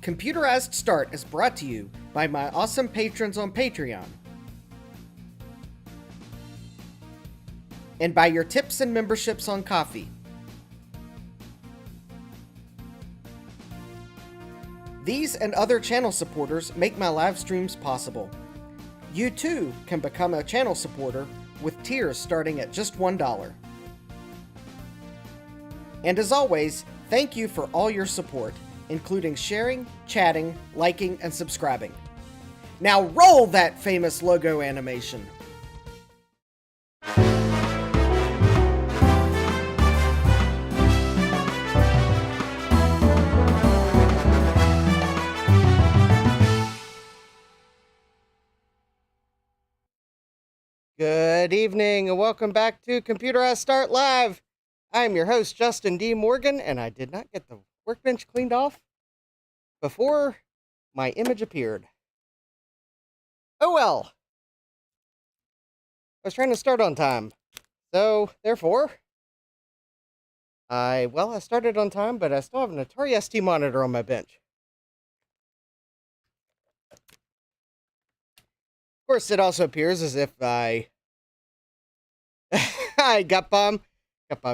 Computerized Start is brought to you by my awesome patrons on Patreon and by your tips and memberships on Coffee. These and other channel supporters make my live streams possible. You too can become a channel supporter with tiers starting at just $1. And as always, thank you for all your support, including sharing, chatting, liking, and subscribing. Now roll that famous logo animation. Good evening and welcome back to Computerized Start Live. I'm your host, Justin D. Morgan, and I did not get the workbench cleaned off before my image appeared. Oh well. I was trying to start on time. So, therefore, I started on time, but I still have an Atari ST monitor on my bench. Of course, it also appears as if I Gut Bomb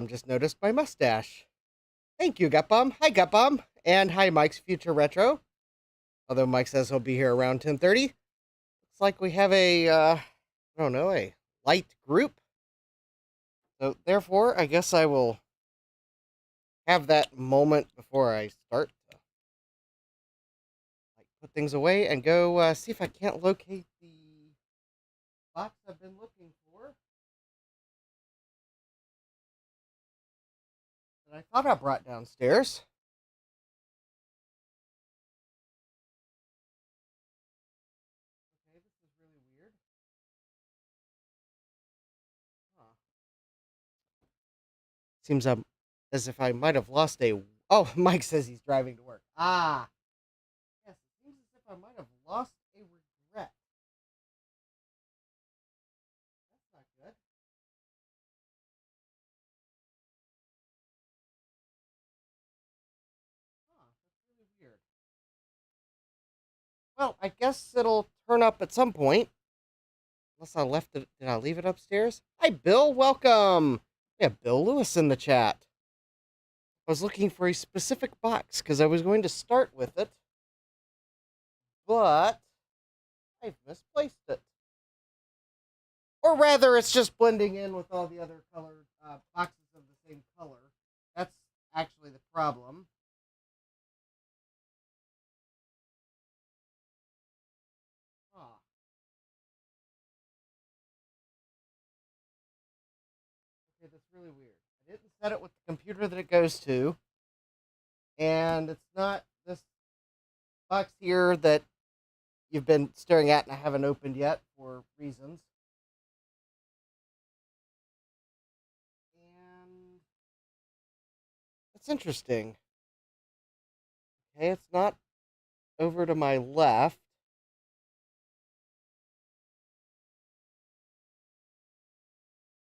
just noticed my mustache. Thank you, Gut Bomb. Hi, Gut Bomb. And hi, Mike's Future Retro. Although Mike says he'll be here around 10:30. Looks like we have a light group. So, therefore, I guess I will have that moment before I start to put things away and go see if I can't locate the box I've been looking for. That I thought I brought downstairs. Okay, this is really weird. Huh. Seems as if I might have lost a... Oh, Mike says he's driving to work. Ah! Yes, it seems as if I might have lost a regret. That's not good. Huh, that's really weird. Well, I guess it'll turn up at some point. Unless I left it. Did I leave it upstairs? Hi, Bill. Welcome. We have Bill Lewis in the chat. I was looking for a specific box because I was going to start with it, but I've misplaced it. Or rather, it's just blending in with all the other colored boxes of the same color. That's actually the problem. Huh. Okay, that's really weird. I didn't set it with the computer that it goes to, and it's not this box here that you've been staring at and I haven't opened yet for reasons. And that's interesting. Okay, it's not over to my left.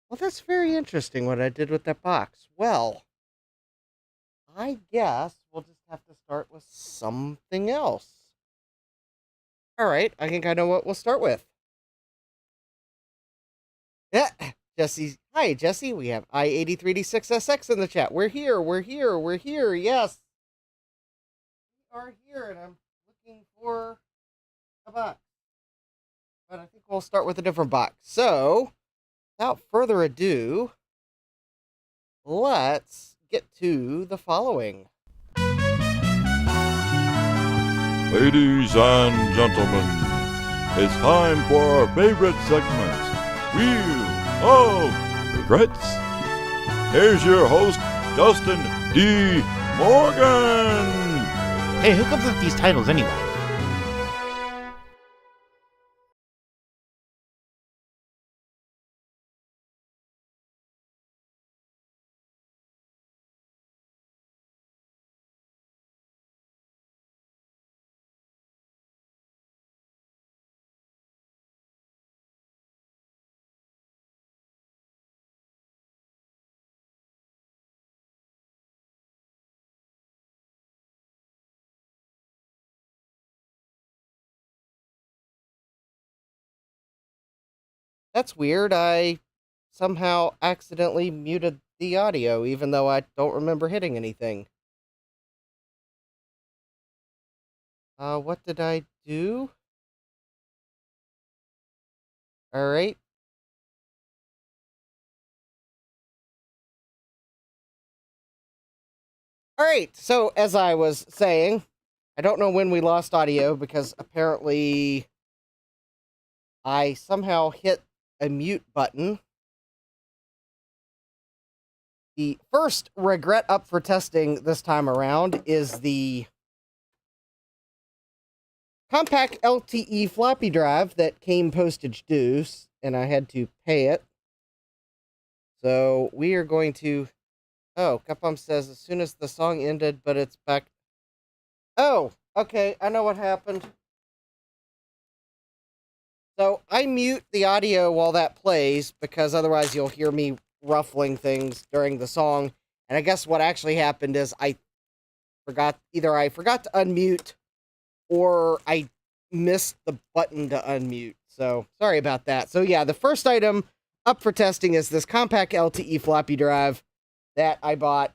Well, that's very interesting what I did with that box. Well, I guess we'll just have to start with something else. All right, I think I know what we'll start with. Yeah, Jesse. Hi, Jesse. We have I83D6SX in the chat. We're here. Yes, we are here, and I'm looking for a box. But I think we'll start with a different box. So, without further ado, let's get to the following. Ladies and gentlemen, it's time for our favorite segment, Wheel of Regrets. Here's your host, Justin D. Morgan. Hey, who comes up with these titles anyway? That's weird. I somehow accidentally muted the audio, even though I don't remember hitting anything. What did I do? Alright. Alright, so as I was saying, I don't know when we lost audio because apparently I somehow hit a mute button. The first regret up for testing this time around is the compact LTE floppy drive that came postage due, and I had to pay it. So we are going to... Oh, Cupom says as soon as the song ended, but it's back... Oh, okay, I know what happened. So I mute the audio while that plays, because otherwise you'll hear me ruffling things during the song. And I guess what actually happened is I forgot to unmute, or I missed the button to unmute. So sorry about that. So yeah, the first item up for testing is this compact LTE floppy drive that I bought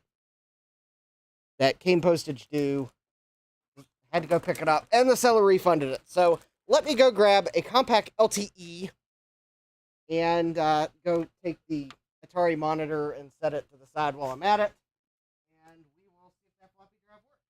that came postage due. Had to go pick it up, and the seller refunded it. So let me go grab a compact LTE and go take the Atari monitor and set it to the side while I'm at it. And we will see if that floppy drive works.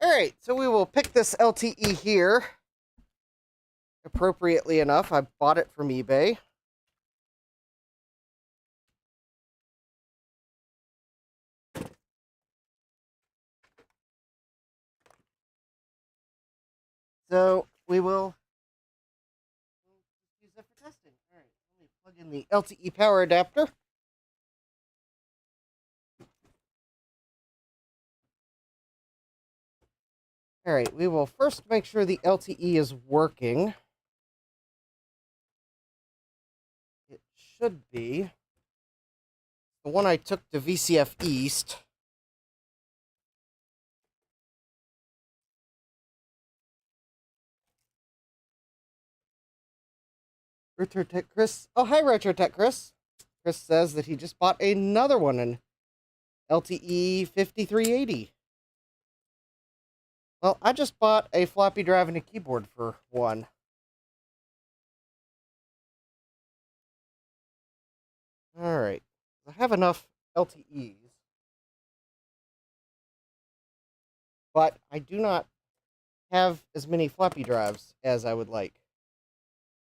All right, so we will pick this LTE here. Appropriately enough, I bought it from eBay. So we will use it for testing. All right, let me plug in the LTE power adapter. All right, we will first make sure the LTE is working. It should be. The one I took to VCF East. RetroTech Chris. Oh, hi, RetroTech Chris. Chris says that he just bought another one in LTE 5380. Well, I just bought a floppy drive and a keyboard for one. All right. I have enough LTEs, but I do not have as many floppy drives as I would like,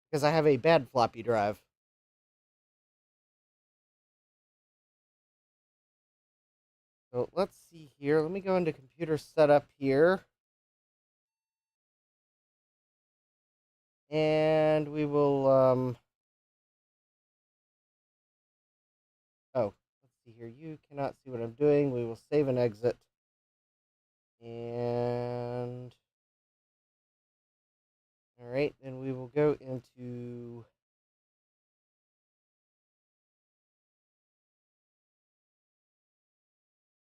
because I have a bad floppy drive. So let's see here. Let me go into computer setup here. And we will, oh, let's see here. You cannot see what I'm doing. We will save and exit. And, all right, then we will go into,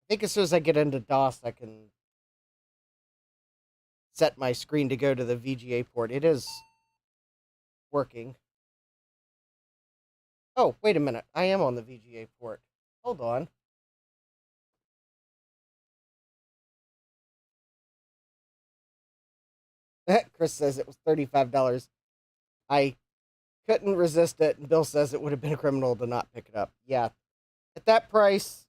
I think as soon as I get into DOS, I can set my screen to go to the VGA port. It is working. Oh, wait a minute. I am on the VGA port. Hold on. Chris says it was $35. I couldn't resist it, and Bill says it would have been criminal to not pick it up. Yeah, at that price,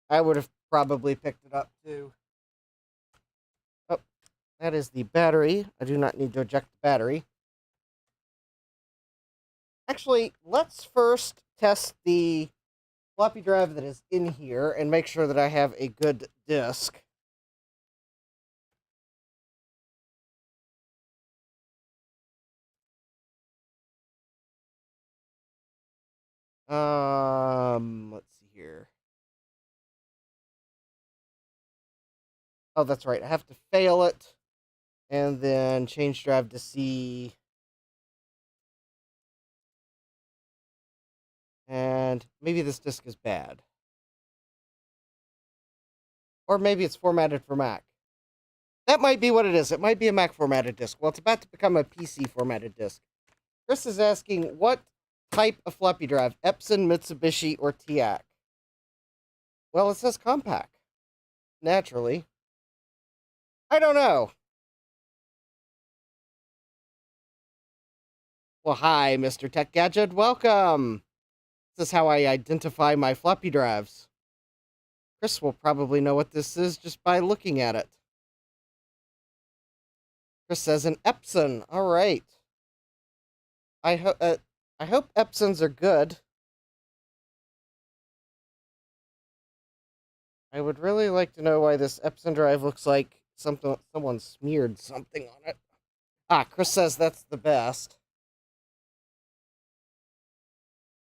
I would have probably picked it up too. Oh, that is the battery. I do not need to eject the battery. Actually, let's first test the floppy drive that is in here and make sure that I have a good disk. Let's see here. Oh, that's right. I have to fail it and then change drive to C. And maybe this disk is bad. Or maybe it's formatted for Mac. That might be what it is. It might be a Mac formatted disk. Well, it's about to become a PC formatted disk. Chris is asking, what type of floppy drive? Epson, Mitsubishi, or TIAC? Well, it says compact. Naturally. I don't know. Well, hi, Mr. Tech Gadget. Welcome. This is how I identify my floppy drives. Chris will probably know what this is just by looking at it. Chris says an Epson. All right. I hope Epsons are good. I would really like to know why this Epson drive looks like someone smeared something on it. Ah, Chris says that's the best.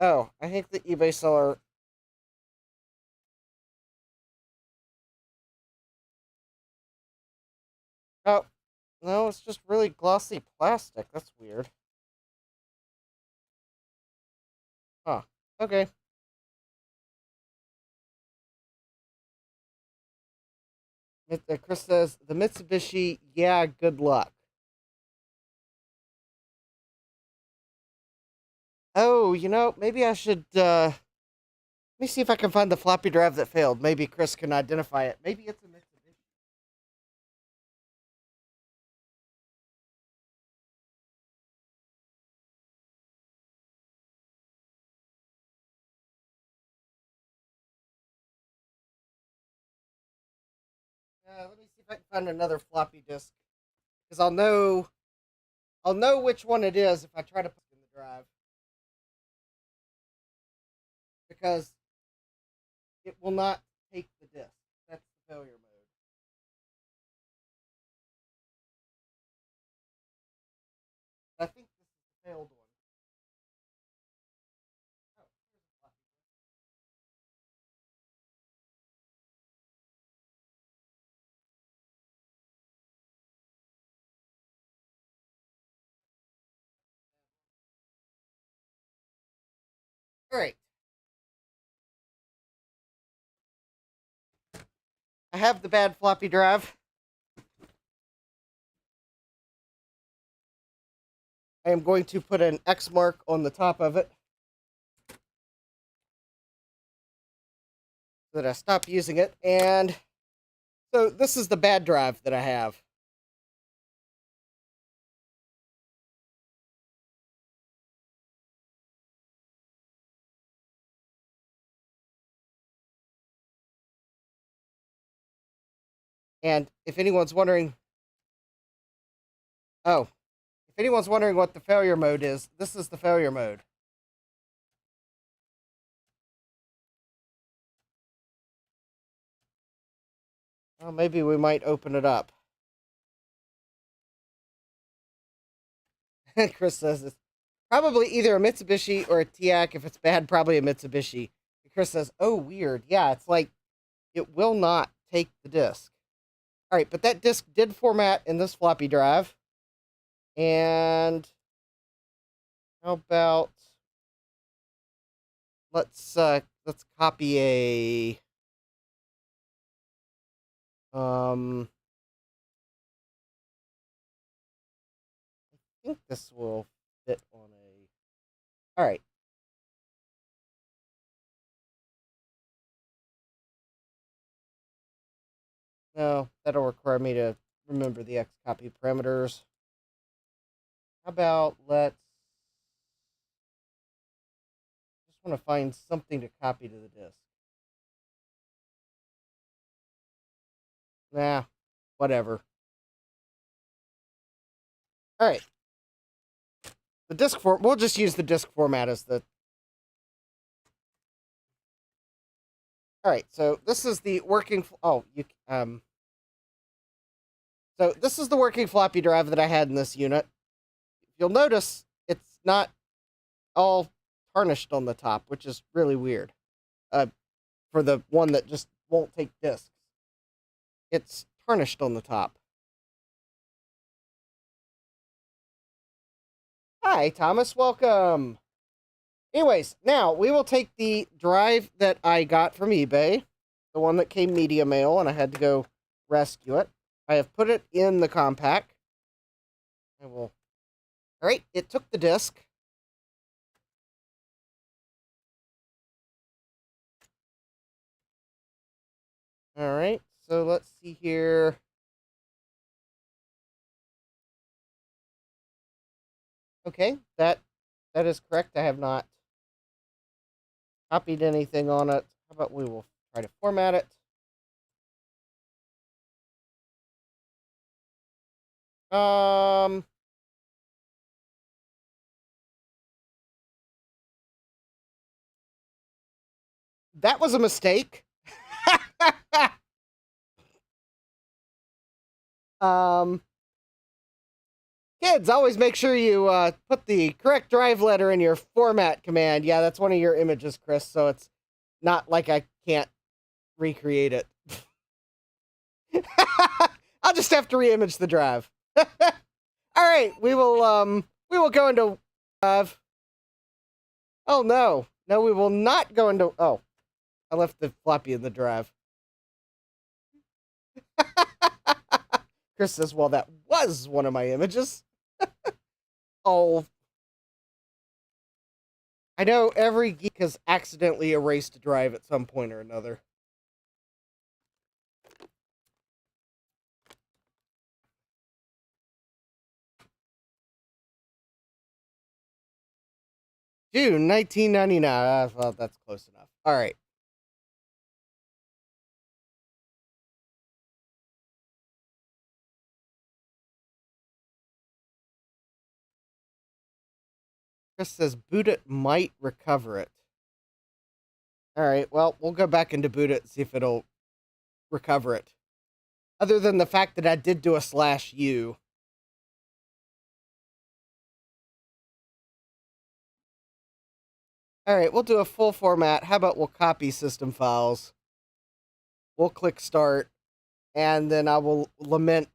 Oh, I think the eBay seller. Oh, no, it's just really glossy plastic. That's weird. Huh. Okay. Chris says the Mitsubishi. Yeah, good luck. Oh, maybe I should. Let me see if I can find the floppy drive that failed. Maybe Chris can identify it. Maybe it's a Mitsubishi. Let me see if I can find another floppy disk, because I'll know which one it is if I try to put it in the drive, because it will not take the disk. That's the failure mode. I think this is the failed one. Oh, here's a floppy disk. All right, I have the bad floppy drive. I am going to put an X mark on the top of it so that I stop using it. And so this is the bad drive that I have. And if anyone's wondering, oh, if anyone's wondering what the failure mode is, this is the failure mode. Well, maybe we might open it up. Chris says it's probably either a Mitsubishi or a TIAC. If it's bad, probably a Mitsubishi. Chris says, oh, weird. Yeah, it's like it will not take the disk. All right, but that disk did format in this floppy drive. And how about let's copy I think this will fit on a All right. No, that'll require me to remember the xcopy parameters. How about let's just want to find something to copy to the disk. Nah, whatever. All right. The disk form. We'll just use the disk format as the. All right. So this is the working. Oh, you So this is the working floppy drive that I had in this unit. You'll notice it's not all tarnished on the top, which is really weird. For the one that just won't take disks, it's tarnished on the top. Hi, Thomas. Welcome. Anyways, now we will take the drive that I got from eBay, the one that came media mail, and I had to go rescue it. I have put it in the compact. I will. All right, it took the disk. All right, so let's see here. Okay, that is correct. I have not copied anything on it. How about we will try to format it. That was a mistake. um, Kids, always make sure you put the correct drive letter in your format command. Yeah, that's one of your images, Chris, so it's not like I can't recreate it. I'll just have to reimage the drive. All right, we will go into oh no. No, we will not go into oh. I left the floppy in the drive. Chris says, well, that was one of my images. Oh. I know every geek has accidentally erased a drive at some point or another. June 1999. Well, that's close enough. All right. Chris says boot it might recover it. All right. Well, we'll go back into boot it and see if it'll recover it. Other than the fact that I did do a /u. All right, we'll do a full format. How about we'll copy system files? We'll click start, and then I will lament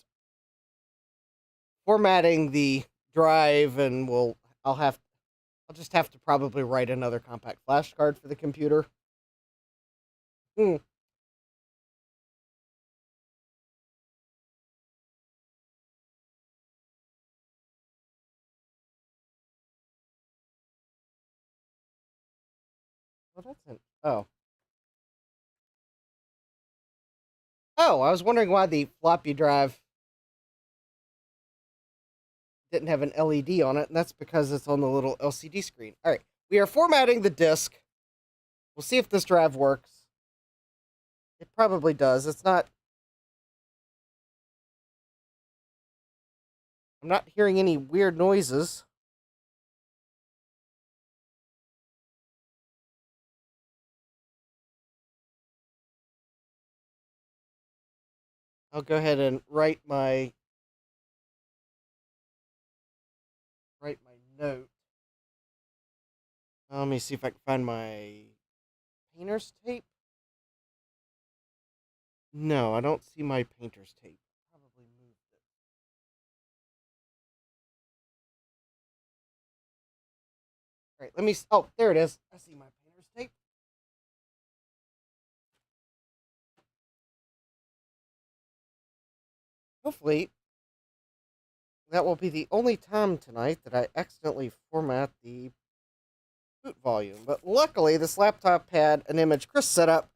formatting the drive, and I'll just have to probably write another compact flash card for the computer. Hmm. Well, that's an oh. Oh, I was wondering why the floppy drive didn't have an LED on it, and that's because it's on the little LCD screen. All right, we are formatting the disk. We'll see if this drive works. It probably does. It's not. I'm not hearing any weird noises. I'll go ahead and write my note. Let me see if I can find my painter's tape. No, I don't see my painter's tape. Probably moved it. All right, let me. Oh, there it is. I see my painter's tape. Hopefully, that will be the only time tonight that I accidentally format the boot volume. But luckily, this laptop had an image Chris set up,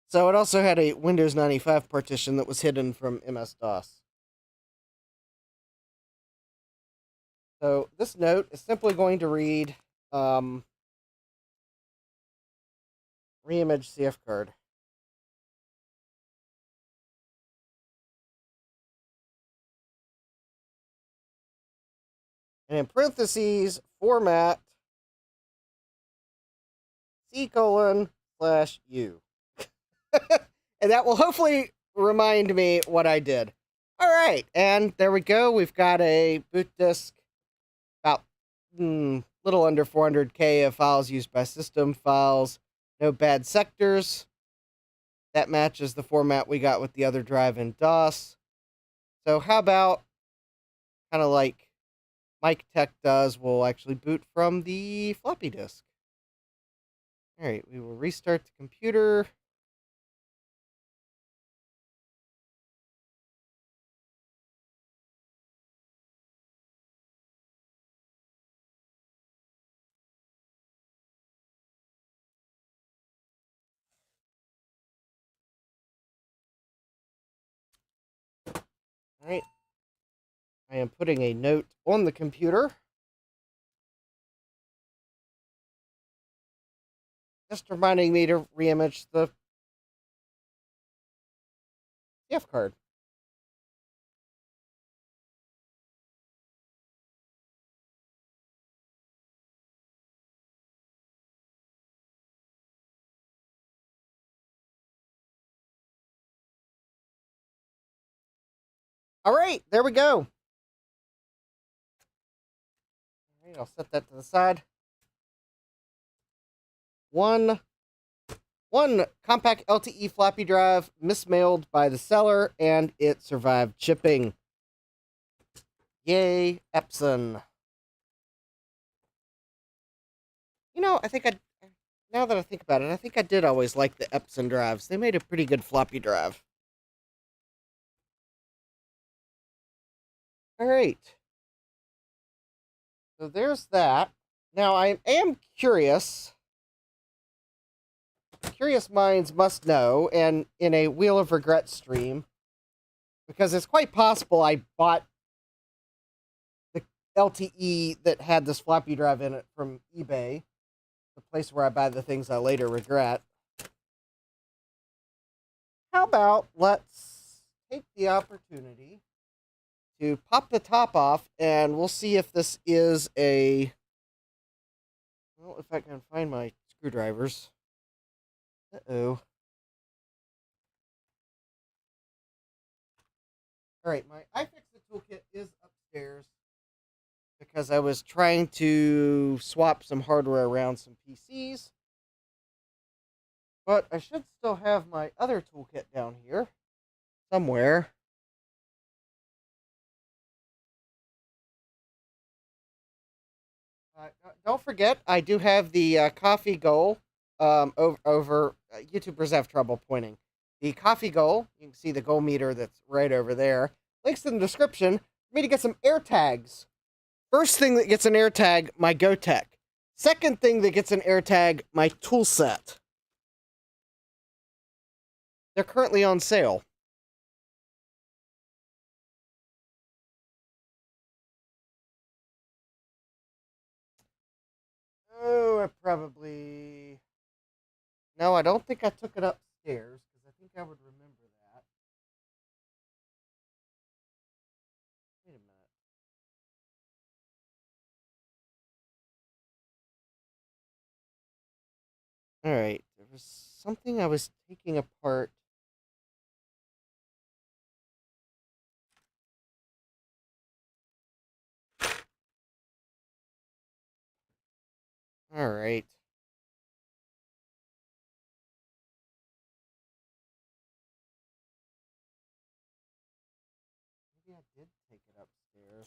so it also had a Windows 95 partition that was hidden from MS-DOS. So this note is simply going to read reimage CF card. And in parentheses, format C:/U. And that will hopefully remind me what I did. All right, and there we go. We've got a boot disk, about little under 400K of files used by system files. No bad sectors. That matches the format we got with the other drive in DOS. So how about, kind of like Mike Tech does, we'll actually boot from the floppy disk. All right, we will restart the computer. All right, I am putting a note on the computer, just reminding me to reimage the CF card. All right, there we go. All right, I'll set that to the side. One compact LTE floppy drive mismailed by the seller, and it survived shipping. Yay, Epson. You know, now that I think about it, I think I did always like the Epson drives. They made a pretty good floppy drive. All right. So there's that. Now, I am curious. Curious minds must know, and in a Wheel of Regret stream, because it's quite possible I bought the LTE that had this floppy drive in it from eBay, the place where I buy the things I later regret. How about let's take the opportunity to pop the top off, and we'll see if this is a... Well, if I can find my screwdrivers. Uh-oh. All right, my iFixit toolkit is upstairs because I was trying to swap some hardware around some PCs. But I should still have my other toolkit down here somewhere. Don't forget, I do have the coffee goal over YouTubers have trouble pointing. The coffee goal, you can see the goal meter that's right over there. Links in the description for me to get some air tags. First thing that gets an air tag, my GoTech. Second thing that gets an air tag, my tool set. They're currently on sale. Oh, I probably... No, I don't think I took it upstairs, because I think I would remember that. Wait a minute. Alright, there was something I was taking apart. Alright. Maybe I did take it upstairs.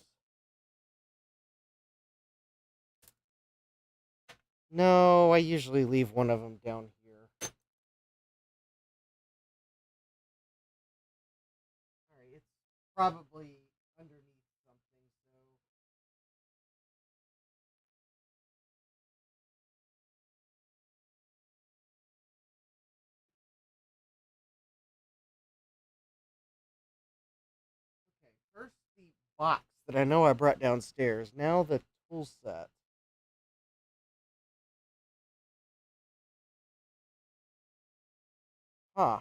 No, I usually leave one of them down here. Alright, it's probably underneath something, so... box that I know I brought downstairs. Now the tool set. Huh.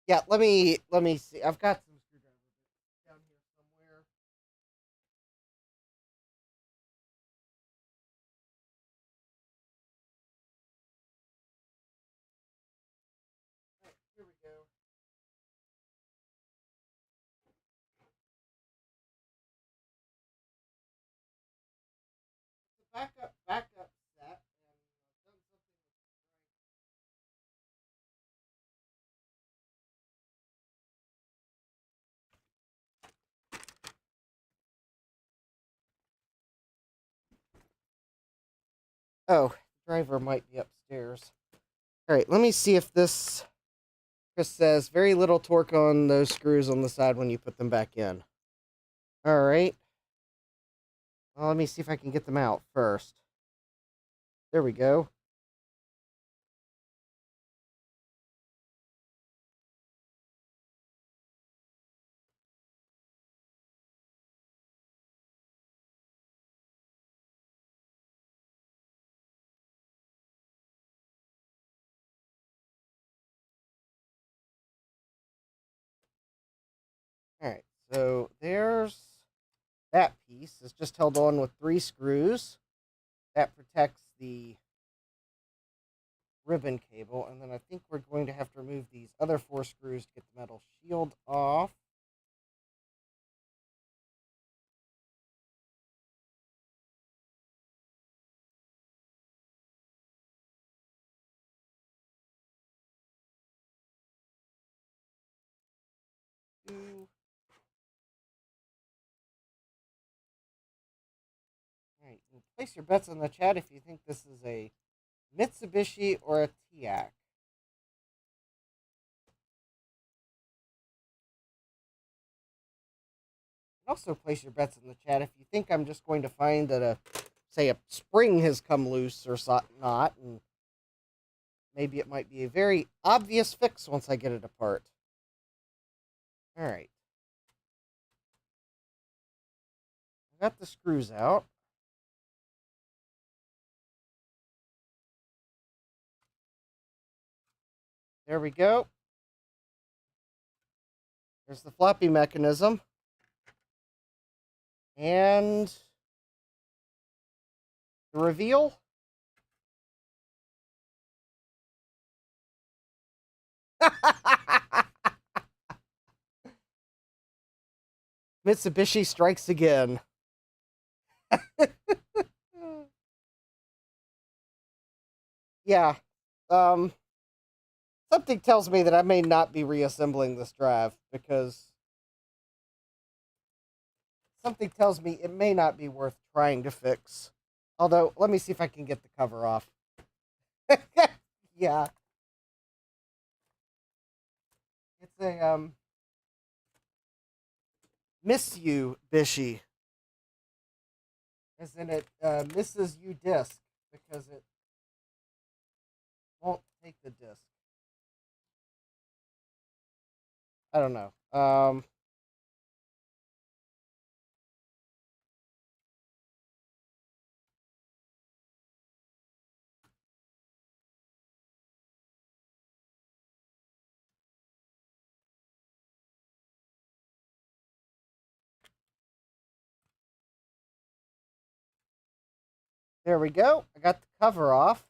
Yeah, let me see. I've got some screwdrivers down here somewhere. Right, here we go. It's a backup set, and I've done something with. Oh, the driver might be upstairs. All right, let me see if this. Chris says very little torque on those screws on the side when you put them back in. All right. Well, let me see if I can get them out first. There we go. All right. So there's that piece. It's just held on with 3 screws. That protects the ribbon cable. And then I think we're going to have to remove these other 4 screws to get the metal shield off. All right. And place your bets in the chat if you think this is a Mitsubishi or a TIAC. Also place your bets in the chat if you think I'm just going to find that say a spring has come loose or not, and maybe it might be a very obvious fix once I get it apart. All right. I got the screws out. There we go. There's the floppy mechanism. And the reveal. Mitsubishi strikes again. Yeah. Um, Something tells me that I may not be reassembling this drive because something tells me it may not be worth trying to fix. Although, let me see if I can get the cover off. Yeah. It's a miss you bishy. As in it misses you disc because it won't take the disc. I don't know. There we go. I got the cover off.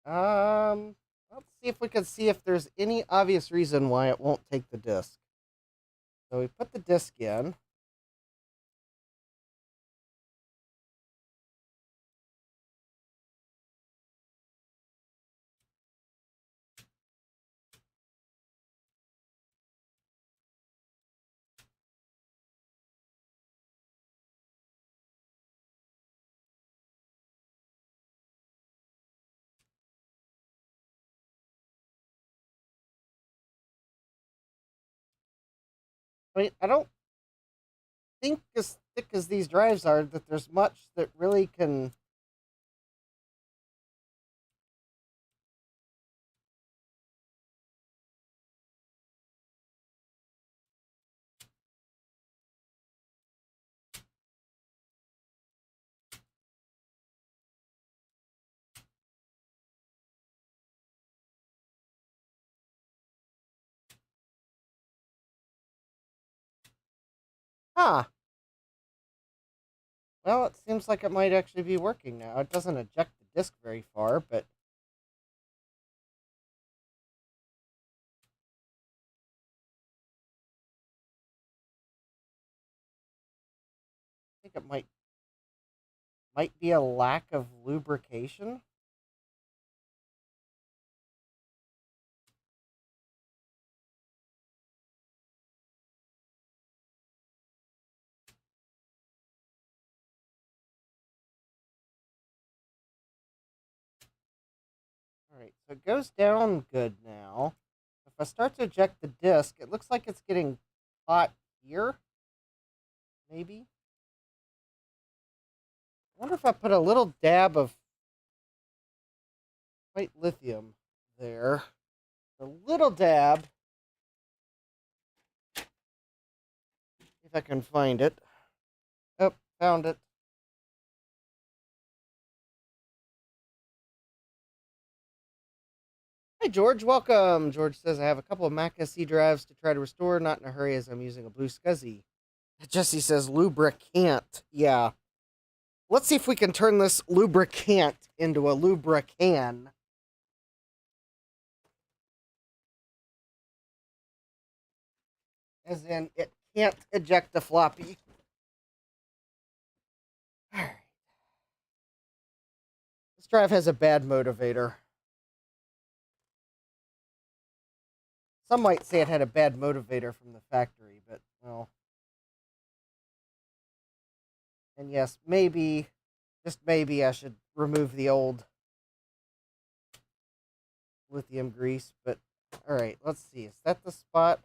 Let's see if we can see if there's any obvious reason why it won't take the disc. So we put the disc in. I mean, I don't think as thick as these drives are that there's much that really can... Huh. Well, it seems like it might actually be working now. It doesn't eject the disk very far, but... I think it might be a lack of lubrication. Alright, so it goes down good now. If I start to eject the disk, it looks like it's getting hot here. Maybe. I wonder if I put a little dab of white lithium there. A little dab. If I can find it. Oh, found it. Hi, George. Welcome. George says, I have a couple of Mac SE drives to try to restore. Not in a hurry as I'm using a blue SCSI. Jesse says, lubricant. Yeah. Let's see if we can turn this lubricant into a lubrican. As in, it can't eject a floppy. Alright. This drive has a bad motivator. Some might say it had a bad motivator from the factory, but, well. And yes, maybe, just maybe I should remove the old lithium grease, but, alright, let's see. Is that the spot?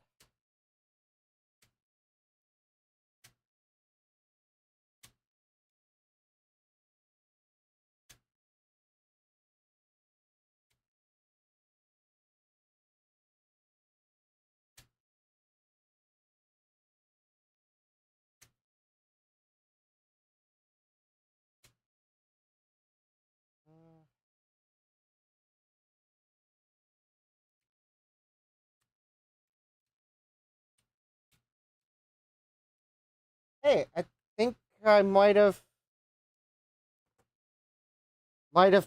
Hey, I think I might have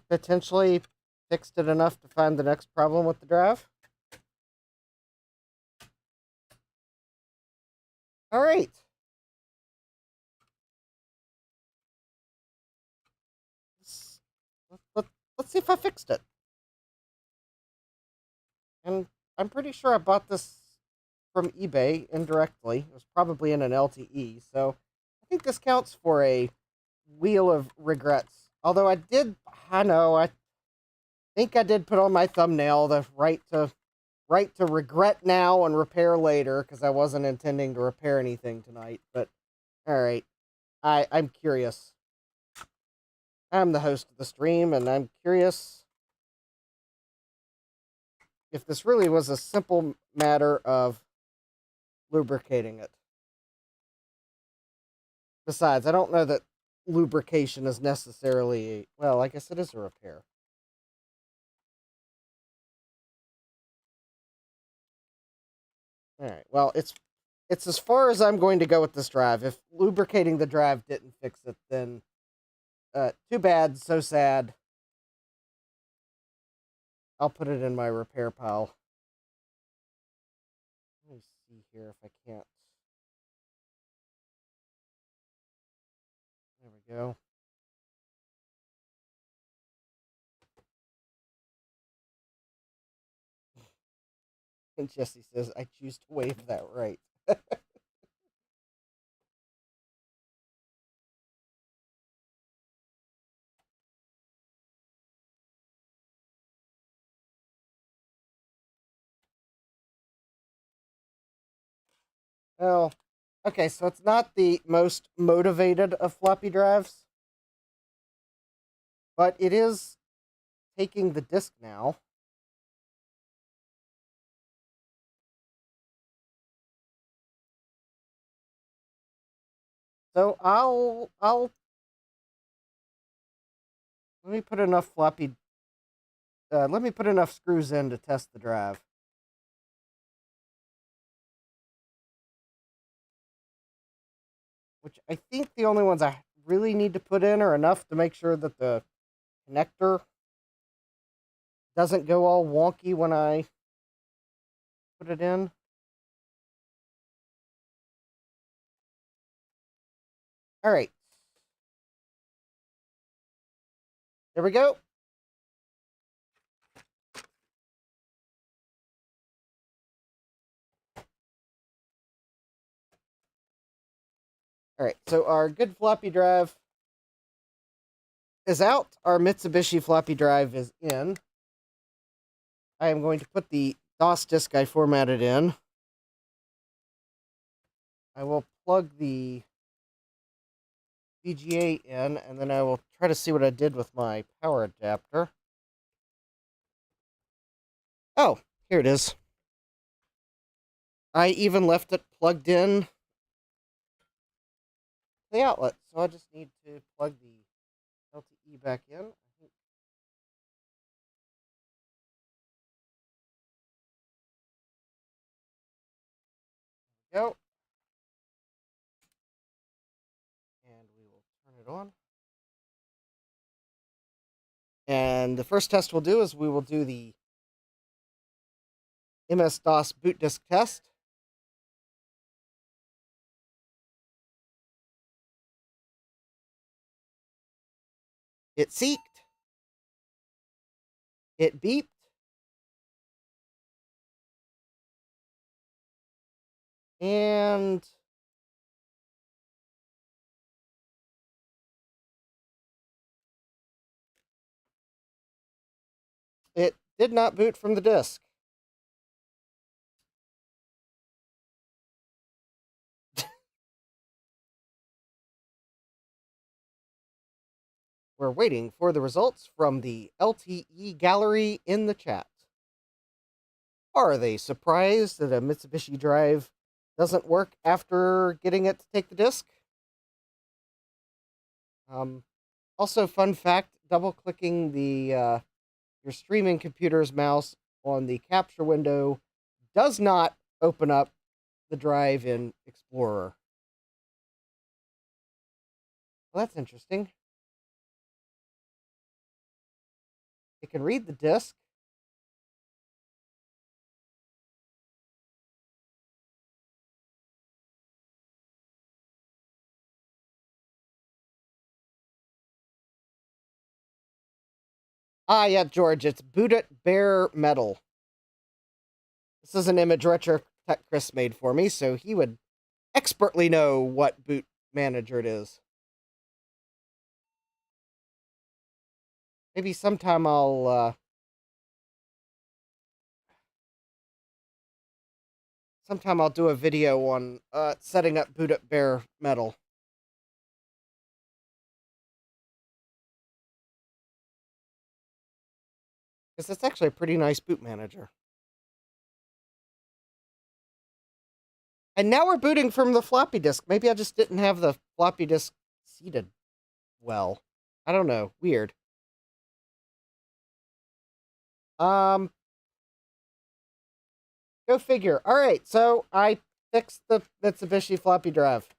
potentially fixed it enough to find the next problem with the drive. All right. Let's see if I fixed it. And I'm pretty sure I bought this from eBay indirectly. It was probably in an LTE, so I think this counts for a wheel of regrets. Although I think I did put on my thumbnail the right to regret now and repair later, because I wasn't intending to repair anything tonight. But all right, I'm curious. I'm the host of the stream, and I'm curious if this really was a simple matter of lubricating it. Besides, I don't know that lubrication is necessarily, well, I guess it is a repair. All right. Well, it's as far as I'm going to go with this drive. If lubricating the drive didn't fix it, then too bad, so sad. I'll put it in my repair pile. Let me see here if I can't. There we go. And Jesse says, I choose to waive that right. Well, Okay, so it's not the most motivated of floppy drives, but it is taking the disk now. So I'll let me put enough floppy. Let me put enough screws in to test the drive. Which I think the only ones I really need to put in are enough to make sure that the connector doesn't go all wonky when I put it in. All right. There we go. All right, so our good floppy drive is out. Our Mitsubishi floppy drive is in. I am going to put the DOS disk I formatted in. I will plug the VGA in, and then I will try to see what I did with my power adapter. Oh, here it is. I even left it plugged in the outlet, so I just need to plug the LTE back in. Go. And we will turn it on. And the first test we'll do is we will do the MS-DOS boot disk test. It seeked. It beeped. And it did not boot from the disk. We're waiting for the results from the LTE gallery in the chat. Are they surprised that a Mitsubishi drive doesn't work after getting it to take the disk? Also, fun fact, double-clicking the your streaming computer's mouse on the capture window does not open up the drive in Explorer. Well, that's interesting. It can read the disk. Ah, yeah, George, it's boot it bare metal. This is an image Retro Tech Chris made for me, so he would expertly know what boot manager it is. Maybe sometime I'll do a video on setting up boot up bare metal. Because it's actually a pretty nice boot manager. And now we're booting from the floppy disk. Maybe I just didn't have the floppy disk seated well. I don't know. Weird. Go figure. All right, so I fixed the Mitsubishi floppy drive.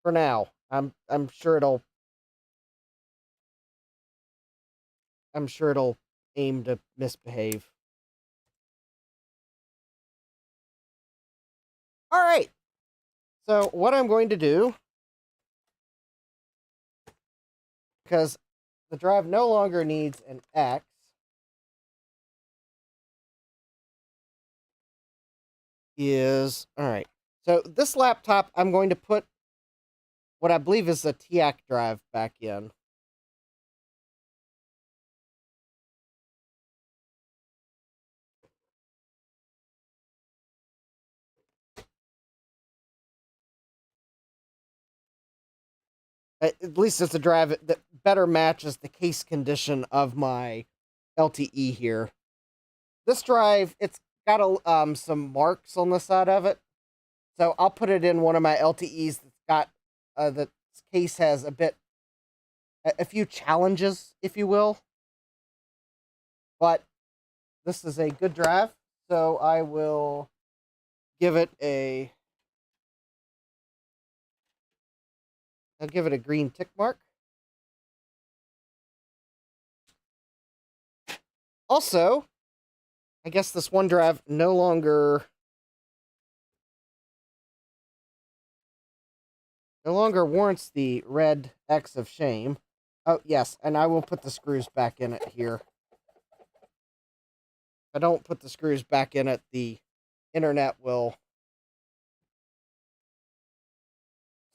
For now, I'm sure it'll aim to misbehave. All right. So what I'm going to do, because the drive no longer needs an X, is all right. So this laptop, I'm going to put what I believe is the TIAC drive back in. At least it's a drive that better matches the case condition of my LTE here. This drive, it's got some marks on the side of it. So I'll put it in one of my LTEs that's got, the case has a few challenges, if you will. But this is a good drive, so I will give it I'll give it a green tick mark. Also, I guess this one drive no longer warrants the red X of shame. Oh, yes, and I will put the screws back in it here. If I don't put the screws back in it, the internet will...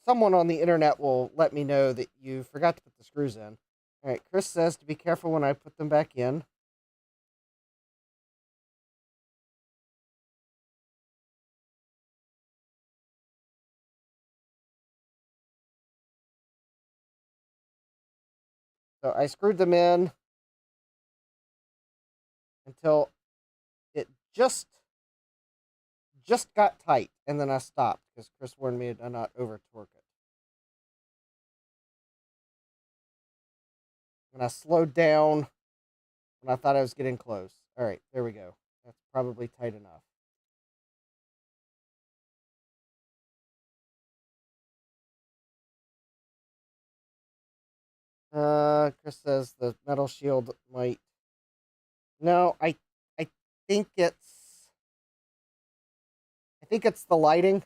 Someone on the internet will let me know that you forgot to put the screws in. All right, Chris says to be careful when I put them back in. So I screwed them in until it just got tight, and then I stopped because Chris warned me to not over torque it. And I slowed down when I thought I was getting close. All right, there we go. That's probably tight enough. Chris says the metal shield might... No, I think it's... I think it's the lighting.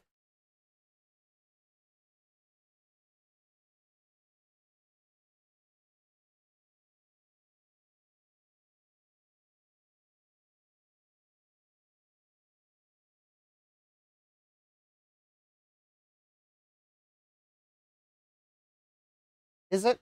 Is it?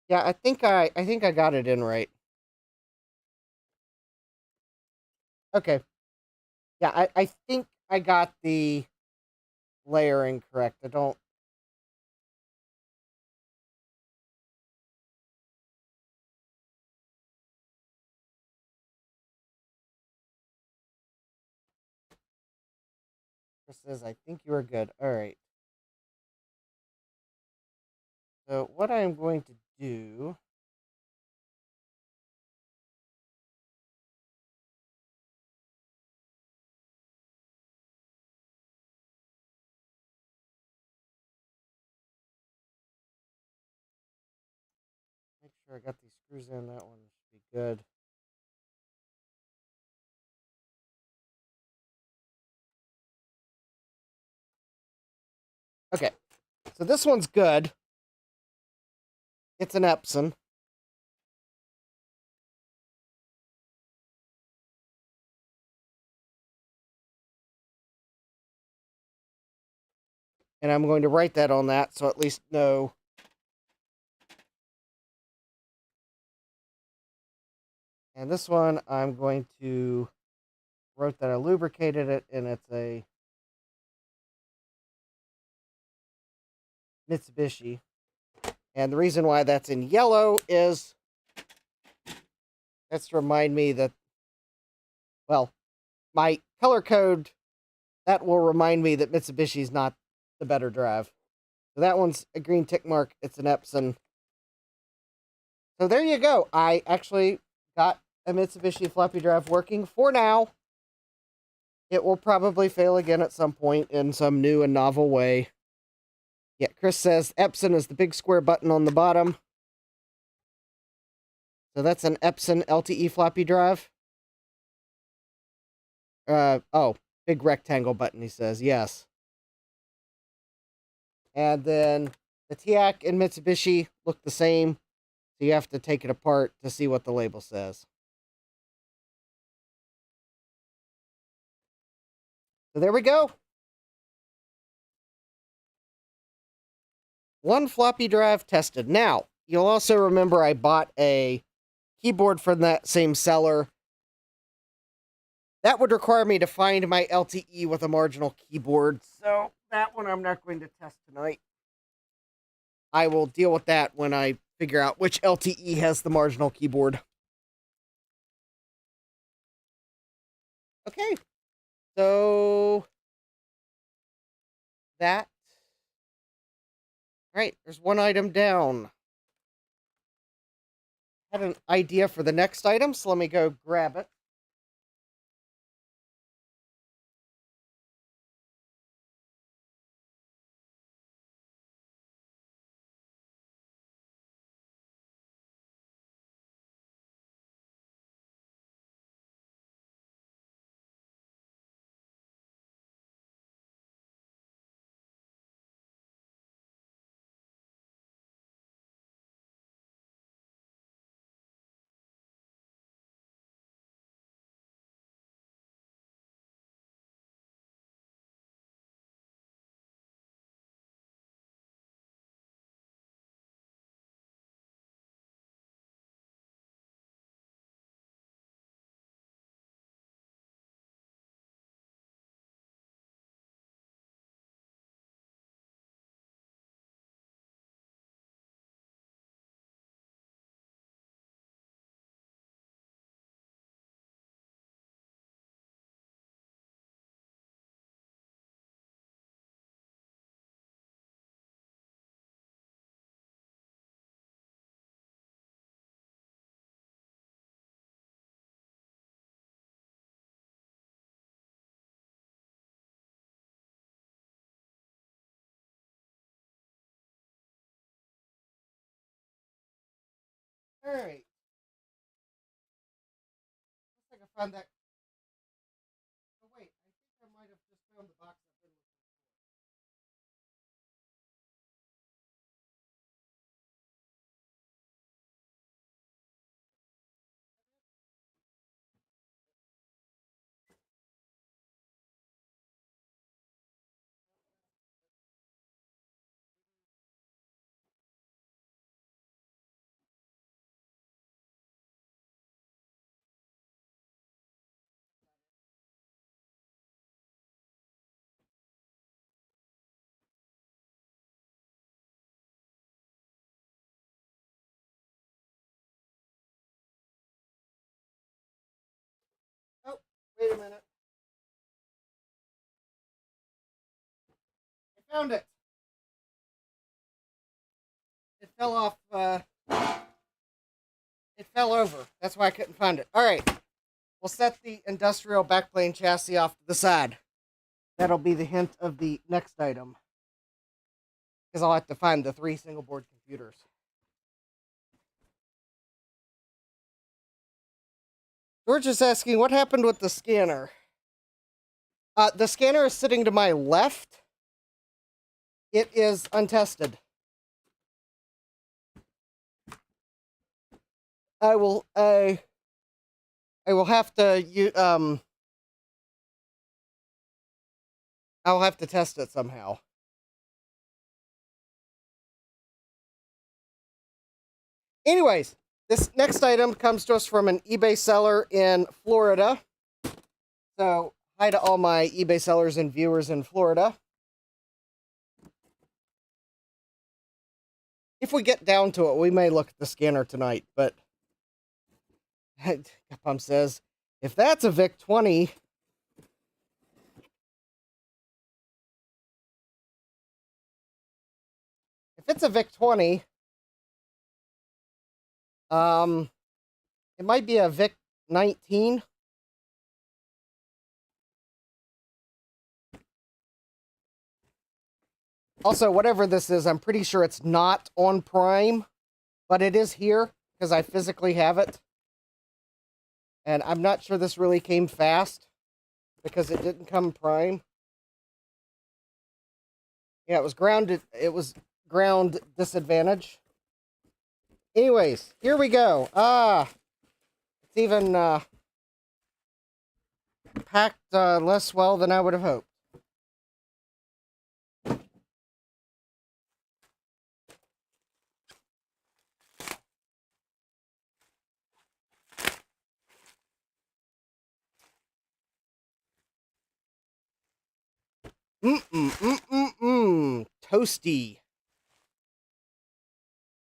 Yeah, I think I got it in right. Okay. Yeah, I think I got the layering correct. I don't... Chris says, I think you are good. All right. So what I'm going to do... Make sure I got these screws in. That one should be good. Okay. So this one's good. It's an Epson. And I'm going to write that on that, so at least know. And this one, I'm going to wrote that I lubricated it, and it's a Mitsubishi. And the reason why that's in yellow is that's to remind me that, well, my color code, that will remind me that Mitsubishi's not the better drive. So that one's a green tick mark. It's an Epson. So there you go. I actually got a Mitsubishi floppy drive working for now. It will probably fail again at some point in some new and novel way. Yeah, Chris says Epson is the big square button on the bottom. So that's an Epson LTE floppy drive. Oh, big rectangle button, he says. Yes. And then the TIAC and Mitsubishi look the same. So you have to take it apart to see what the label says. So there we go. One floppy drive tested. Now, you'll also remember I bought a keyboard from that same seller. That would require me to find my LTE with a marginal keyboard, so that one I'm not going to test tonight. I will deal with that when I figure out which LTE has the marginal keyboard. Okay, so that. All right, there's one item down. I had an idea for the next item, so let me go grab it. All right. Looks like I found that. Oh wait, I think I might have just found the box I've been looking for. Oh, wait a minute. I found it. It fell off. It fell over. That's why I couldn't find it. All right. We'll set the industrial backplane chassis off to the side. That'll be the hint of the next item. Because I'll have to find the 3 single board computers. George is asking, what happened with the scanner? The scanner is sitting to my left. It is untested. I will have to I'll have to test it somehow. Anyways, this next item comes to us from an eBay seller in Florida. So, hi to all my eBay sellers and viewers in Florida. If we get down to it, we may look at the scanner tonight, but Capcom says, if that's a VIC-20, if it's a VIC-20, it might be a VIC-19. Also, whatever this is, I'm pretty sure it's not on Prime, but it is here because I physically have it. And I'm not sure this really came fast because it didn't come Prime. Yeah, it was grounded. It was ground disadvantage. Anyways, here we go. It's even packed less well than I would have hoped. Toasty.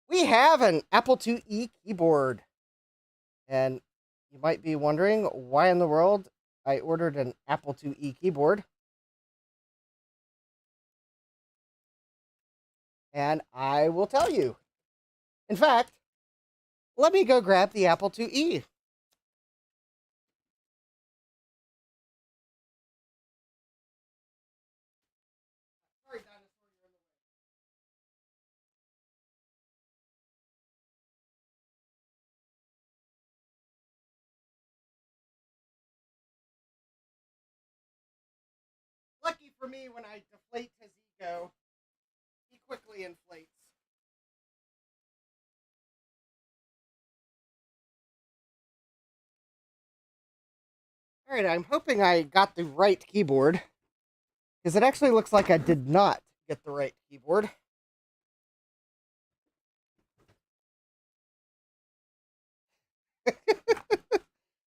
We have an Apple IIe keyboard. And you might be wondering why in the world I ordered an Apple IIe keyboard. And I will tell you. In fact, let me go grab the Apple IIe. Sorry, dinosaur, you're in the way. Lucky for me, when I deflate his ego, he quickly inflates. All right, I'm hoping I got the right keyboard, because it actually looks like I did not get the right keyboard.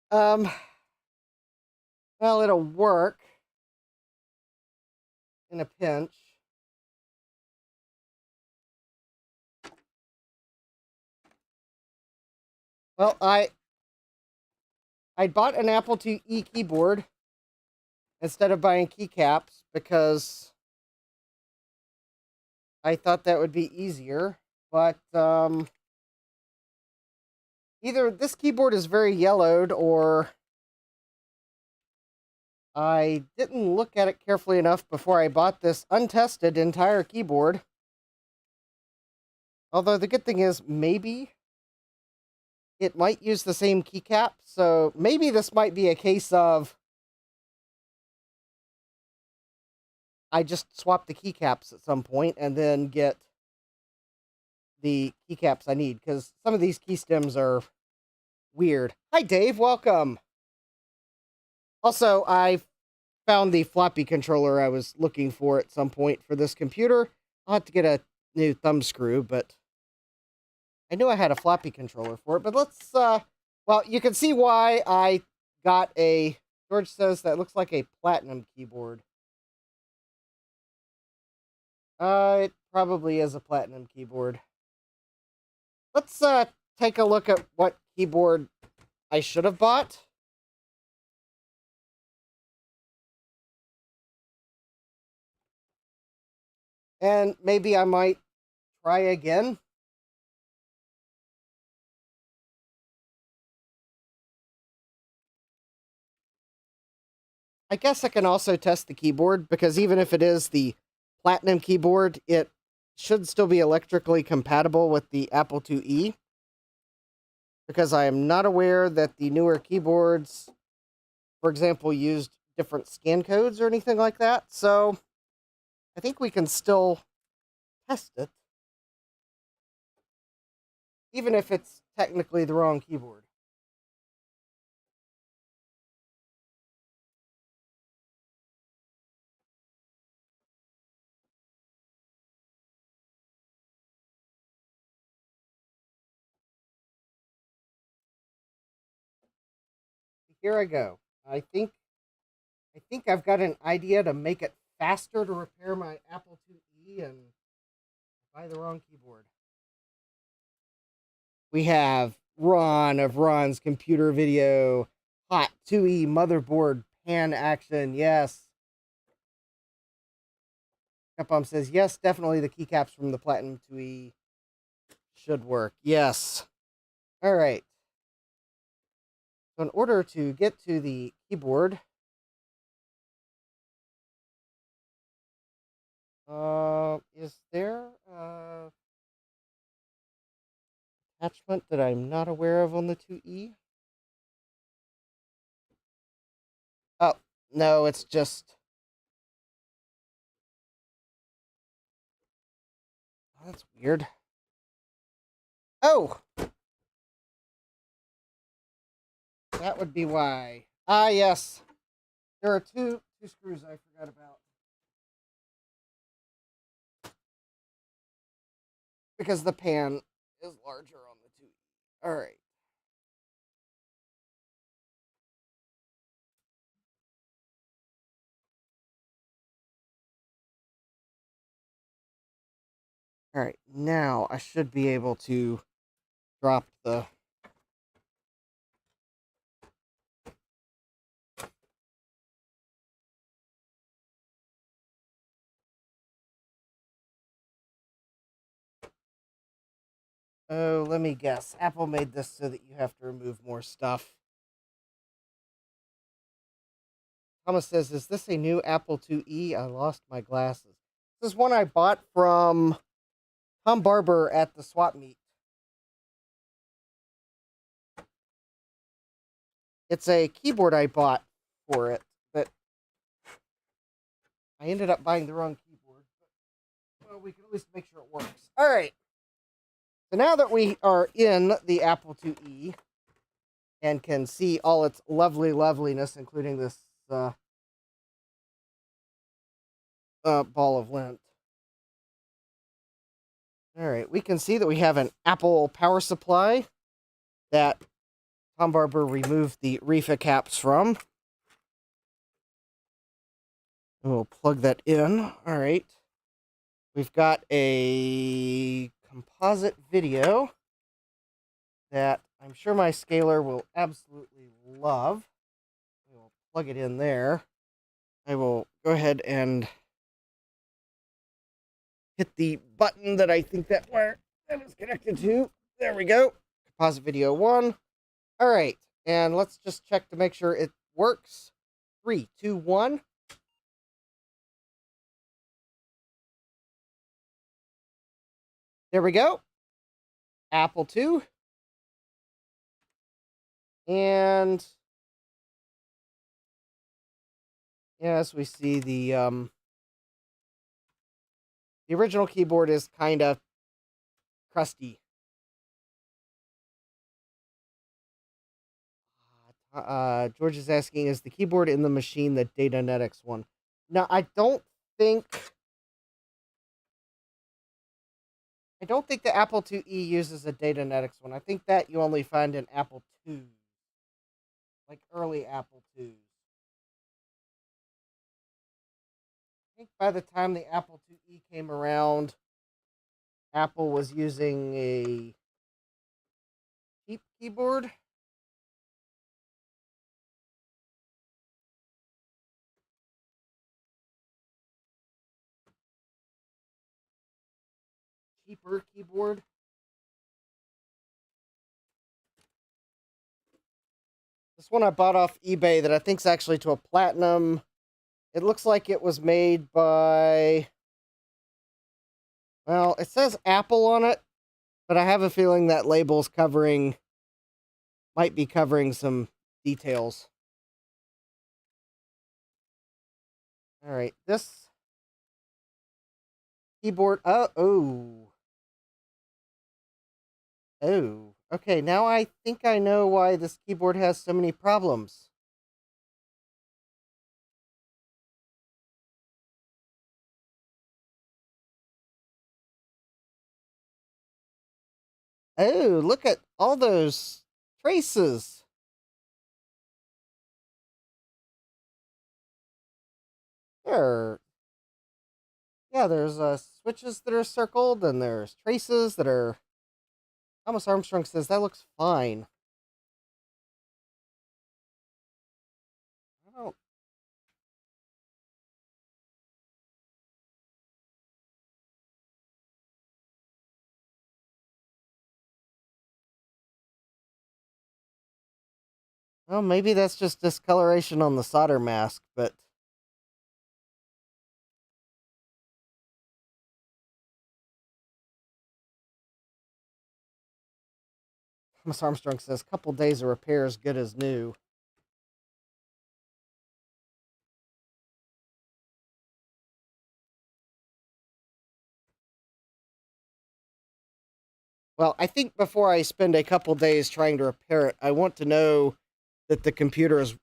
um, well, it'll work in a pinch. Well, I bought an Apple IIe keyboard instead of buying keycaps because I thought that would be easier. But either this keyboard is very yellowed, or I didn't look at it carefully enough before I bought this untested entire keyboard. Although the good thing is, maybe it might use the same keycap, so maybe this might be a case of I just swap the keycaps at some point and then get the keycaps I need, because some of these key stems are weird. Hi, Dave. Welcome. Also, I found the floppy controller I was looking for at some point for this computer. I'll have to get a new thumb screw, but I knew I had a floppy controller for it. But let's, well, you can see why I got a, George says that looks like a platinum keyboard. It probably is a platinum keyboard. Let's take a look at what keyboard I should have bought. And maybe I might try again. I guess I can also test the keyboard, because even if it is the platinum keyboard, it should still be electrically compatible with the Apple IIe, because I am not aware that the newer keyboards, for example, used different scan codes or anything like that. So I think we can still test it, even if it's technically the wrong keyboard. Here I go. I think I've got an idea to make it faster to repair my Apple IIe and buy the wrong keyboard. We have Ron of Ron's Computer Video. Hot 2E motherboard pan action. Yes. Capcom says, yes, definitely the keycaps from the Platinum 2E should work. Yes. All right. So in order to get to the keyboard, is there attachment that I'm not aware of on the 2E? Oh, no, it's just... Oh, that's weird. Oh! That would be why. Ah, yes. There are two screws I forgot about. Because the pan is larger on the 2E. All right. All right, now I should be able to drop the... Oh, let me guess. Apple made this so that you have to remove more stuff. Thomas says, is this a new Apple IIe? I lost my glasses. This is one I bought from Tom Barber at the swap meet. It's a keyboard I bought for it, but I ended up buying the wrong keyboard. But, well, we can at least make sure it works. All right. So now that we are in the Apple IIe and can see all its lovely loveliness, including this ball of lint. All right, we can see that we have an Apple power supply that Tom Barber removed the reefa caps from. And we'll plug that in. All right. We've got a composite video that I'm sure my scaler will absolutely love. We'll plug it in there. I will go ahead and hit the button that I think that is connected to. There we go. Composite video 1. All right. And let's just check to make sure it works. 3, 2, 1. There we go. Apple II. And yes, we see the original keyboard is kind of crusty. George is asking, is the keyboard in the machine the Datanetics one? No, I don't think the Apple IIe uses a Datanetics one. I think that you only find in Apple II, like early Apple IIs. I think by the time the Apple IIe came around, Apple was using a cheap keyboard. Cheaper keyboard. This one I bought off eBay that I think is actually to a platinum. It looks like it was made by... Well, it says Apple on it, but I have a feeling that label's might be covering some details. All right, this keyboard... Oh. Okay, now I think I know why this keyboard has so many problems. Oh, look at all those traces. There. Yeah, there's switches that are circled, and there's traces that are... Thomas Armstrong says that looks fine. I don't... Well, maybe that's just discoloration on the solder mask, but... Thomas Armstrong says, couple days of repair is good as new. Well, I think before I spend a couple days trying to repair it, I want to know that the computer is...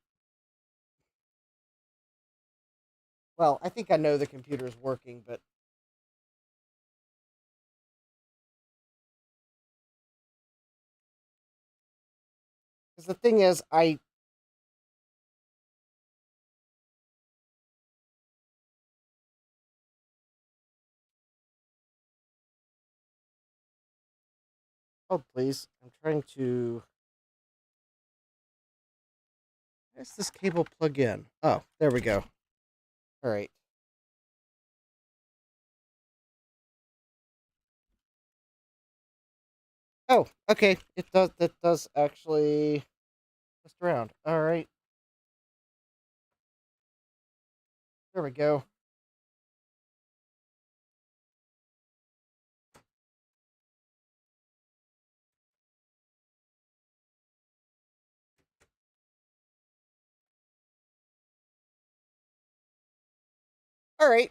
Well, I think I know the computer is working, but... Because the thing is, Hold, please. I'm trying to... Where does this cable plug in? Oh, there we go. All right. Oh, okay. It does. That does actually twist around. All right. There we go. All right.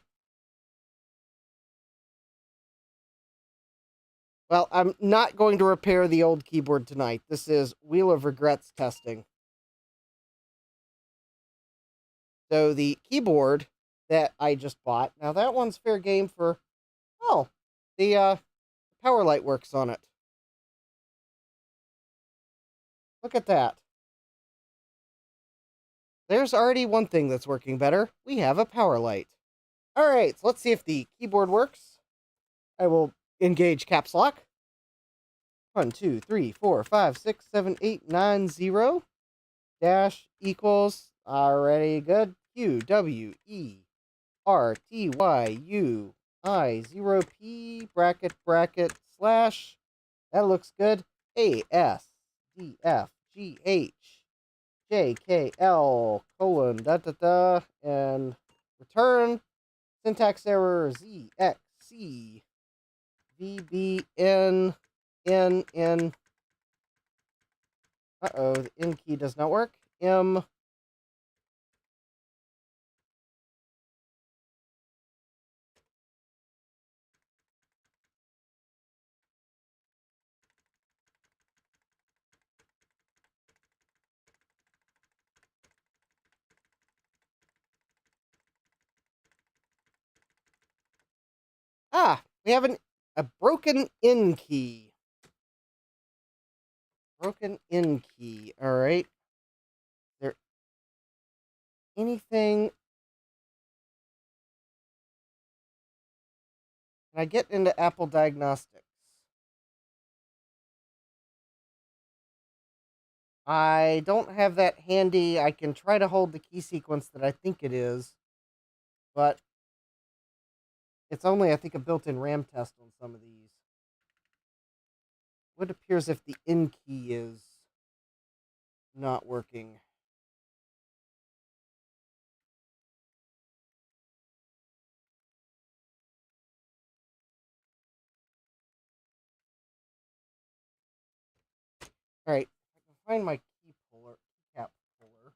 Well, I'm not going to repair the old keyboard tonight. This is Wheel of Regrets testing. So the keyboard that I just bought, now that one's fair game for, oh, the power light works on it. Look at that. There's already one thing that's working better. We have a power light. All right, so let's see if the keyboard works. I will engage caps lock. 1, 2, 3, 4, 5, 6, 7, 8, 9, 0. Dash equals, already good. Q, W, E, R, T, Y, U, I, 0P, bracket, bracket, slash. That looks good. A, S, D, F, G, H, J, K, L, colon, da, da, da, and return. Syntax error, Z, X, C, V, B, N, N, N. Uh-oh, the N key does not work. M. Ah, we have a broken N key. Broken N key. All right. There anything? Can I get into Apple Diagnostics? I don't have that handy. I can try to hold the key sequence that I think it is, but it's only, I think, a built-in RAM test on some of these. What appears if the N key is not working? All right, I can find my key puller, key cap puller.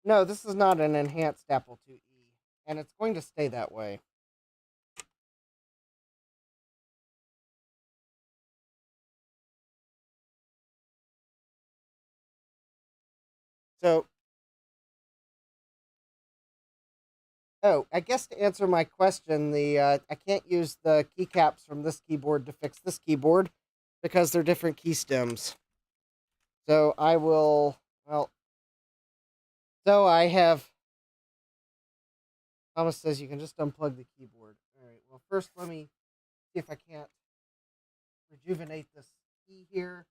No, this is not an enhanced Apple IIe, and it's going to stay that way. So, oh, I guess to answer my question, I can't use the keycaps from this keyboard to fix this keyboard because they're different key stems. So I will, well, so I have, Thomas says you can just unplug the keyboard. All right, well, first let me see if I can't rejuvenate this key here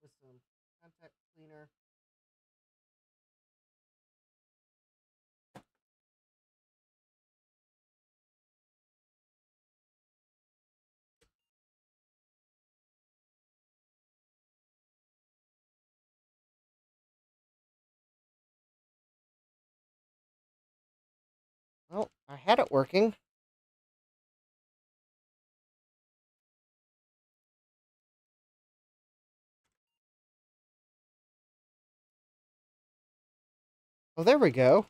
with some contact cleaner. Well, I had it working. Well, there we go.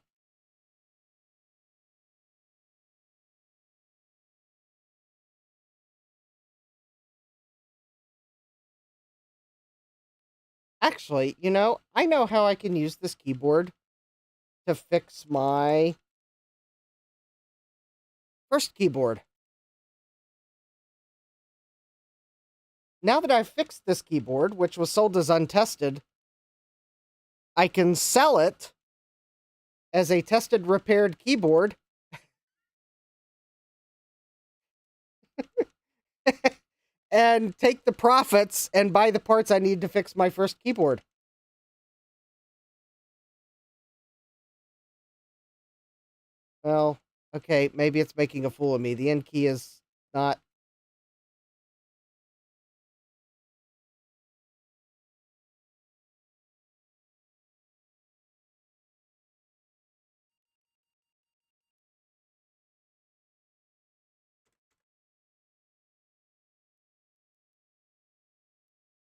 Actually, I know how I can use this keyboard to fix my first keyboard. Now that I've fixed this keyboard, which was sold as untested, I can sell it as a tested repaired keyboard and take the profits and buy the parts I need to fix my first keyboard. Well, okay, maybe it's making a fool of me. The end key is not.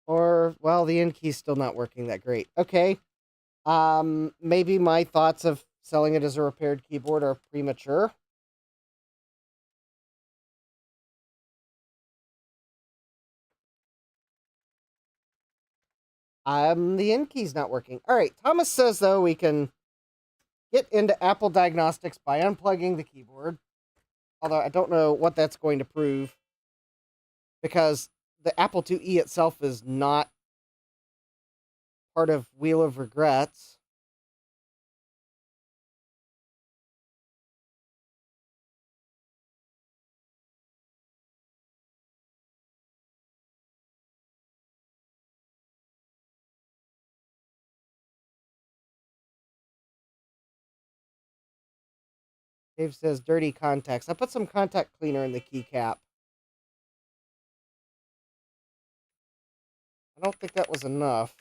Or, well, the end key's still not working that great. Okay. Maybe my thoughts of selling it as a repaired keyboard are premature. The end key's not working. All right. Thomas says, though, we can get into Apple Diagnostics by unplugging the keyboard. Although I don't know what that's going to prove, because the Apple IIe itself is not part of Wheel of Regrets. Dave says dirty contacts. I put some contact cleaner in the keycap. I don't think that was enough.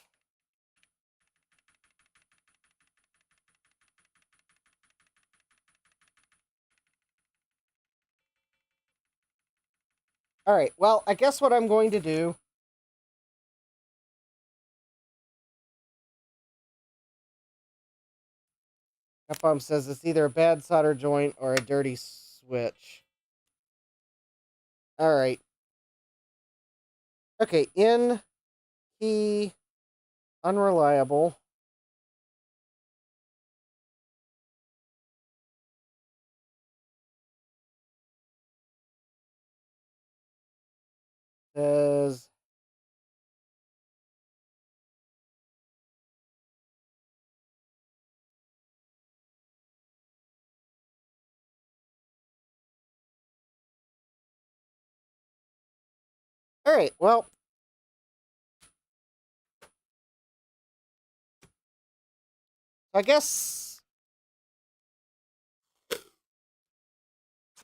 All right, well, I guess what I'm going to do. F-Bomb says it's either a bad solder joint or a dirty switch. All right. Okay, in key unreliable. Says all right, well, I guess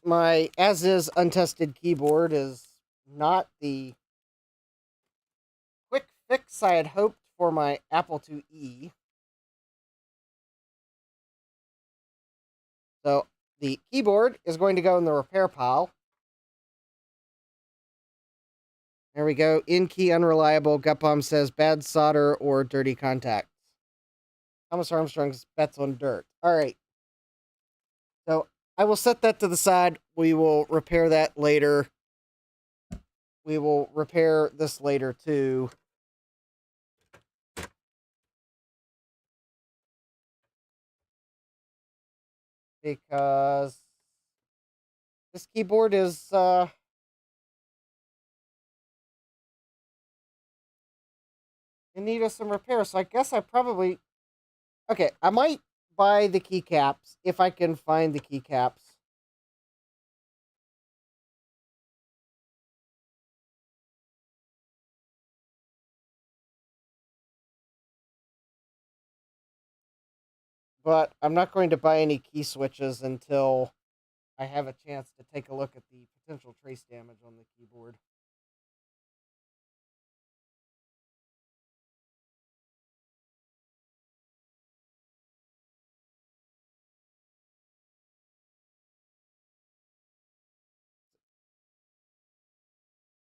my as-is untested keyboard is not the quick fix I had hoped for my Apple IIe. So the keyboard is going to go in the repair pile. There we go. In key unreliable. Gutbomb says bad solder or dirty contacts. Thomas Armstrong's bets on dirt. All right. So I will set that to the side. We will repair that later. We will repair this later too. Because this keyboard is in need of some repair. So I guess I probably okay, I might buy the keycaps if I can find the keycaps. But I'm not going to buy any key switches until I have a chance to take a look at the potential trace damage on the keyboard.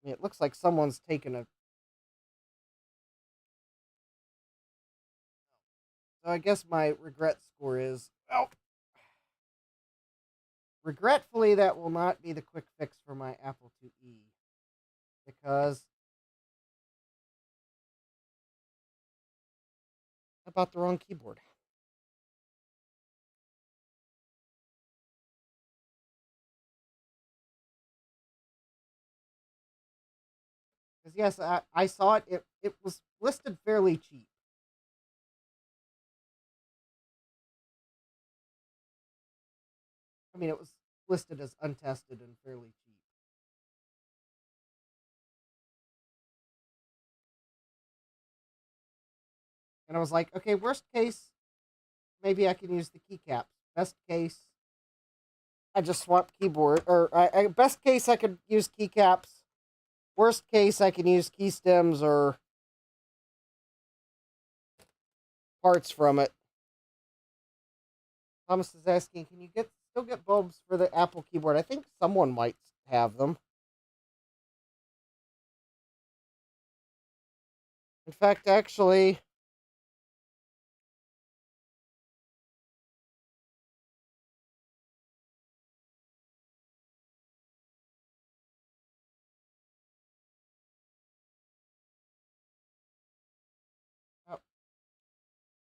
I mean, it looks like someone's taken a. So I guess my regret score is. Well, regretfully, that will not be the quick fix for my Apple IIe. Because I bought the wrong keyboard. Because yes, I saw it. It was listed fairly cheap. I mean, it was listed as untested and fairly cheap. And I was like, okay, worst case, maybe I can use the keycaps. Best case, I just swap keyboard. Or best case, I could use keycaps. Worst case, I can use key stems or parts from it. Thomas is asking, can you still get bulbs for the Apple keyboard? I think someone might have them. In fact, actually, oh, I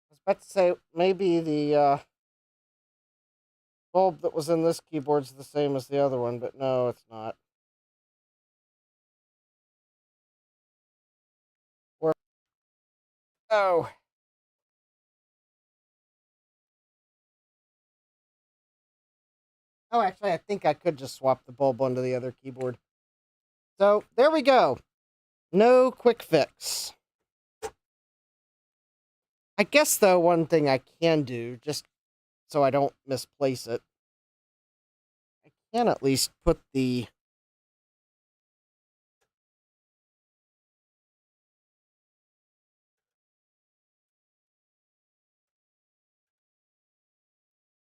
was about to say maybe the bulb that was in this keyboard's the same as the other one, but no, it's not. Or oh, oh, actually, I think I could just swap the bulb onto the other keyboard. So there we go. No quick fix. I guess though, one thing I can do, just so I don't misplace it, I can at least put the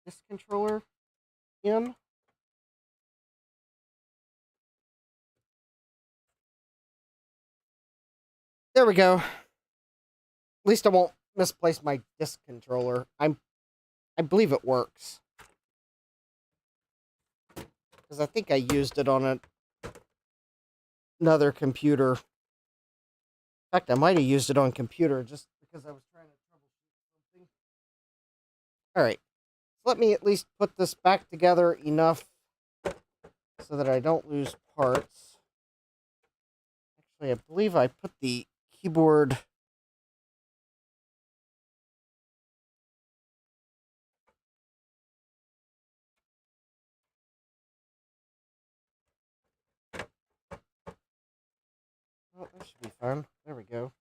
this controller in. There we go. At least I won't misplace my disk controller. I believe it works. Because I think I used it on another computer. In fact, I might have used it on computer just because I was trying to troubleshoot something. Alright. So let me at least put this back together enough so that I don't lose parts. Actually, I believe I put the keyboard... Oh, that should be fun. There we go.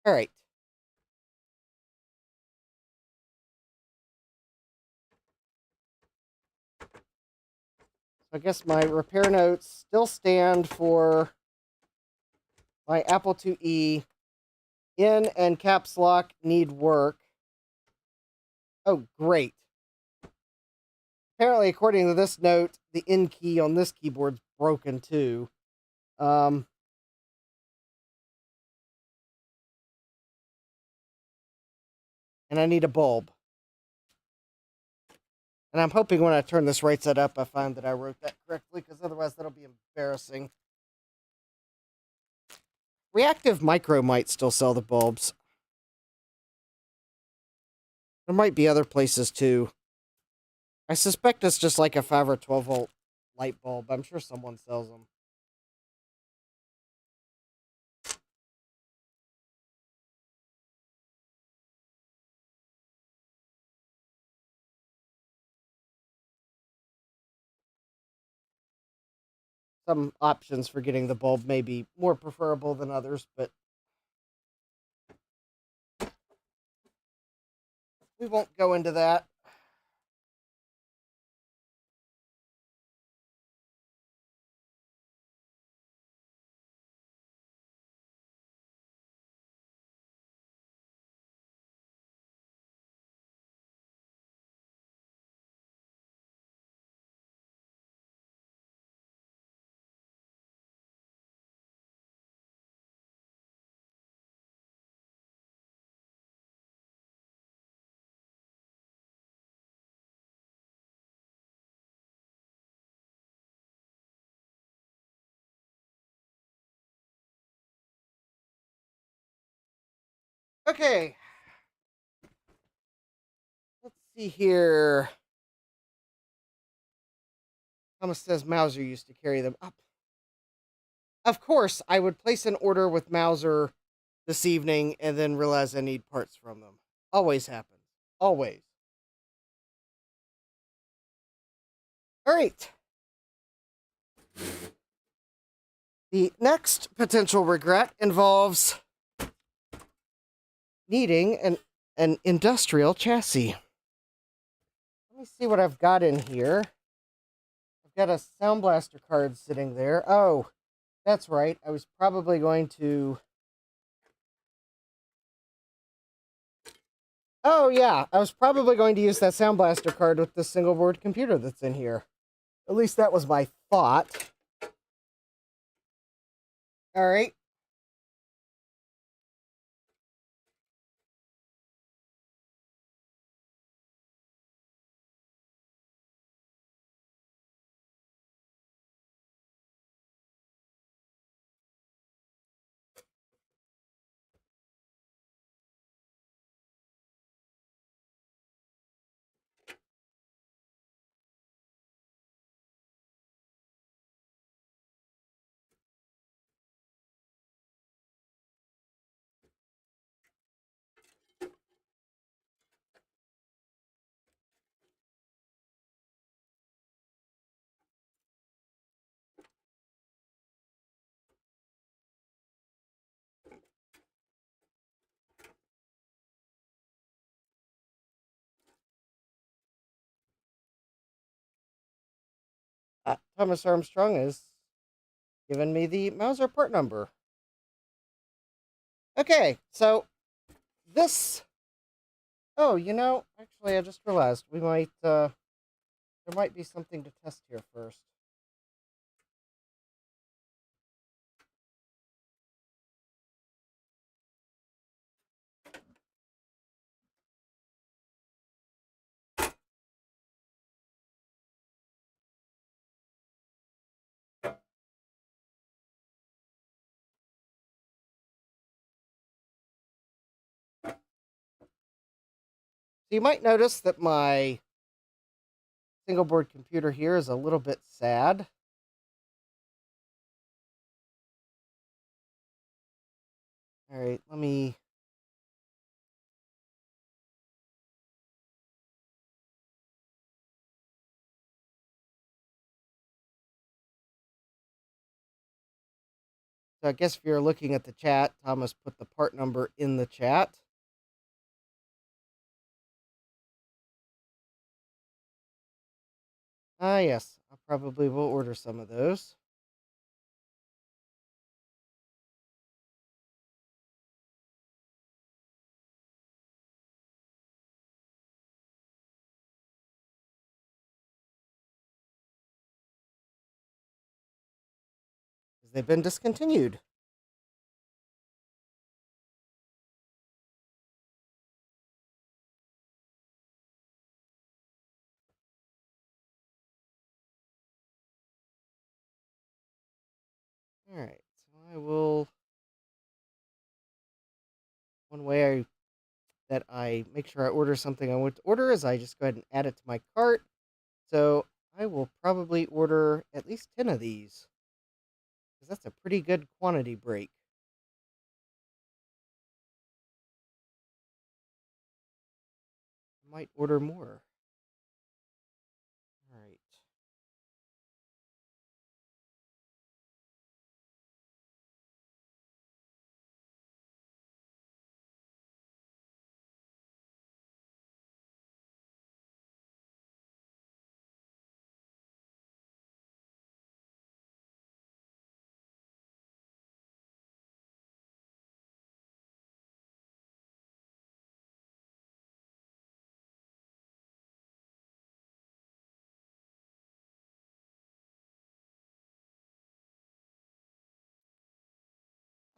Alright. So I guess my repair notes still stand for my Apple IIe. In and caps lock need work. Oh, great. Apparently, according to this note, the in key on this keyboard's broken too. And I need a bulb. And I'm hoping when I turn this right side up, I find that I wrote that correctly, because otherwise that'll be embarrassing. Reactive Micro might still sell the bulbs. There might be other places too. I suspect it's just like a 5 or 12 volt light bulb. I'm sure someone sells them. Some options for getting the bulb may be more preferable than others, but we won't go into that. Okay. Let's see here. Thomas says Mauser used to carry them up. Of course, I would place an order with Mauser this evening and then realize I need parts from them. Always happens. Always. All right. The next potential regret involves needing an industrial chassis. Let me see what I've got in here. I've got a Sound Blaster card sitting there. Oh, that's right. I was probably going to... Oh, yeah. I was probably going to use that Sound Blaster card with the single board computer that's in here. At least that was my thought. All right. Thomas Armstrong has given me the Mauser part number. Okay, so this... Oh, actually, I just realized we might, there might be something to test here first. So you might notice that my single board computer here is a little bit sad. All right, let me... So I guess if you're looking at the chat, Thomas put the part number in the chat. Ah, yes, I probably will order some of those. Because they've been discontinued. All right, so I will... One way that I make sure I order something I want to order is I just go ahead and add it to my cart. So I will probably order at least 10 of these, because that's a pretty good quantity break. I might order more. All right.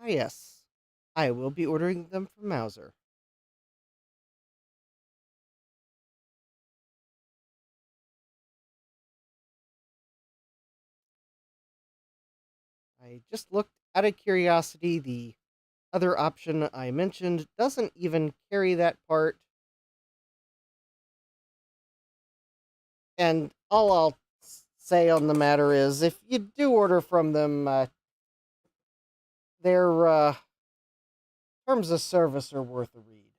Ah, yes. I will be ordering them from Mauser. I just looked out of curiosity. The other option I mentioned doesn't even carry that part. And all I'll say on the matter is, if you do order from them, their terms of service are worth a read.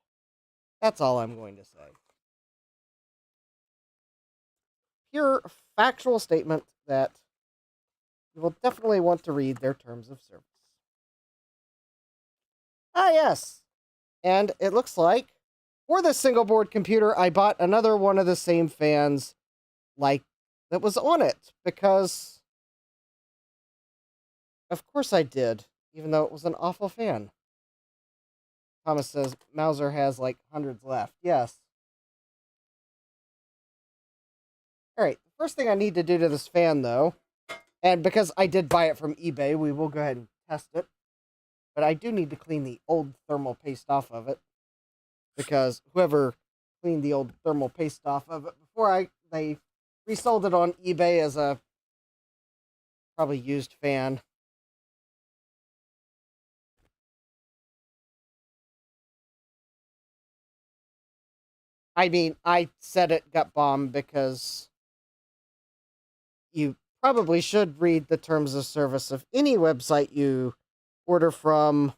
That's all I'm going to say. Pure factual statement that you will definitely want to read their terms of service. Ah, yes. And it looks like for this single board computer, I bought another one of the same fans like that was on it because of course I did, even though it was an awful fan. Thomas says Mauser has like hundreds left. Yes. All right. The first thing I need to do to this fan, though, and because I did buy it from eBay, we will go ahead and test it. But I do need to clean the old thermal paste off of it, because whoever cleaned the old thermal paste off of it before they resold it on eBay as a probably used fan. I mean, I said it got bombed because you probably should read the terms of service of any website you order from.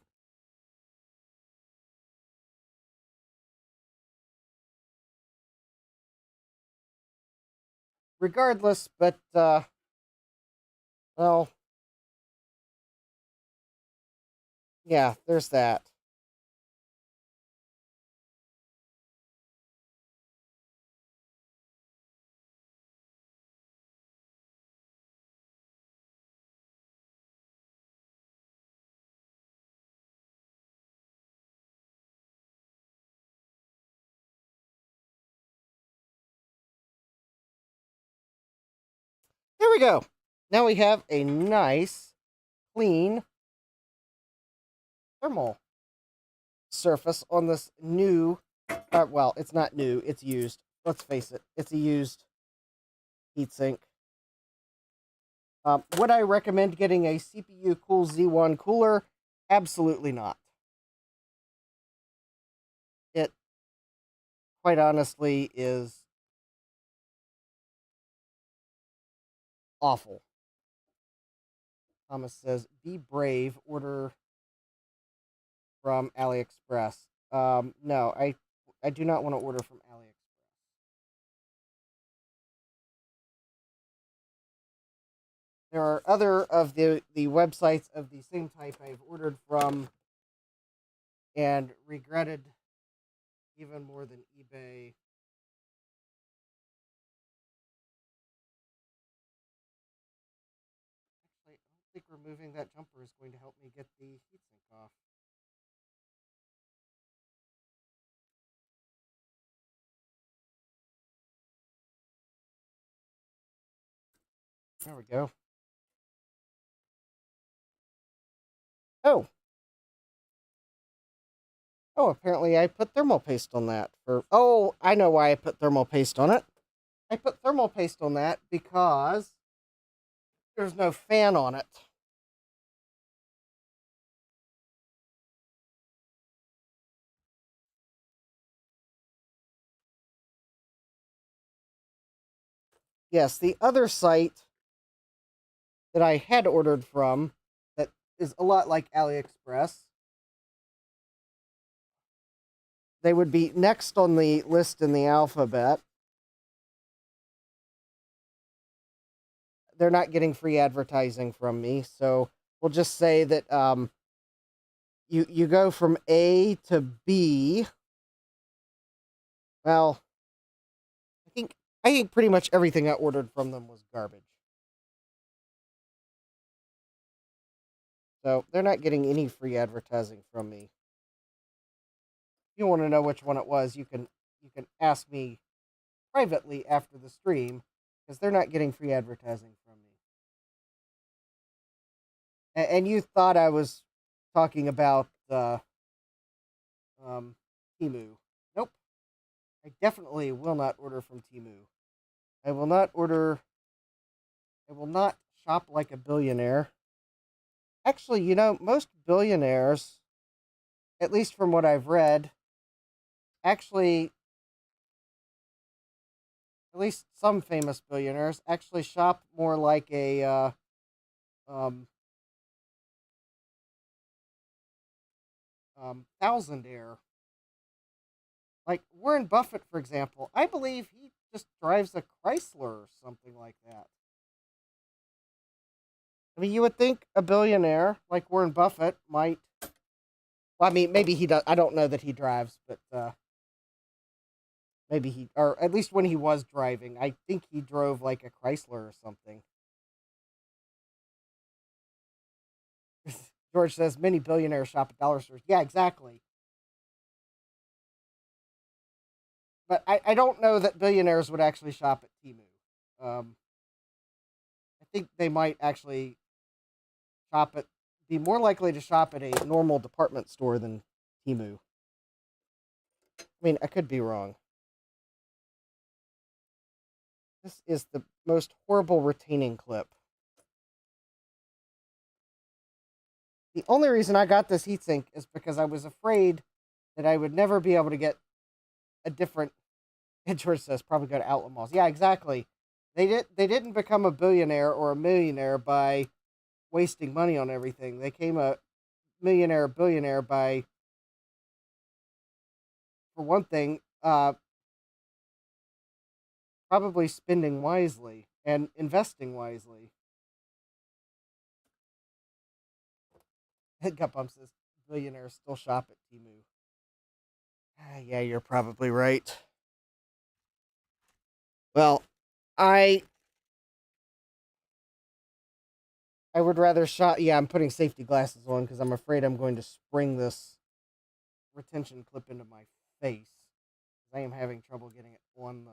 Regardless, but, well, yeah, there's that. There we go. Now we have a nice, clean thermal surface on this new, well, it's not new, it's used. Let's face it, it's a used heatsink. Would I recommend getting a CPU Cool Z1 cooler? Absolutely not. It, quite honestly, is awful. Thomas says, be brave, order from AliExpress. No, I do not want to order from AliExpress. There are other of the websites of the same type I've ordered from and regretted even more than eBay. Actually, I don't think removing that jumper is going to help me get the heatsink off. There we go. Oh. Oh, apparently I put thermal paste on that. Oh, I know why I put thermal paste on it. I put thermal paste on that because there's no fan on it. Yes, the other site that I had ordered from that is a lot like AliExpress, they would be next on the list in the alphabet. They're not getting free advertising from me, so we'll just say that you go from A to B. Well, I think pretty much everything I ordered from them was garbage. So they're not getting any free advertising from me. If you want to know which one it was, you can ask me privately after the stream, because they're not getting free advertising from me. And you thought I was talking about Temu. Nope. I definitely will not order from Temu. I will not shop like a billionaire. Actually, you know, most billionaires, at least from what I've read, actually, at least some famous billionaires, actually shop more like a um, thousandaire. Like Warren Buffett, for example, I believe he just drives a Chrysler or something like that. I mean, you would think a billionaire like Warren Buffett might. Well, I mean, maybe he does. I don't know that he drives, but maybe he, or at least when he was driving, I think he drove like a Chrysler or something. George says many billionaires shop at dollar stores. Yeah, exactly. But I don't know that billionaires would actually shop at Timu. Um, I think they might actually shop at, be more likely to shop at a normal department store than Timu. I mean, I could be wrong. This is the most horrible retaining clip. The only reason I got this heatsink is because I was afraid that I would never be able to get a different. And George says probably go to outlet malls. Yeah, exactly. They didn't become a billionaire or a millionaire by wasting money on everything. They came a millionaire or billionaire by, for one thing, probably spending wisely and investing wisely. Gupum says billionaires still shop at Timu. Yeah, you're probably right. Well, I I would rather shop. Yeah, I'm putting safety glasses on because I'm afraid I'm going to spring this retention clip into my face. I am having trouble getting it on the.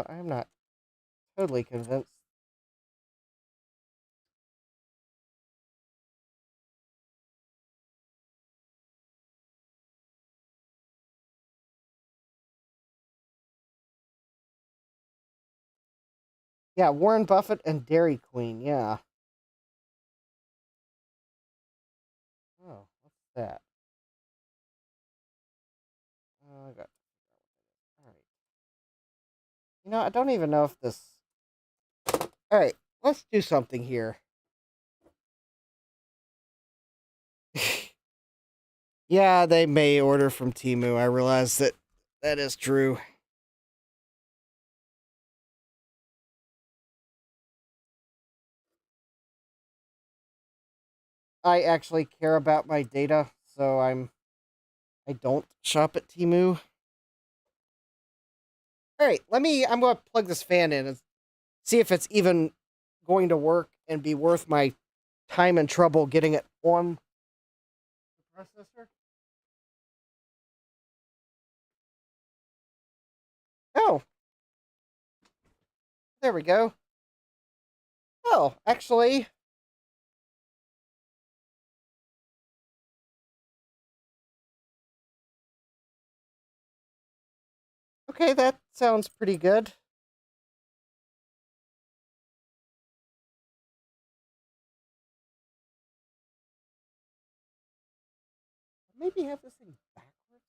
I'm not totally convinced. Yeah, Warren Buffett and Dairy Queen. Yeah. Oh, what's that? I got. All right. I don't even know if this. All right, let's do something here. Yeah, they may order from Timu. I realize that that is true. I actually care about my data, so I don't shop at Timu. All right, I'm going to plug this fan in and see if it's even going to work and be worth my time and trouble getting it on the processor. Oh, there we go. Oh, actually, okay, that sounds pretty good. Maybe have this thing backwards.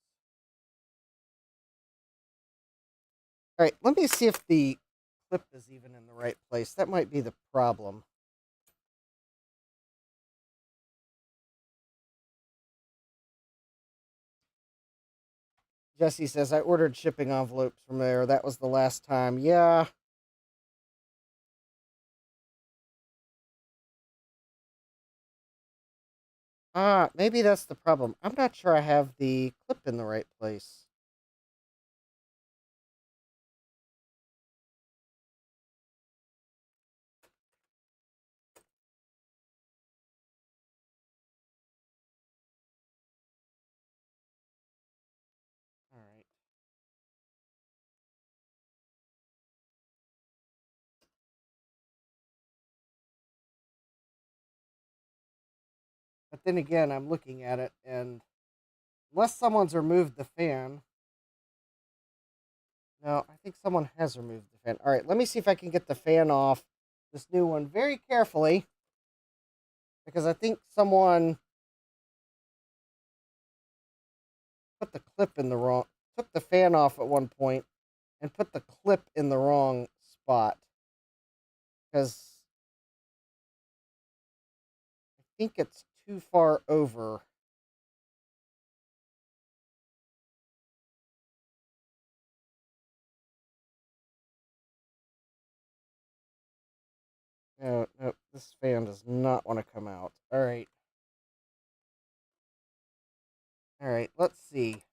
All right, let me see if the clip is even in the right place. That might be the problem. Jesse says, I ordered shipping envelopes from there. That was the last time. Yeah. Maybe that's the problem. I'm not sure I have the clip in the right place. All right. But then again, I'm looking at it, and unless someone's removed the fan, No, I think someone has removed the fan. All right, let me see if I can get the fan off this new one very carefully, because I think someone put the clip in the wrong, took the fan off at one point and put the clip in the wrong spot, because I think it's too far over. No, no, this fan does not want to come out. All right. All right, let's see.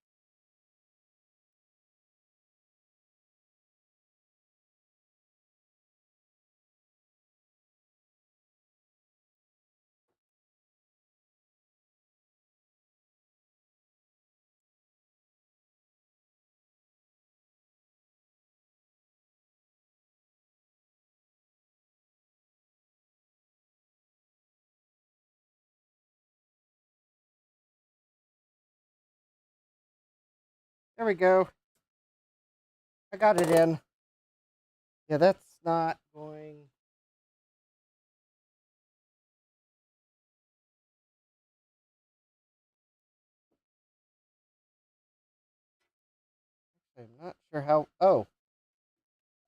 There we go. I got it in. Yeah, that's not going. I'm not sure how. Oh,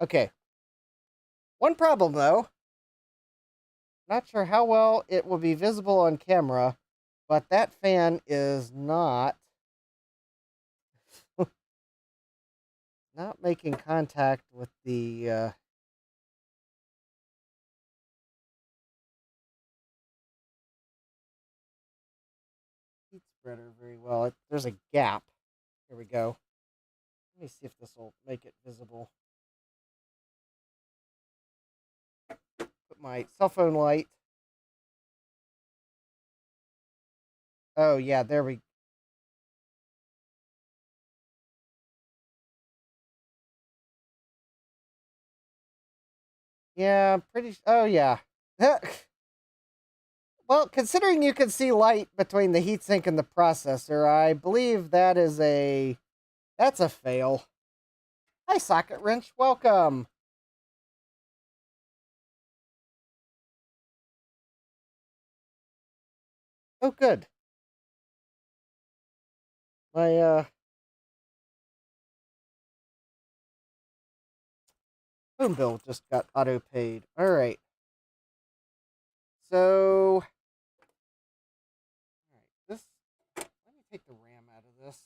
okay. One problem though. Not sure how well it will be visible on camera, but that fan is not making contact with the heat spreader very well. There's a gap. Here we go. Let me see if this will make it visible. Put my cell phone light. Oh yeah, there we. Yeah, I'm pretty. Oh yeah. Well, considering you can see light between the heatsink and the processor, I believe that's a fail. Hi, Socket Wrench. Welcome. Oh, good. My phone bill just got auto paid. All right. So, all right. Let me take the RAM out of this.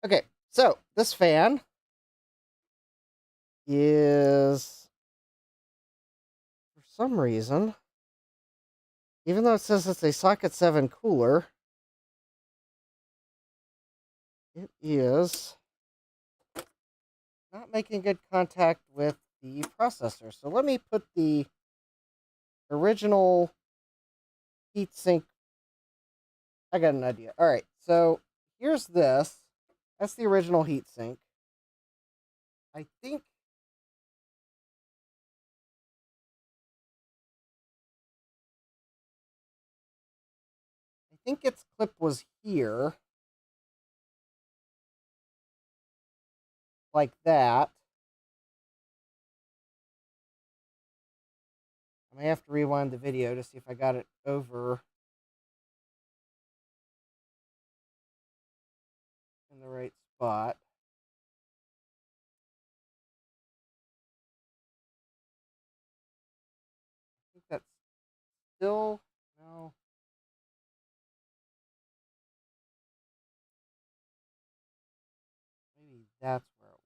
Okay. So this fan is, for some reason, even though it says it's a socket 7 cooler, it is not making good contact with the processor. So let me put the original heatsink. I got an idea. All right. So here's this. That's the original heatsink. I think its clip was here, like that. I may have to rewind the video to see if I got it over in the right spot. I think that's still, no. Maybe that's where it was.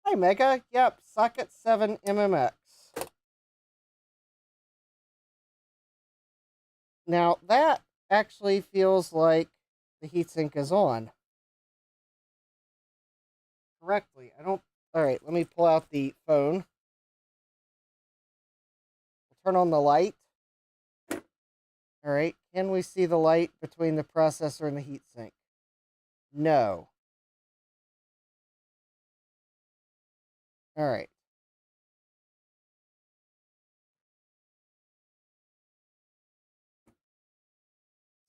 Hi, Mega. Yep, socket 7 MMX. Now, that actually feels like the heatsink is on. correctly. I don't. All right, let me pull out the phone. Turn on the light. All right, can we see the light between the processor and the heatsink? No. All right.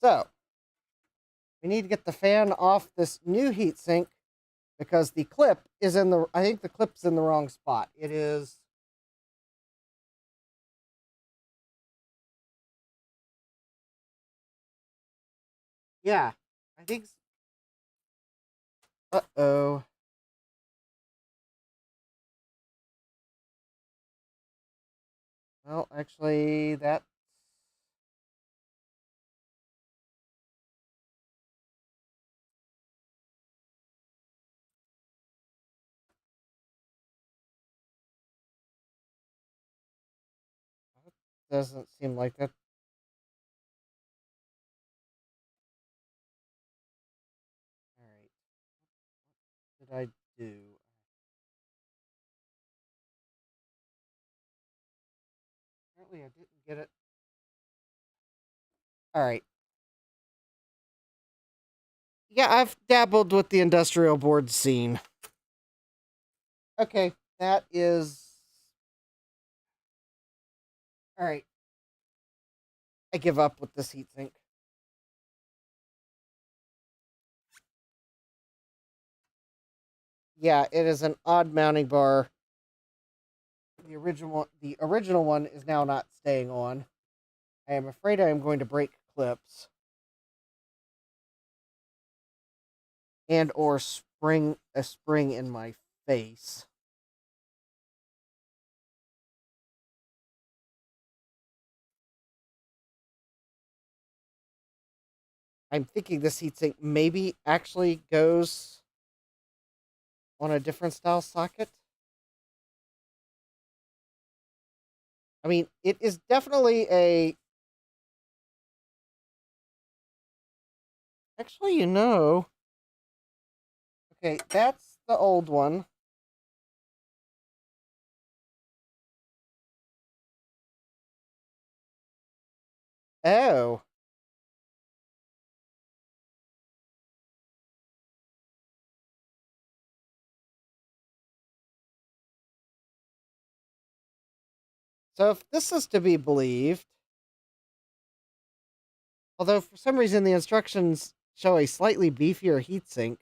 So, we need to get the fan off this new heatsink because the clip is in the, I think the clip's in the wrong spot. It is, yeah, I think, uh-oh. Well, actually, that, doesn't seem like that. All right. What did I do? Apparently, I didn't get it. All right. Yeah, I've dabbled with the industrial board scene. Okay, that is. All right. I give up with this heatsink. Yeah, it is an odd mounting bar. The original one is now not staying on. I am afraid I am going to break clips and or spring a spring in my face. I'm thinking this heatsink maybe actually goes on a different style socket. I mean, it is definitely a. Actually, okay, that's the old one. Oh, so if this is to be believed, although for some reason the instructions show a slightly beefier heatsink,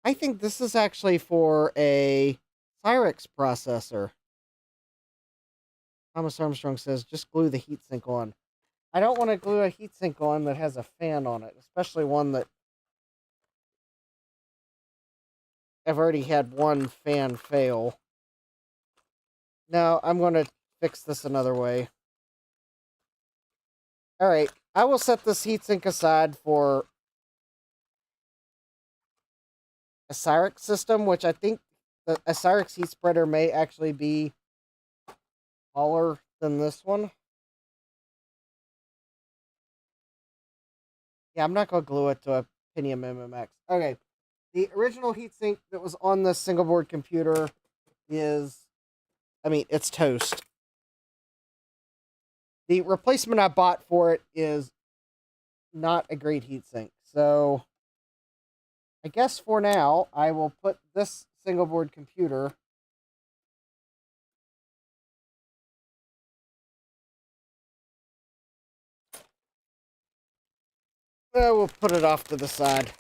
I think this is actually for a Cyrix processor. Thomas Armstrong says just glue the heatsink on. I don't want to glue a heatsink on that has a fan on it, especially one that I've already had one fan fail. No, I'm going to fix this another way. All right, I will set this heatsink aside for a Cyrix system, which I think a Cyrix heat spreader may actually be taller than this one. Yeah, I'm not going to glue it to a Pentium MMX. Okay, the original heatsink that was on this single board computer is, I mean, it's toast. The replacement I bought for it is not a great heatsink. So I guess for now, I will put this single board computer we'll put it off to the side.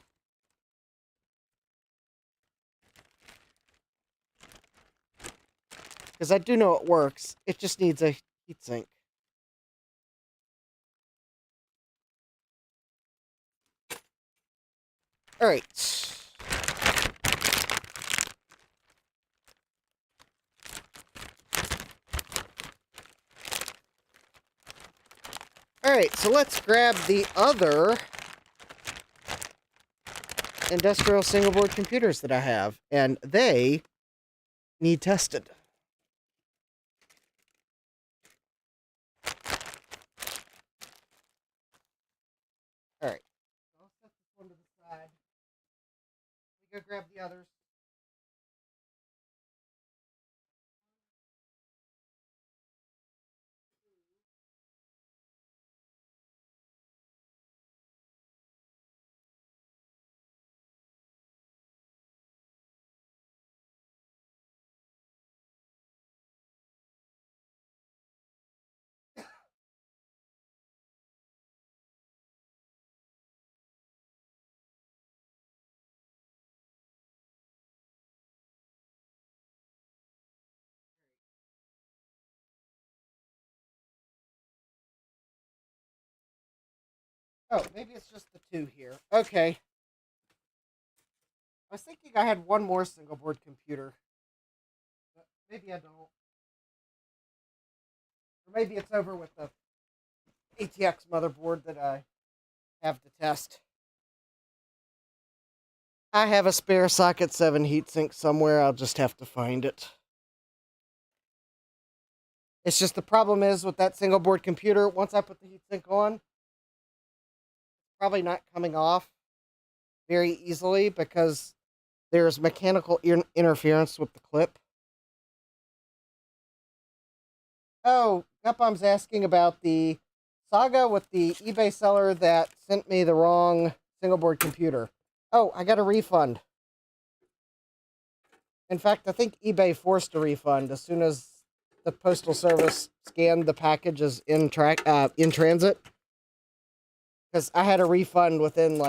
Because I do know it works. It just needs a heatsink. Alright. Alright, so let's grab the other industrial single board computers that I have. And they need tested. Alright. I'll set this one to the side. We go grab the others. Oh, maybe it's just the two here. Okay. I was thinking I had one more single board computer. But maybe I don't. Or maybe it's over with the ATX motherboard that I have to test. I have a spare socket 7 heatsink somewhere. I'll just have to find it. It's just the problem is with that single board computer, once I put the heatsink on, it's probably not coming off very easily because there's mechanical interference with the clip. Oh, Gupbomb's asking about the saga with the eBay seller that sent me the wrong single board computer. Oh, I got a refund. In fact, I think eBay forced a refund as soon as the postal service scanned the packages in transit. Because I had a refund within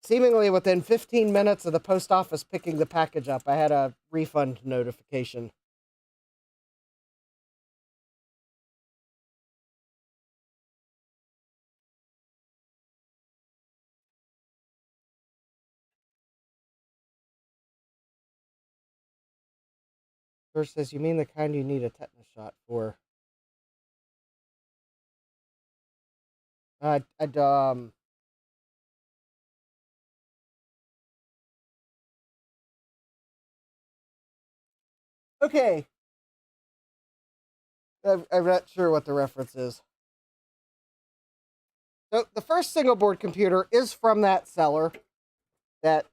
seemingly within 15 minutes of the post office picking the package up. I had a refund notification. First says, you mean the kind you need a tetanus shot for? Okay. I'm not sure what the reference is. So the first single board computer is from that seller that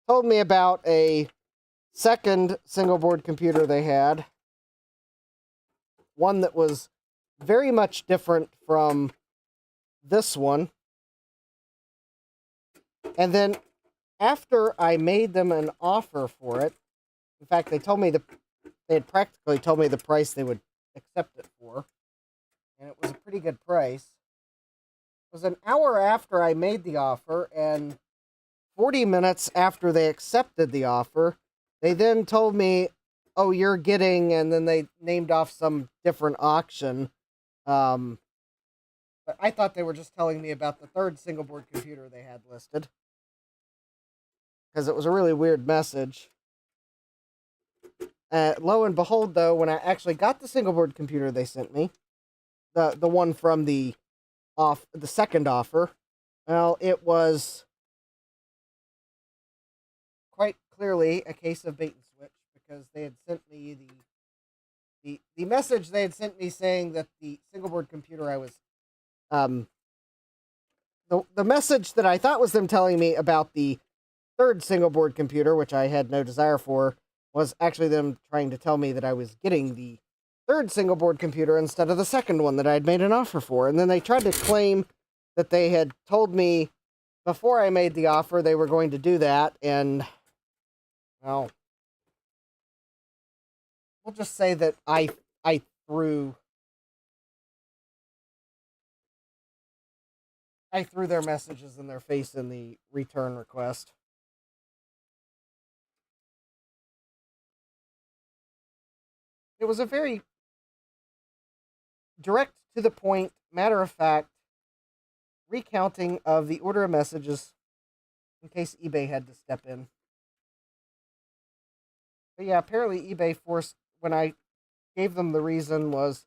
told me about a second single board computer they had. One that was very much different from this one. And then after I made them an offer for it, in fact, they had practically told me the price they would accept it for. And it was a pretty good price. It was an hour after I made the offer, and 40 minutes after they accepted the offer, they then told me, oh, you're getting, and then they named off some different auction. But I thought they were just telling me about the third single board computer they had listed. Because it was a really weird message. Lo and behold, though, when I actually got the single board computer they sent me, the one from the second offer, well, it was quite clearly a case of bait and switch, because they had sent me the message they had sent me saying that the single board computer I was the message that I thought was them telling me about the third single board computer, which I had no desire for, was actually them trying to tell me that I was getting the third single board computer instead of the second one that I had made an offer for. And then they tried to claim that they had told me before I made the offer they were going to do that, and well, we'll just say that I threw their messages in their face in the return request. It was a very direct, to the point, matter of fact recounting of the order of messages in case eBay had to step in. But yeah, apparently eBay forced, when I gave them the reason, was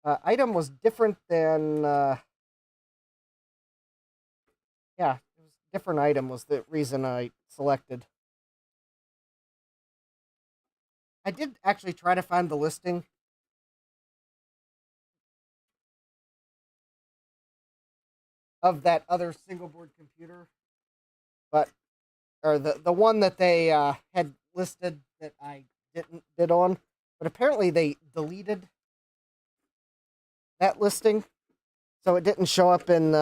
item was different than yeah, it was different item was the reason I selected. I did actually try to find the listing of that other single board computer, but or the one that they had listed that I didn't bid on, but apparently they deleted that listing, so it didn't show up in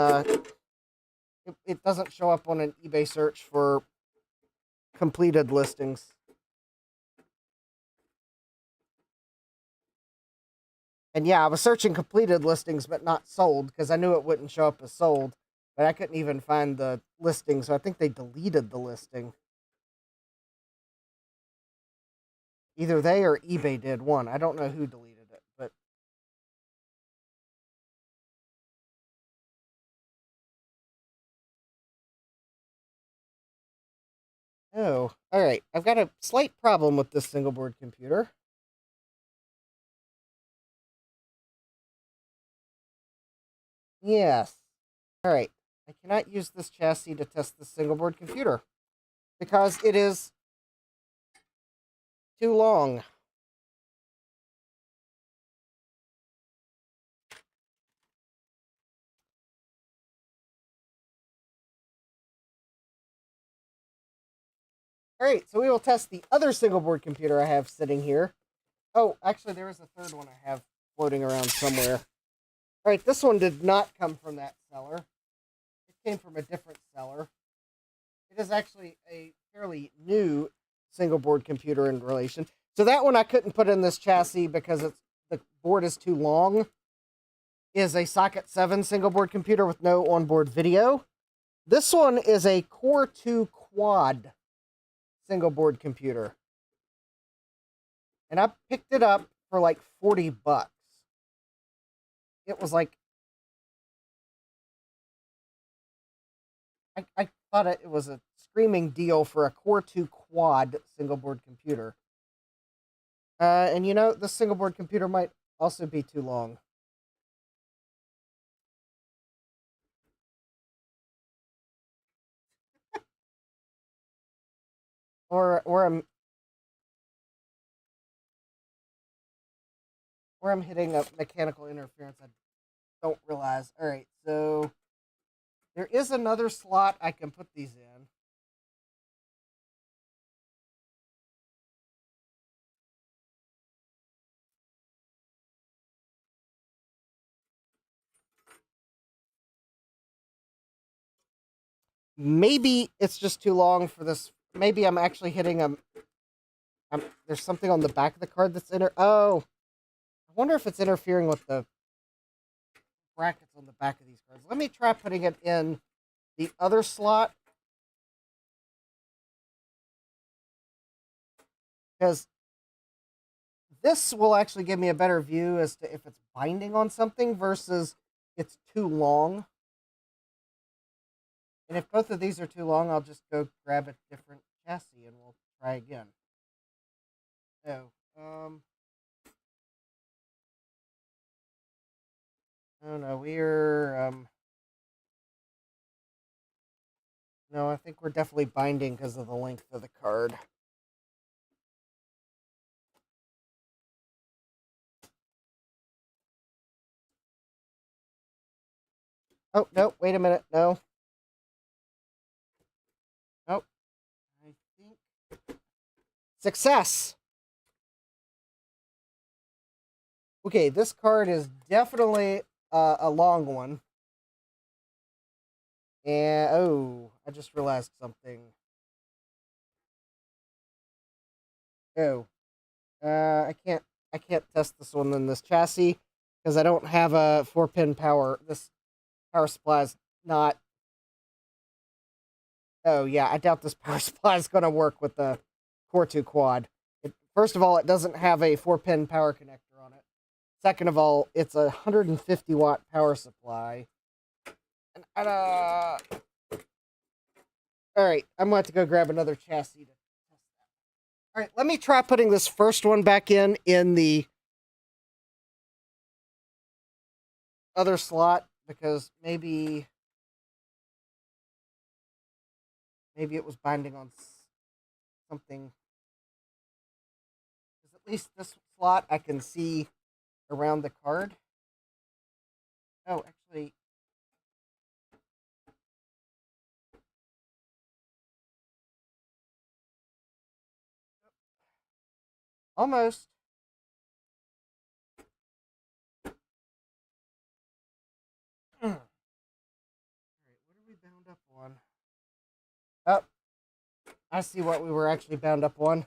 it doesn't show up on an eBay search for completed listings. And yeah, I was searching completed listings, but not sold, because I knew it wouldn't show up as sold. But I couldn't even find the listing, so I think they deleted the listing. Either they or eBay did one. I don't know who deleted it, but Oh, all right. I've got a slight problem with this single board computer. Yes. All right. I cannot use this chassis to test the single board computer because it is too long. All right, so we will test the other single board computer I have sitting here. Oh, actually, there is a third one I have floating around somewhere. All right, this one did not come from that seller. It came from a different seller. It is actually a fairly new single board computer in relation. So that one I couldn't put in this chassis because the board is too long. It is a socket 7 single board computer with no onboard video. This one is a Core 2 quad single board computer. And I picked it up for like $40. It was like I thought it was a screaming deal for a Core 2 quad single board computer. And you know, this single board computer might also be too long. Or I'm hitting a mechanical interference I don't realize. All right, so there is another slot I can put these in. Maybe it's just too long for this. Maybe I'm actually hitting a. There's something on the back of the card that's Oh, I wonder if it's interfering with the brackets on the back of these cards. Let me try putting it in the other slot. Because this will actually give me a better view as to if it's binding on something versus it's too long. And if both of these are too long, I'll just go grab a different chassis and we'll try again. So, oh no, no, I think we're definitely binding because of the length of the card. Oh, no, wait a minute, no. Nope. I think... Success! Okay, this card is definitely a long one. And, oh, I just realized something. Oh, I can't test this one in this chassis because I don't have a 4-pin power. This power supply is not. Oh yeah, I doubt this power supply is going to work with the Core 2 quad. First of all, it doesn't have a 4-pin power connector on it. Second of all, it's a 150-watt power supply. And, all right, I'm going to have to go grab another chassis to test that. All right, let me try putting this first one back in the other slot because maybe it was binding on something. Because at least this slot I can see around the card. Oh, actually, almost. All right, what are we bound up on? Oh, I see what we were actually bound up on.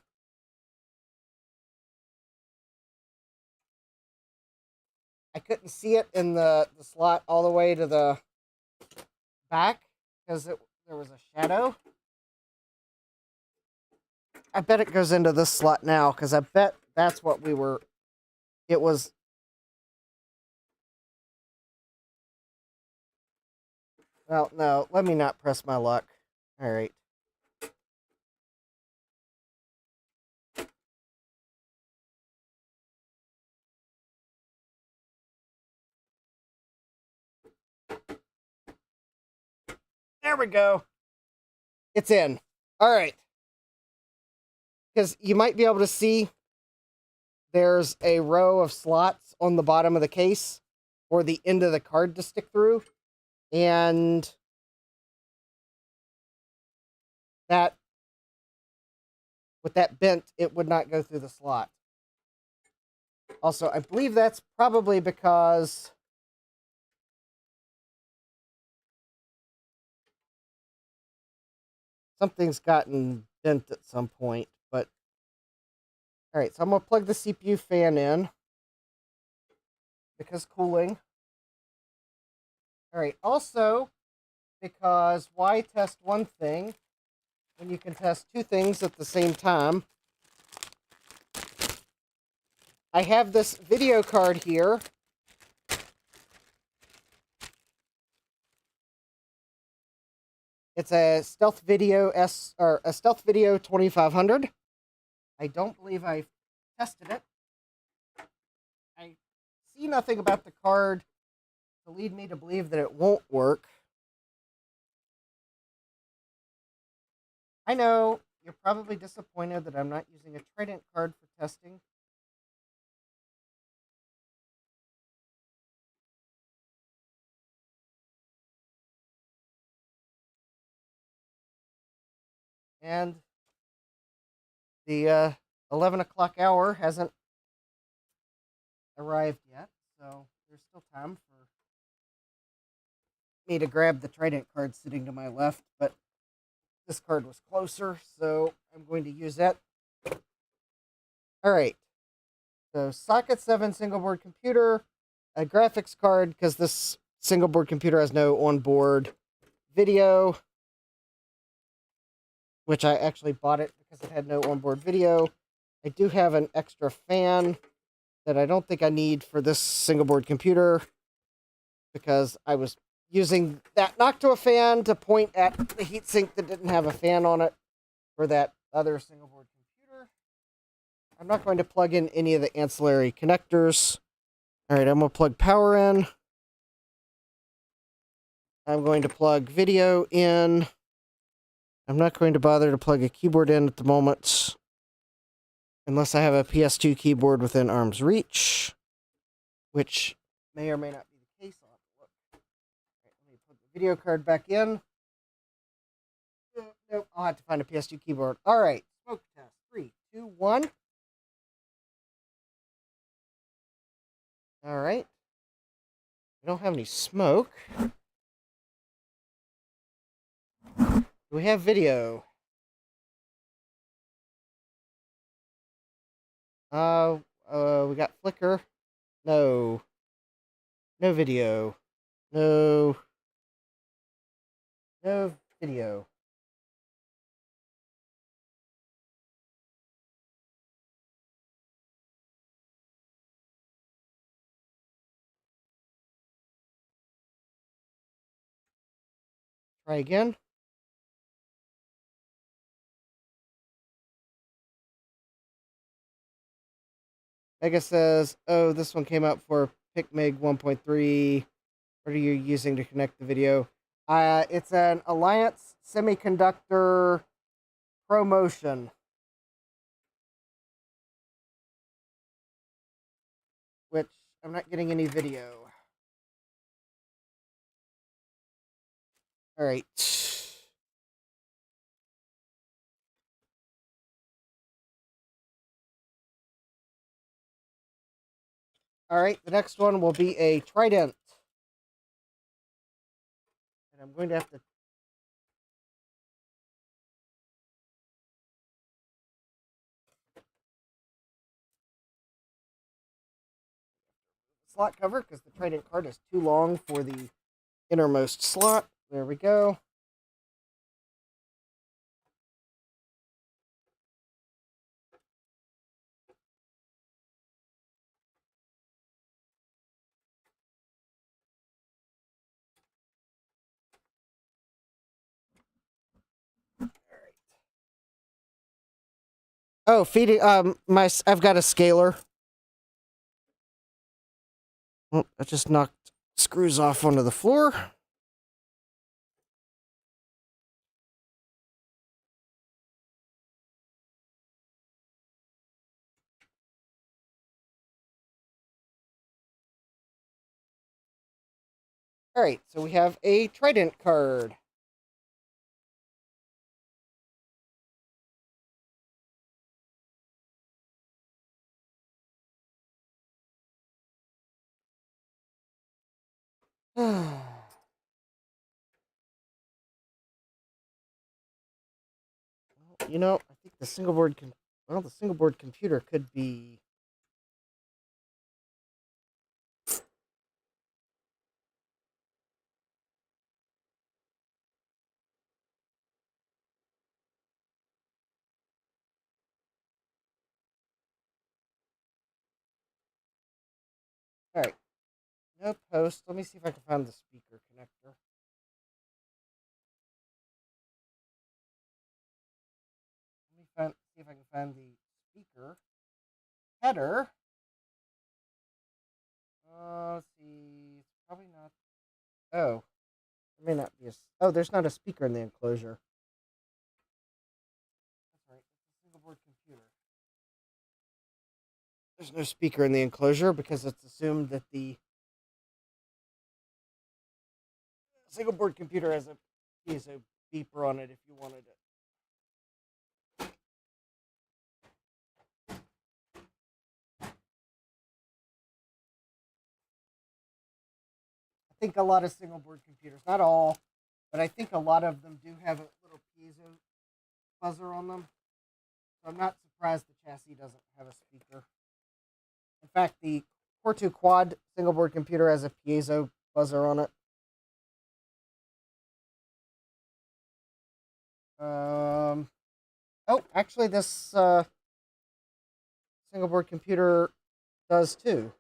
I couldn't see it in the slot all the way to the back because there was a shadow. I bet it goes into this slot now because I bet that's what we were. It was. Well, no, let me not press my luck. All right. There we go. It's in. All right. Because you might be able to see there's a row of slots on the bottom of the case for the end of the card to stick through. And that, with that bent, it would not go through the slot. Also, I believe that's probably because something's gotten bent at some point. But all right, so I'm gonna plug the CPU fan in because cooling. All right, also because why test one thing when you can test two things at the same time? I have this video card here. It's a Stealth Video a Stealth Video 2500. I don't believe I've tested it. I see nothing about the card to lead me to believe that it won't work. I know you're probably disappointed that I'm not using a Trident card for testing. And the 11 o'clock hour hasn't arrived yet, so there's still time for me to grab the Trident card sitting to my left, but this card was closer, so I'm going to use that. All right, so socket 7 single board computer, a graphics card, because this single board computer has no onboard video, which I actually bought it because it had no onboard video. I do have an extra fan that I don't think I need for this single board computer because I was using that Noctua fan to point at the heatsink that didn't have a fan on it for that other single board computer. I'm not going to plug in any of the ancillary connectors. All right, I'm going to plug power in. I'm going to plug video in. I'm not going to bother to plug a keyboard in at the moment, unless I have a PS2 keyboard within arm's reach, which may or may not be the case. I'll have to look. Right, let me put the video card back in. Nope, I'll have to find a PS2 keyboard. All right, smoke test. 3, 2, 1. All right. We don't have any smoke. Do we have video? We got flicker. No. No video. No. No video. Try again. Mega says, oh, this one came out for PicMig 1.3. What are you using to connect the video? It's an Alliance Semiconductor ProMotion, which I'm not getting any video. All right. All right, the next one will be a Trident. And I'm going to have to slot cover because the Trident card is too long for the innermost slot. There we go. Oh, feeding. I've got a scaler. Oh, I just knocked screws off onto the floor. All right, so we have a Trident card. You know, I think the the single board computer could be. All right, no post. Let me see if I can find the speaker connector. See if I can find the speaker header. Let's see. It's probably not. Oh, it may not be a. Oh, there's not a speaker in the enclosure. That's right. It's a single board computer. There's no speaker in the enclosure because it's assumed that the single board computer has a piezo beeper on it if you wanted it. I think a lot of single board computers, not all, but I think a lot of them do have a little piezo buzzer on them. So I'm not surprised the chassis doesn't have a speaker. In fact, the Core 2 Quad single board computer has a piezo buzzer on it. Oh, actually, this single board computer does too.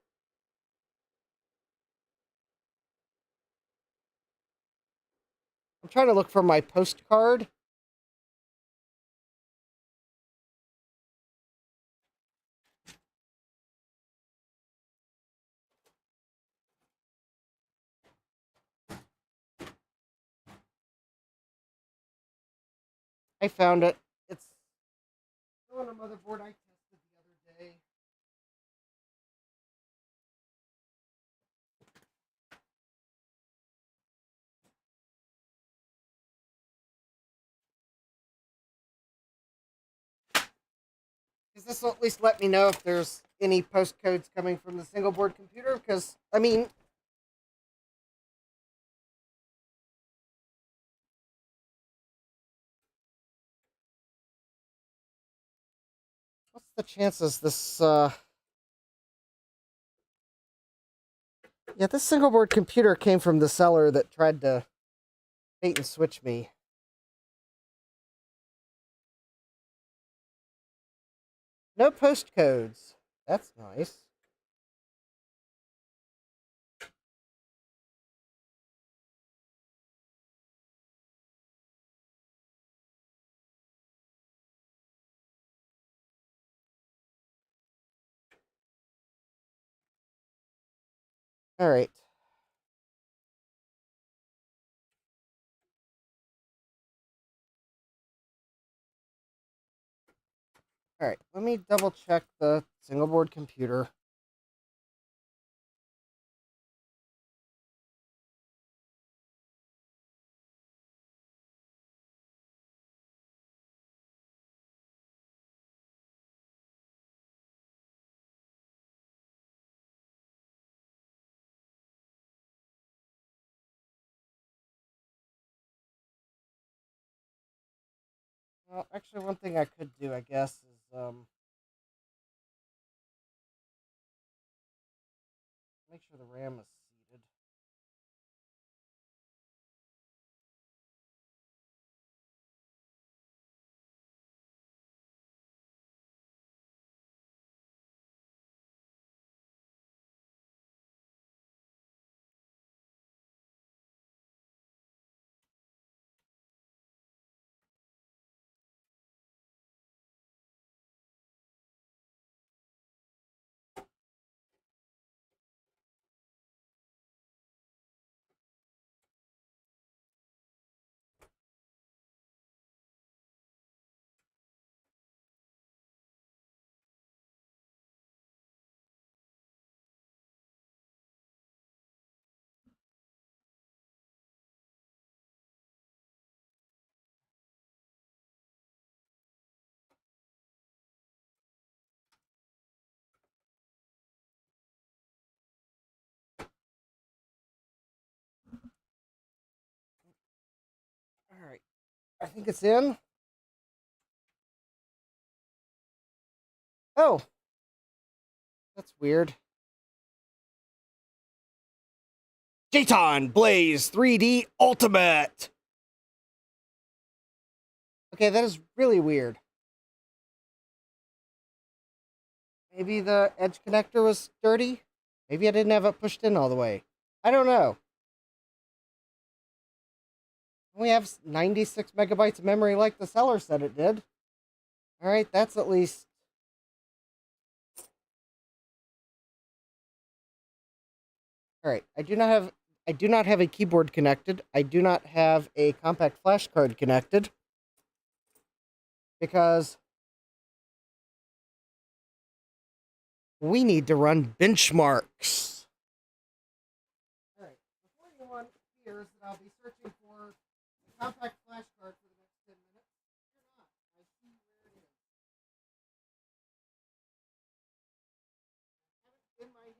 I'm trying to look for my postcard. I found it. It's still on a motherboard I tested the other day. Because this will at least let me know if there's any postcodes coming from the single board computer. Because, I mean, what's the chances this, yeah, this single board computer came from the seller that tried to bait and switch me. No postcodes. That's nice. All right. All right. Let me double check the single board computer. Well, actually, one thing I could do, I guess, is make sure the RAM is seated. I think it's in. Oh, that's weird. Jton Blaze 3D Ultimate. Okay, that is really weird. Maybe the edge connector was dirty. Maybe I didn't have it pushed in all the way. I don't know. We have 96 megabytes of memory like the seller said it did. All right, that's at least... All right, I do not have a keyboard connected. I do not have a compact flash card connected because we need to run benchmarks. All right, before anyone fears that I'll be searching for a compact flash card for the next 10 minutes, you're not. I see where it is. I have it in my hand.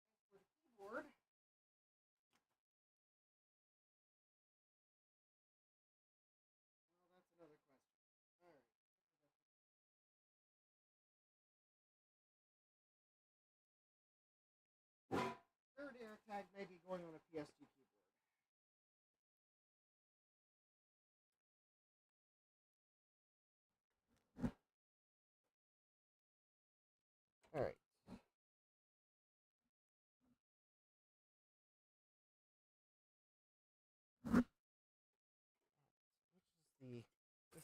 For the keyboard. Well, that's another question. All right. Third air tag may be going on a PS2 keyboard. All right. Let's see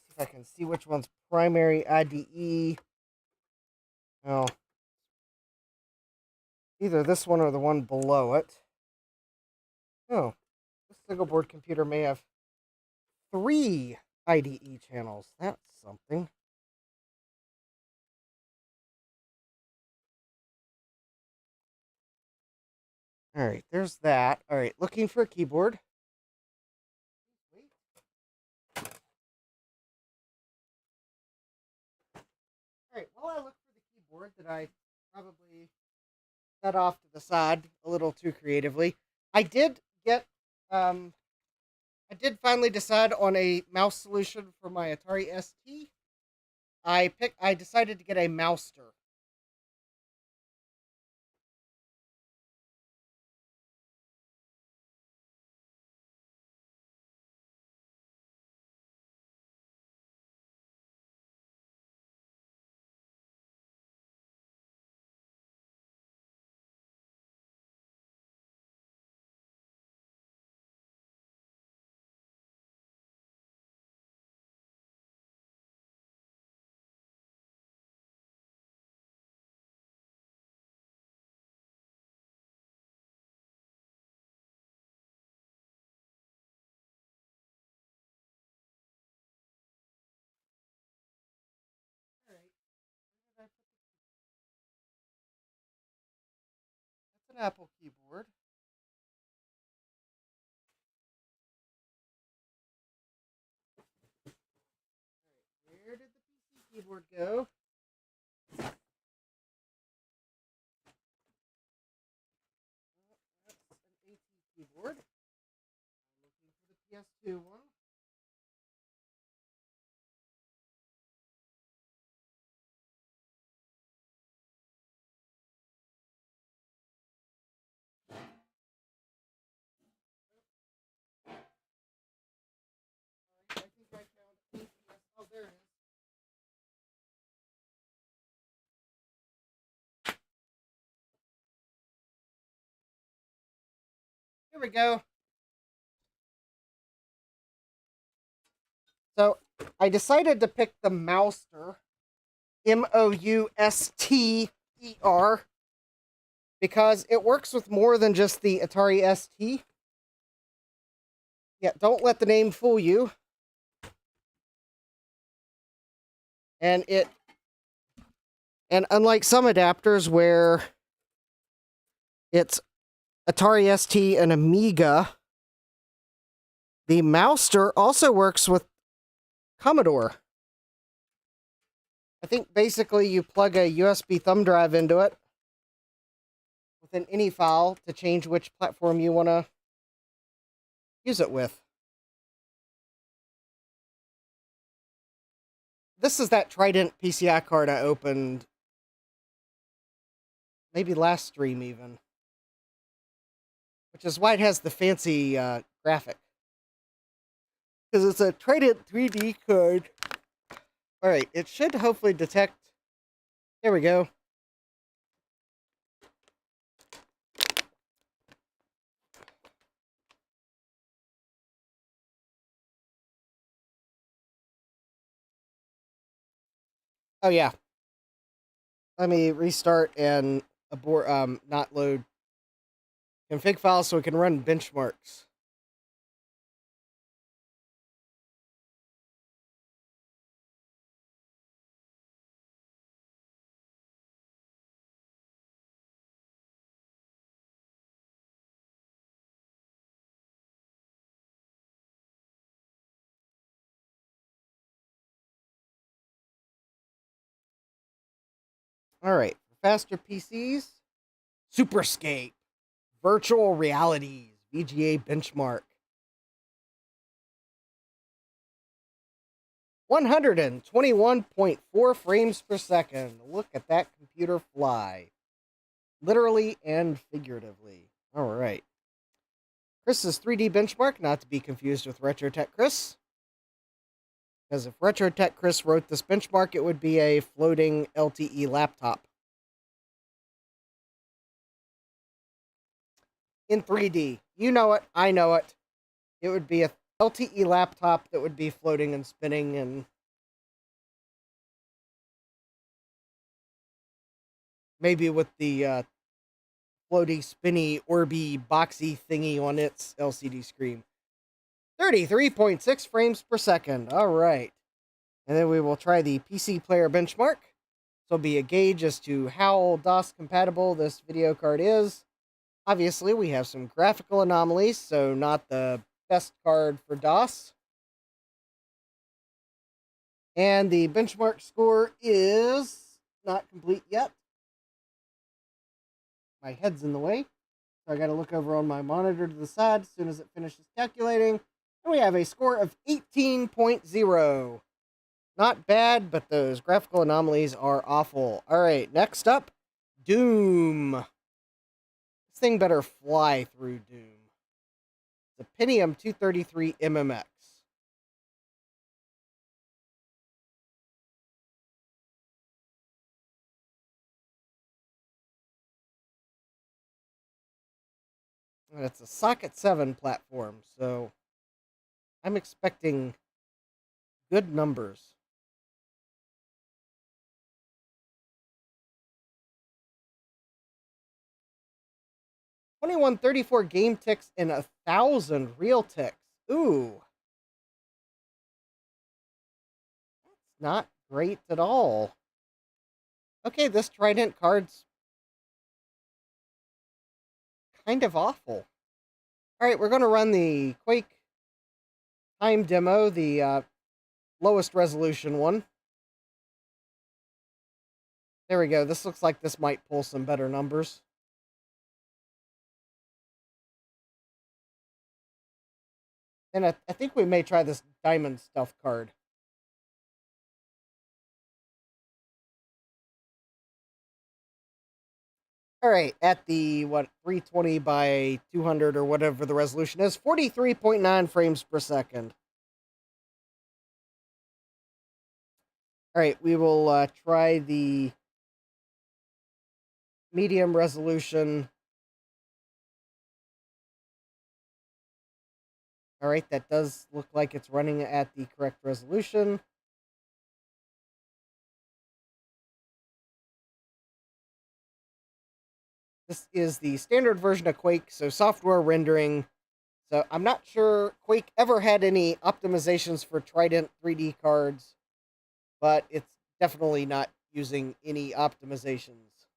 if I can see which one's primary IDE. Oh, either this one or the one below it. Oh, this single board computer may have 3 IDE channels. That's something. All right, there's that. All right, looking for a keyboard. Wait. All right, while I look for the keyboard that I probably set off to the side a little too creatively, I did get I did finally decide on a mouse solution for my Atari ST. I decided to get a mouster. All right, where did I put that's an Apple keyboard. Where did the PC keyboard go? That's an AT keyboard. I'm looking for the PS2 one. I think I found ATS. Oh, there it is. Here we go. So I decided to pick the Mouster, Mouster, because it works with more than just the Atari ST. Yeah, don't let the name fool you. And unlike some adapters where it's Atari ST and Amiga, the Mouster also works with Commodore. I think basically you plug a USB thumb drive into it with within any file to change which platform you want to use it with. This is that Trident PCI card I opened maybe last stream even, which is why it has the fancy graphic. Because it's a Trident 3D card. Alright, it should hopefully detect... There we go. Oh yeah. Let me restart and abort, not load config files so we can run benchmarks. Alright, faster PCs, Superscape, Virtual Realities, VGA benchmark. 121.4 frames per second. Look at that computer fly. Literally and figuratively. Alright. Chris's 3D benchmark, not to be confused with RetroTech Chris. Because if RetroTech Chris wrote this benchmark, it would be a floating LTE laptop. In 3D. You know it, I know it. It would be a LTE laptop that would be floating and spinning and maybe with the floaty, spinny, orby, boxy thingy on its LCD screen. 33.6 frames per second. All right. And then we will try the PC player benchmark. This will be a gauge as to how DOS compatible this video card is. Obviously, we have some graphical anomalies, so not the best card for DOS. And the benchmark score is not complete yet. My head's in the way. So I got to look over on my monitor to the side as soon as it finishes calculating. And we have a score of 18.0. Not bad, but those graphical anomalies are awful. All right, next up, Doom. This thing better fly through Doom. The Pentium 233 MMX. And it's a Socket 7 platform, so I'm expecting good numbers. 2134 game ticks and 1,000 real ticks. Ooh. That's not great at all. Okay, this Trident card's kind of awful. Alright, we're going to run the Quake time demo, the lowest resolution one. There we go. This looks like this might pull some better numbers. And I think we may try this Diamond Stealth card. Alright, at the, 320 by 200 or whatever the resolution is, 43.9 frames per second. Alright, we will try the medium resolution. Alright, that does look like it's running at the correct resolution. This is the standard version of Quake, so software rendering. So I'm not sure Quake ever had any optimizations for Trident 3D cards, but it's definitely not using any optimizations.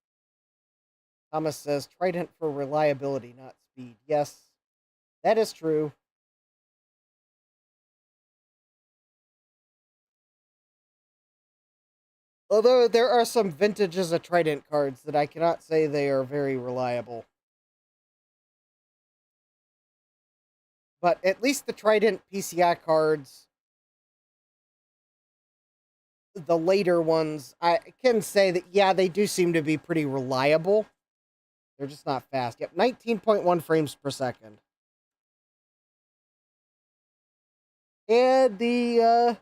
Thomas says Trident for reliability, not speed. Yes, that is true. Although there are some vintages of Trident cards that I cannot say they are very reliable. But at least the Trident PCI cards, the later ones, I can say that, yeah, they do seem to be pretty reliable. They're just not fast. Yep, 19.1 frames per second. And the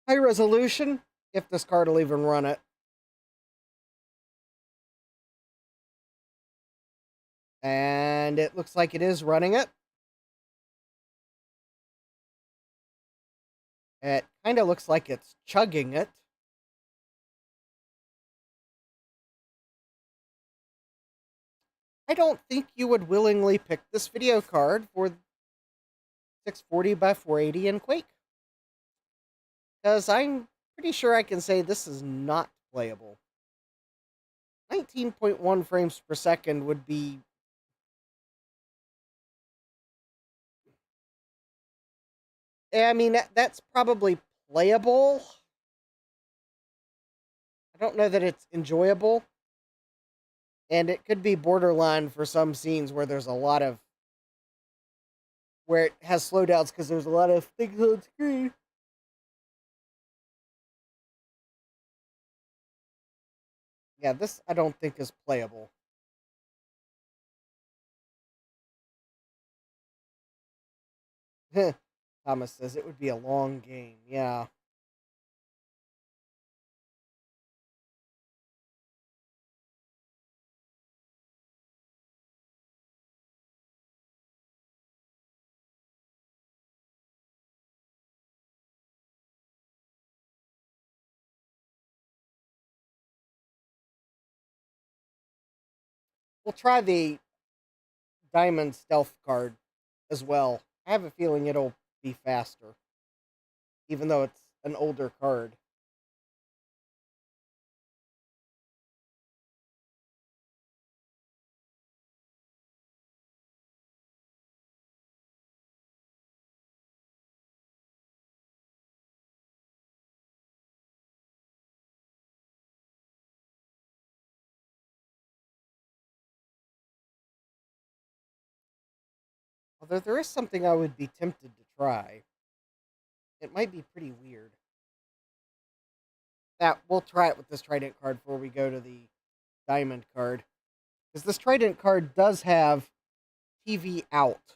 high resolution, if this card will even run it. And it looks like it is running it. It kind of looks like it's chugging it. I don't think you would willingly pick this video card for 640 by 480 in Quake. Because I'm pretty sure I can say this is not playable. 19.1 frames per second would be... I mean, that's probably playable. I don't know that it's enjoyable. And it could be borderline for some scenes where there's a lot of... where it has slowdowns because there's a lot of things on screen. Yeah, this I don't think is playable. Thomas says it would be a long game. Yeah. We'll try the Diamond Stealth card as well. I have a feeling it'll be faster, even though it's an older card. Although there is something I would be tempted to try. It might be pretty weird. We'll try it with this Trident card before we go to the Diamond card. Because this Trident card does have TV out.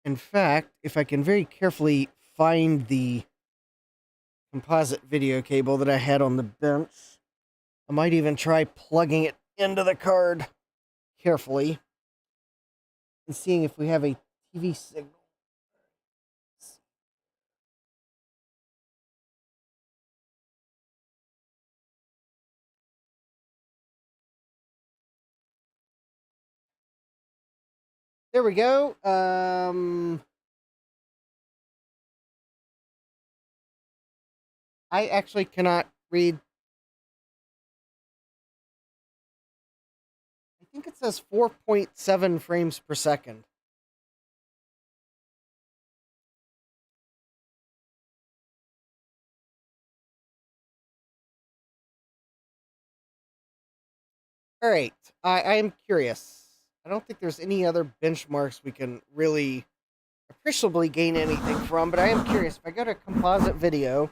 In fact, if I can very carefully find the composite video cable that I had on the bench, I might even try plugging it into the card carefully and seeing if we have a TV signal. There we go. I actually cannot read. I think it says 4.7 frames per second. All right. I am curious. I don't think there's any other benchmarks we can really appreciably gain anything from, but I am curious. If I go to composite video,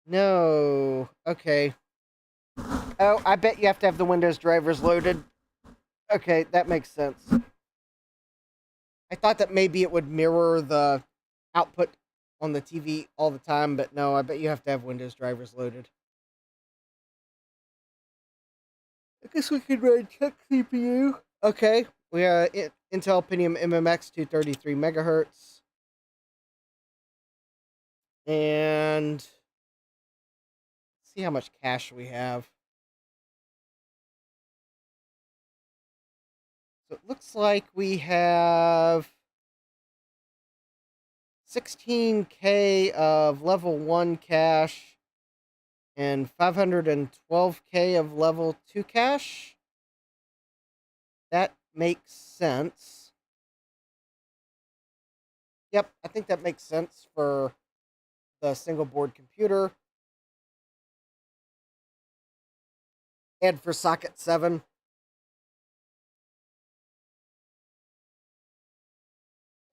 no. Okay. Oh, I bet you have to have the Windows drivers loaded. Okay, that makes sense. I thought that maybe it would mirror the output on the TV all the time, but no, I bet you have to have Windows drivers loaded. I guess we could run check CPU. Okay, we have Intel Pentium MMX 233 megahertz. And let's see how much cache we have. So it looks like we have 16K of level 1 cache and 512K of level 2 cache. That makes sense. Yep, I think that makes sense for the single board computer. And for socket 7.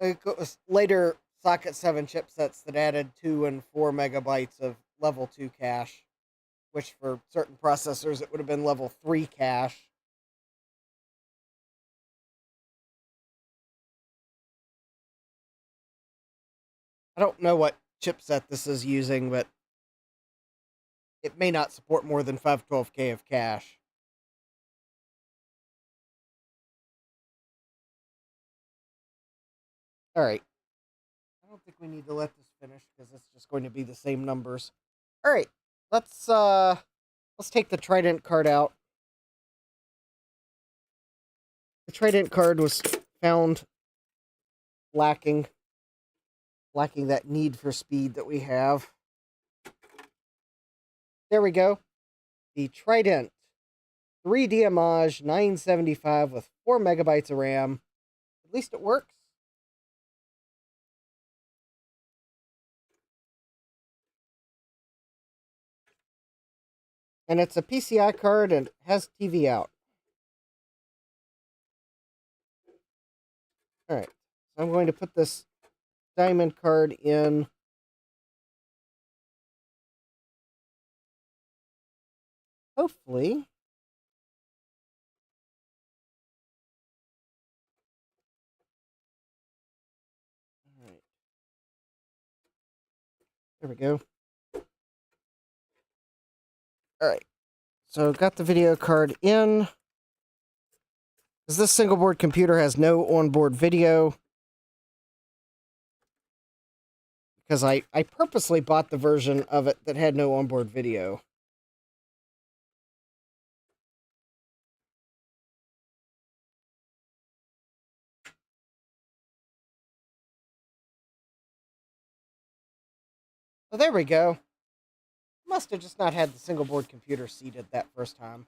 It was later socket 7 chipsets that added 2 and 4 megabytes of level 2 cache, which for certain processors it would have been level 3 cache. I don't know what chipset this is using, but it may not support more than 512K of cache. All right. I don't think we need to let this finish because it's just going to be the same numbers. All right. Let's take the Trident card out. The Trident card was found lacking that need for speed that we have. There we go. The Trident 3D Image 975 with 4 megabytes of RAM. At least it works. And it's a PCI card and has TV out. All right. So I'm going to put this diamond card in. Hopefully. All right. There we go. All right. So got the video card in. Because this single board computer has no onboard video. Because I purposely bought the version of it that had no onboard video. So there we go. Must have just not had the single board computer seated that first time.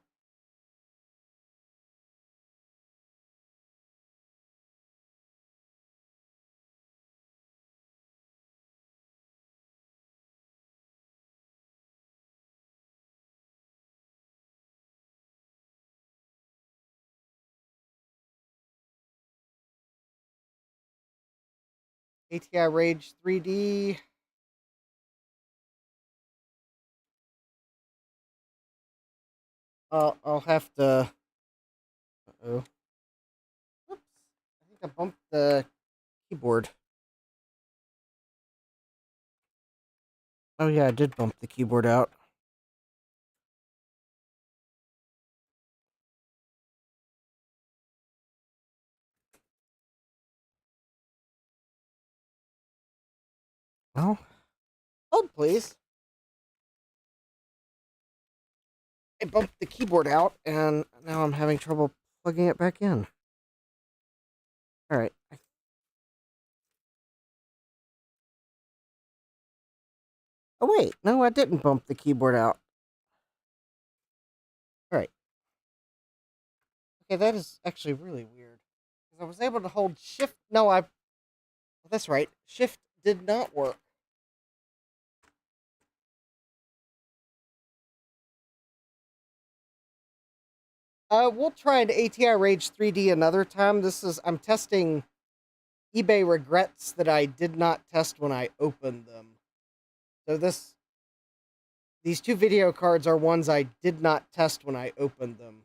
ATI Rage 3D. I'll have to. Uh-oh. Whoops. I think I bumped the keyboard. Oh yeah, I did bump the keyboard out. Well, hold please. I bumped the keyboard out, and now I'm having trouble plugging it back in. All right. Oh wait, no, I didn't bump the keyboard out. All right. Okay, that is actually really weird. Because I was able to hold shift. No, that's right. Shift did not work. We'll try an ATI Rage 3D another time. I'm testing eBay regrets that I did not test when I opened them. So these two video cards are ones I did not test when I opened them.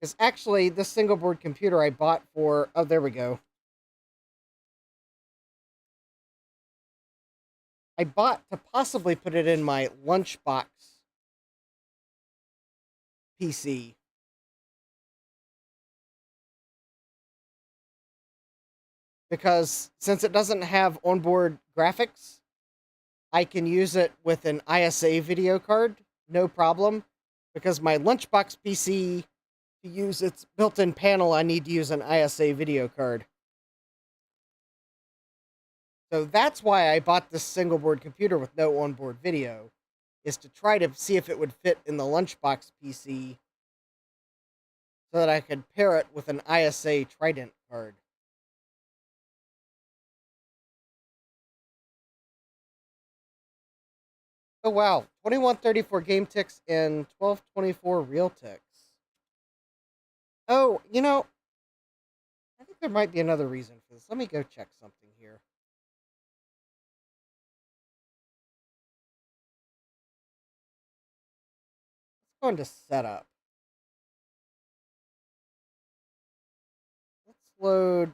Because actually, this single board computer I bought for, oh, there we go. I bought to possibly put it in my lunchbox PC. Because since it doesn't have onboard graphics, I can use it with an ISA video card, no problem. Because my lunchbox PC, to use its built-in panel, I need to use an ISA video card. So that's why I bought this single board computer with no onboard video, is to try to see if it would fit in the lunchbox PC so that I could pair it with an ISA Trident card. Oh wow, 2134 game ticks and 1224 real ticks. Oh, I think there might be another reason for this. Let me go check something here. Let's go into setup. Let's load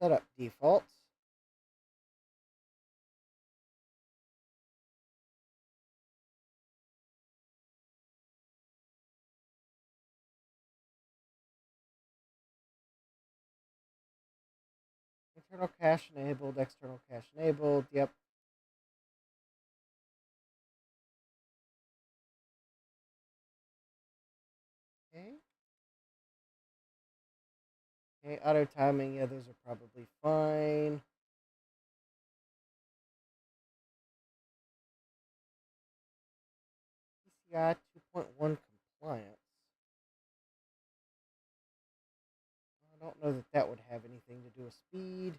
setup defaults. Internal cache enabled, external cache enabled. Yep. Okay. Okay, auto timing. Yeah, those are probably fine. PCI 2.1 compliance. I don't know that that would have anything to do with speed.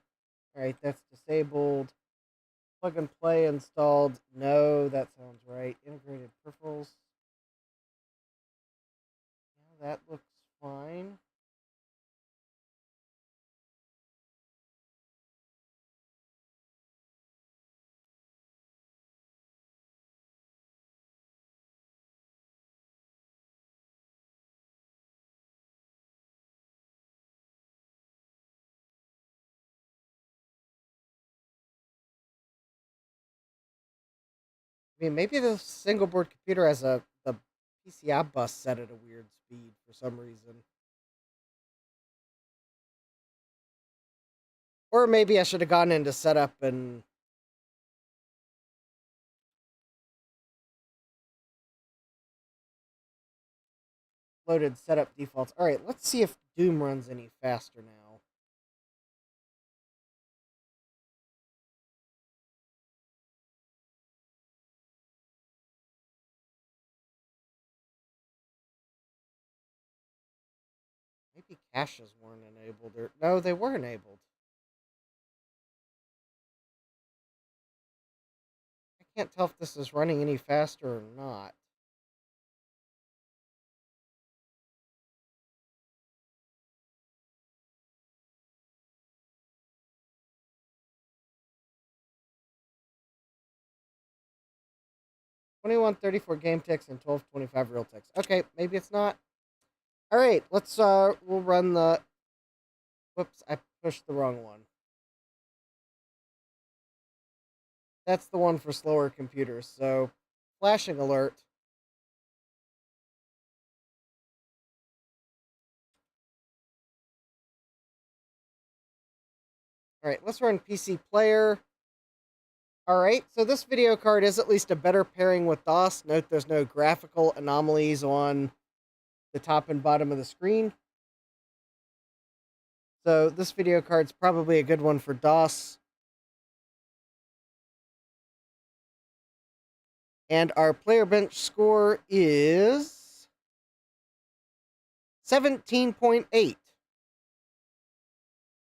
All right, that's disabled. Plug and play installed. No, that sounds right. Integrated peripherals. Yeah, that looks fine. I mean, maybe the single board computer has the PCI bus set at a weird speed for some reason. Or maybe I should have gone into setup and loaded setup defaults. All right, let's see if Doom runs any faster now. Maybe caches weren't enabled, or no, they were enabled. I can't tell if this is running any faster or not. $21.34 game ticks and $12.25 real ticks. Okay, maybe it's not. All right, let's we'll run the. Whoops, I pushed the wrong one. That's the one for slower computers. So, flashing alert. All right, let's run PC Player. All right, so this video card is at least a better pairing with DOS. Note there's no graphical anomalies on the top and bottom of the screen. So this video card's probably a good one for DOS. And our player bench score is 17.8.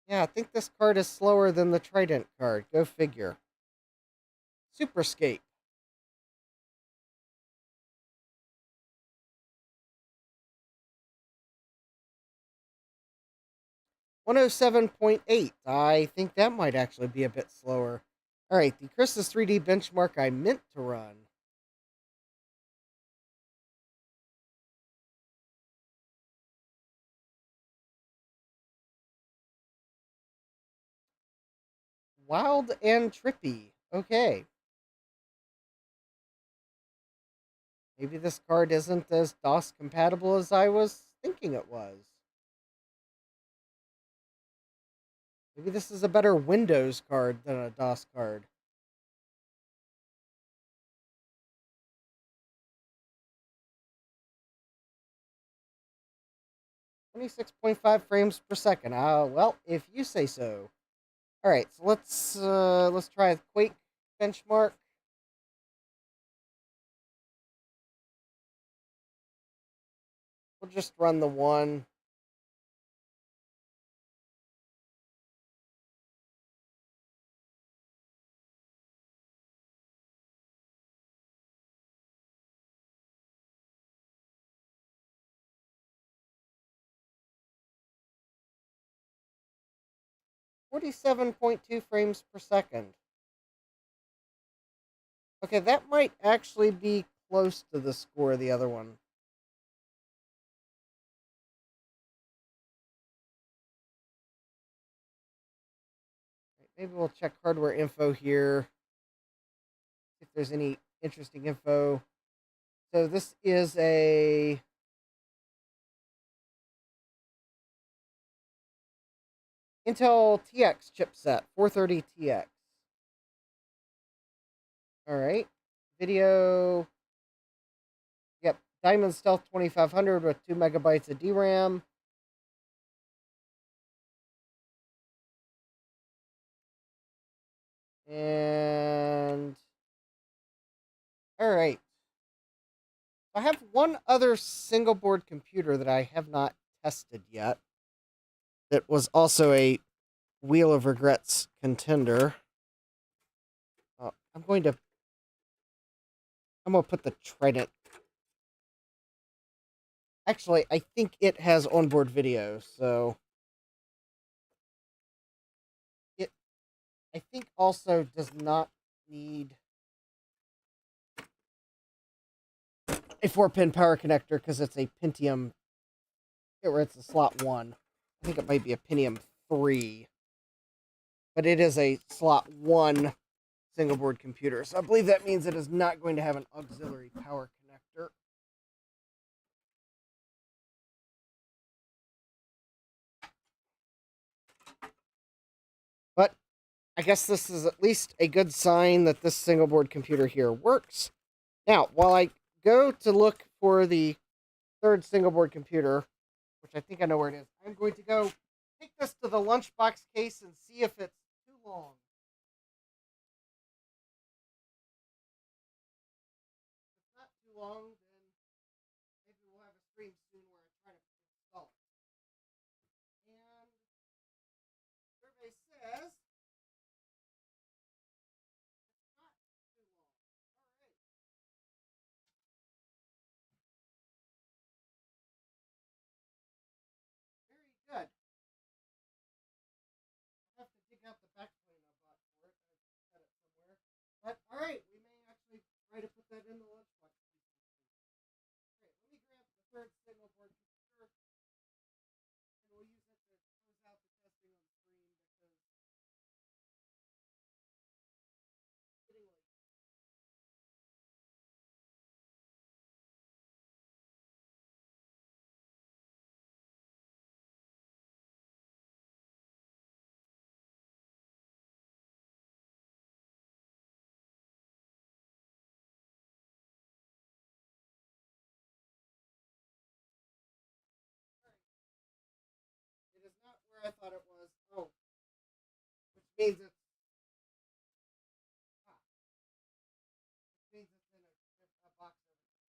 Yeah, I think this card is slower than the Trident card. Go figure. Superscape. 107.8. I think that might actually be a bit slower. All right, the Chris's 3D benchmark I meant to run. Wild and trippy. Okay. Maybe this card isn't as DOS compatible as I was thinking it was. Maybe this is a better Windows card than a DOS card. .5 frames per second. Well, if you say so. All right, so let's try the Quake benchmark. We'll just run the one. $47.2 frames per second. Okay, that might actually be close to the score of the other one. Maybe we'll check hardware info here, if there's any interesting info. So this is a Intel TX chipset, 430 TX. All right. Video. Yep. Diamond Stealth 2500 with 2 megabytes of DRAM. And all right. I have one other single board computer that I have not tested yet. That was also a Wheel of Regrets contender. I'm going to put the Trident. Actually, I think it has onboard video, so it I think also does not need a 4-pin power connector because it's a Pentium, or it's a slot 1. I think it might be a Pentium 3, but it is a slot 1 single board computer. So I believe that means it is not going to have an auxiliary power connector. But I guess this is at least a good sign that this single board computer here works. Now, while I go to look for the third single board computer, which I think I know where it is, I'm going to go take this to the lunchbox case and see if it's too long. If it's not too long, then maybe we'll have a stream soon where I try to install it. And survey says it's not too long. All right. Very good. I'll have to dig out the backplane I bought for it. I've got it somewhere. But all right, we may actually try to put that in the lunchbox. Okay, let me grab the third signal board computer, and we'll use it to close out the testing on the screen because it's getting late. It is not where I thought it was. Oh, which means it's which means it's in a box over there.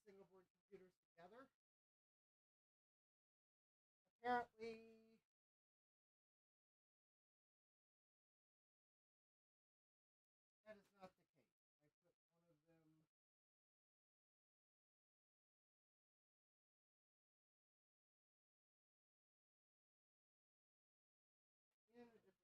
single board computers together. Apparently, that is not the case. I put one of them in a different.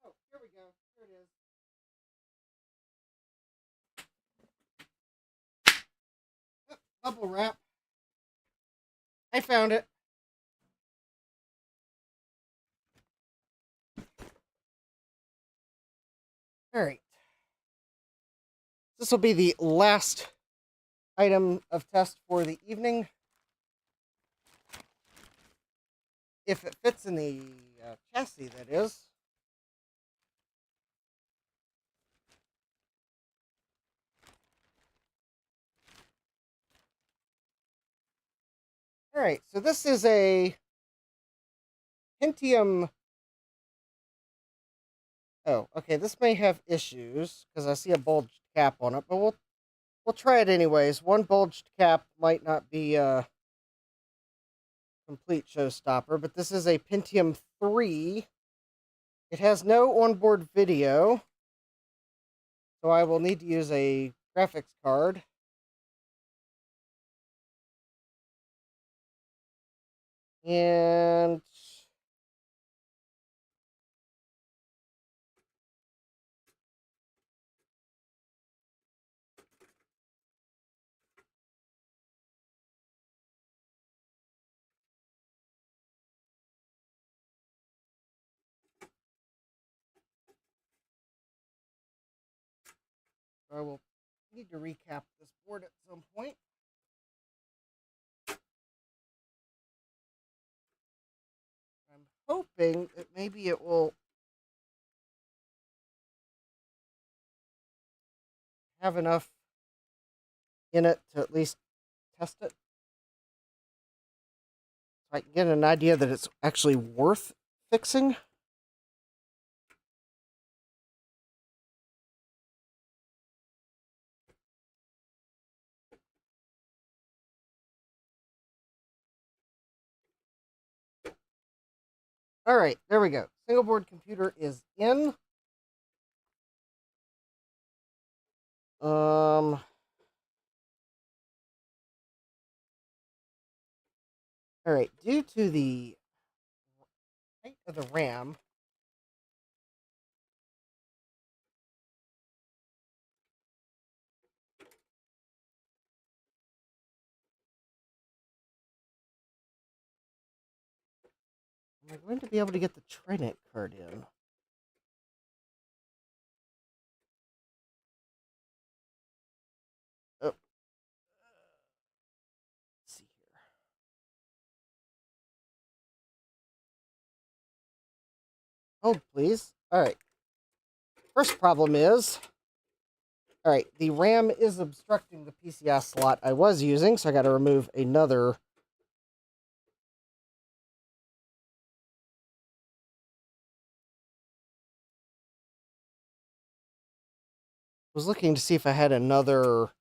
Oh, here we go. Here it is. Oh, bubble wrap. I found it. All right. This will be the last item of test for the evening. If it fits in the chassis, that is. All right, so this is a Pentium. Oh, okay, this may have issues because I see a bulged cap on it, but we'll try it anyways. One bulged cap might not be a complete showstopper, but this is a Pentium 3. It has no onboard video, so I will need to use a graphics card. And I will need to recap this board at some point. I'm hoping that maybe it will have enough in it to at least test it. So I can get an idea that it's actually worth fixing. All right, there we go. Single board computer is in. All right, due to the height of the RAM, am I going to be able to get the Trident card in? Oh. Let's see here. Hold, please. All right. First problem is, all right, the RAM is obstructing the PCI slot I was using, so I got to remove another. Was looking to see if I had another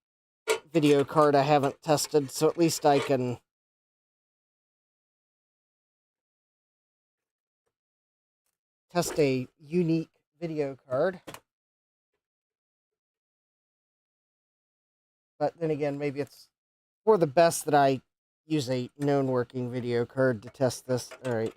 video card I haven't tested, so at least I can test a unique video card. But then again, maybe it's for the best that I use a known working video card to test this. All right.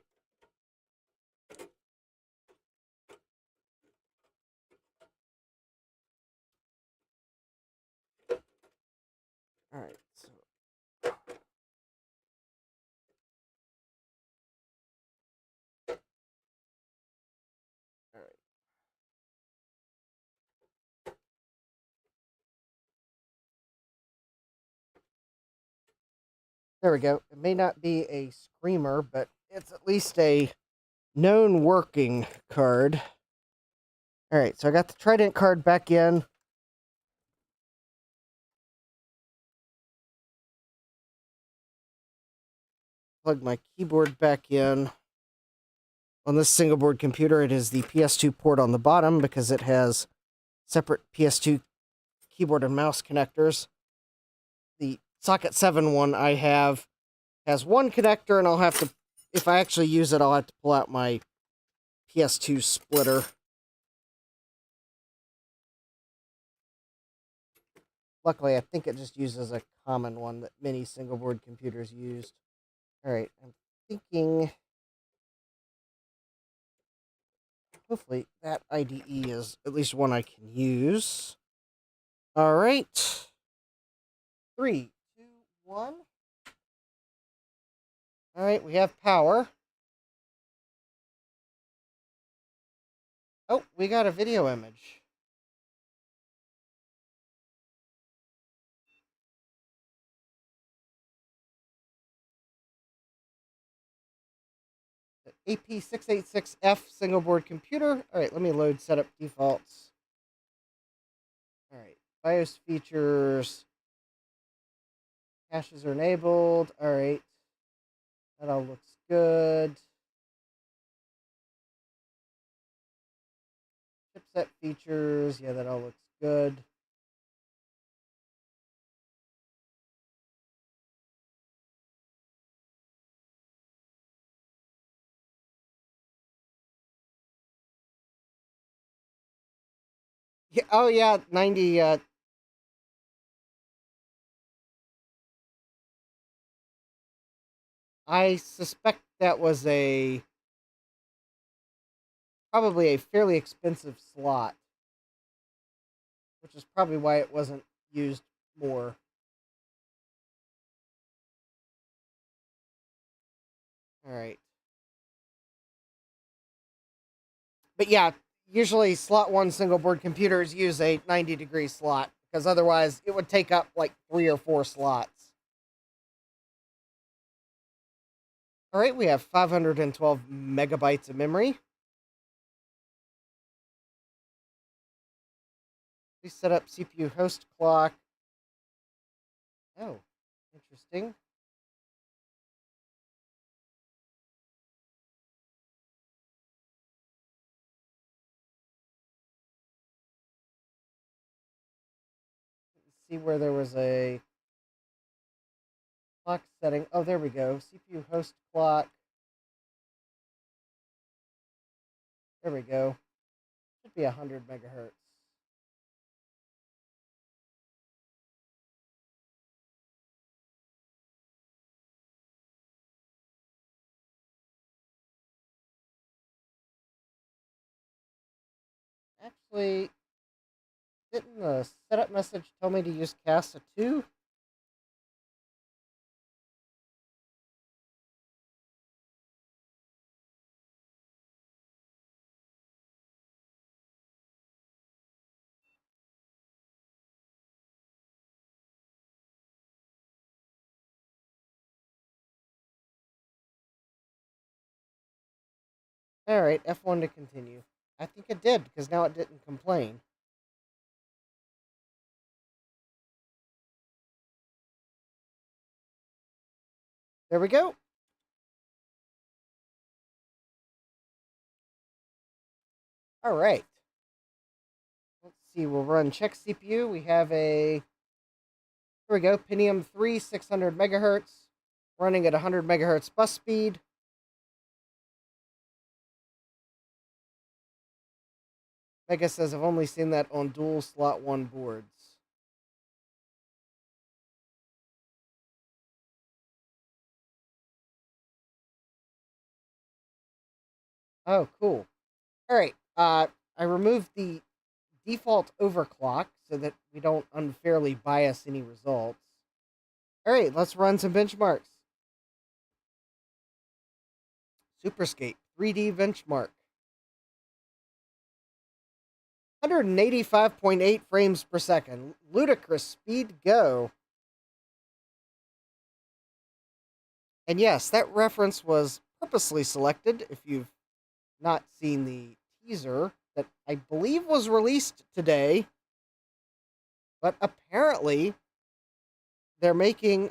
All right. So all right. There we go. It may not be a screamer, but it's at least a known working card. All right, so I got the Trident card back in. plug my keyboard back in. On this single board computer, it is the PS2 port on the bottom because it has separate PS2 keyboard and mouse connectors. The socket 7 one I have has one connector, and I'll have to, if I actually use it, I'll have to pull out my PS2 splitter. Luckily, I think it just uses a common one that many single board computers used. All right, I'm thinking hopefully that IDE is at least one I can use. All right. 3, 2, 1. All right, we have power. Oh, we got a video image. The AP686F single board computer. All right, let me load setup defaults. All right, BIOS features. Caches are enabled. All right, that all looks good. Chipset features. Yeah, that all looks good. Yeah, oh yeah, 90. I suspect that was probably a fairly expensive slot, which is probably why it wasn't used more. All right. But yeah, usually slot 1 single board computers use a 90-degree slot because otherwise it would take up like 3 or 4 slots. All right, we have 512 megabytes of memory. Please set up CPU host clock. Oh, interesting. Let's see where there was a clock setting. Oh, there we go. CPU host clock. There we go. Should be 100 megahertz. Actually, didn't the setup message tell me to use CASA 2? All right, F1 to continue. I think it did because now it didn't complain. There we go. All right. Let's see. We'll run check CPU. We have here we go. Pentium 3, 600 megahertz, running at 100 megahertz bus speed. Mega says I've only seen that on dual slot 1 boards. Oh, cool. All right. I removed the default overclock so that we don't unfairly bias any results. All right, let's run some benchmarks. Superscape 3D benchmark. 185.8 frames per second. Ludicrous speed go. And yes, that reference was purposely selected if you've not seen the teaser that I believe was released today. But apparently, they're making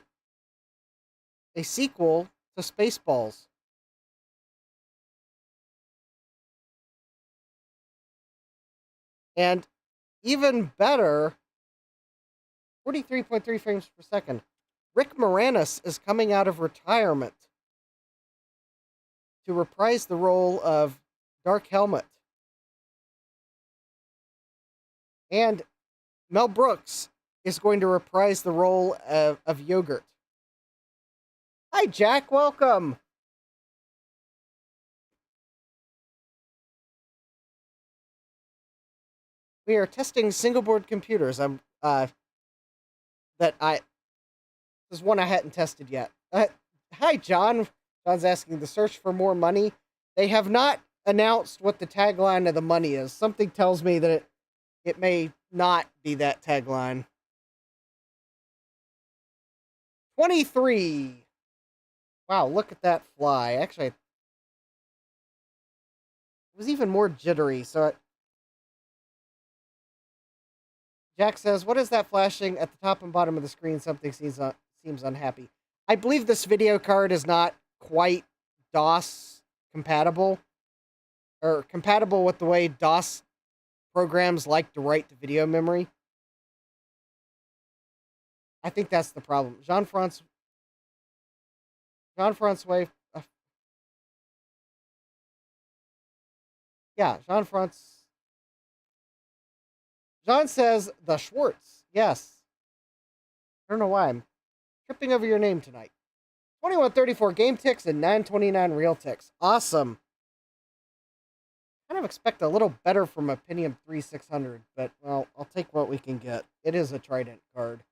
a sequel to Spaceballs. And even better, 43.3 frames per second. Rick Moranis is coming out of retirement to reprise the role of Dark Helmet. And Mel Brooks is going to reprise the role of Yogurt. Hi, Jack. Welcome. We are testing single board computers. This is one I hadn't tested yet. Hi, John. John's asking the search for more money. They have not announced what the tagline of the money is. Something tells me that it may not be that tagline. 23. Wow, look at that fly. Actually, it was even more jittery. Jack says, what is that flashing at the top and bottom of the screen? Something seems unhappy. I believe this video card is not quite DOS compatible, or compatible with the way DOS programs like to write to video memory. I think that's the problem. Jean-Francois. Yeah, John says the Schwartz. Yes. I don't know why I'm tripping over your name tonight. 2134 game ticks and 929 real ticks. Awesome. Kind of expect a little better from a Pentium 3600, but well, I'll take what we can get. It is a Trident card.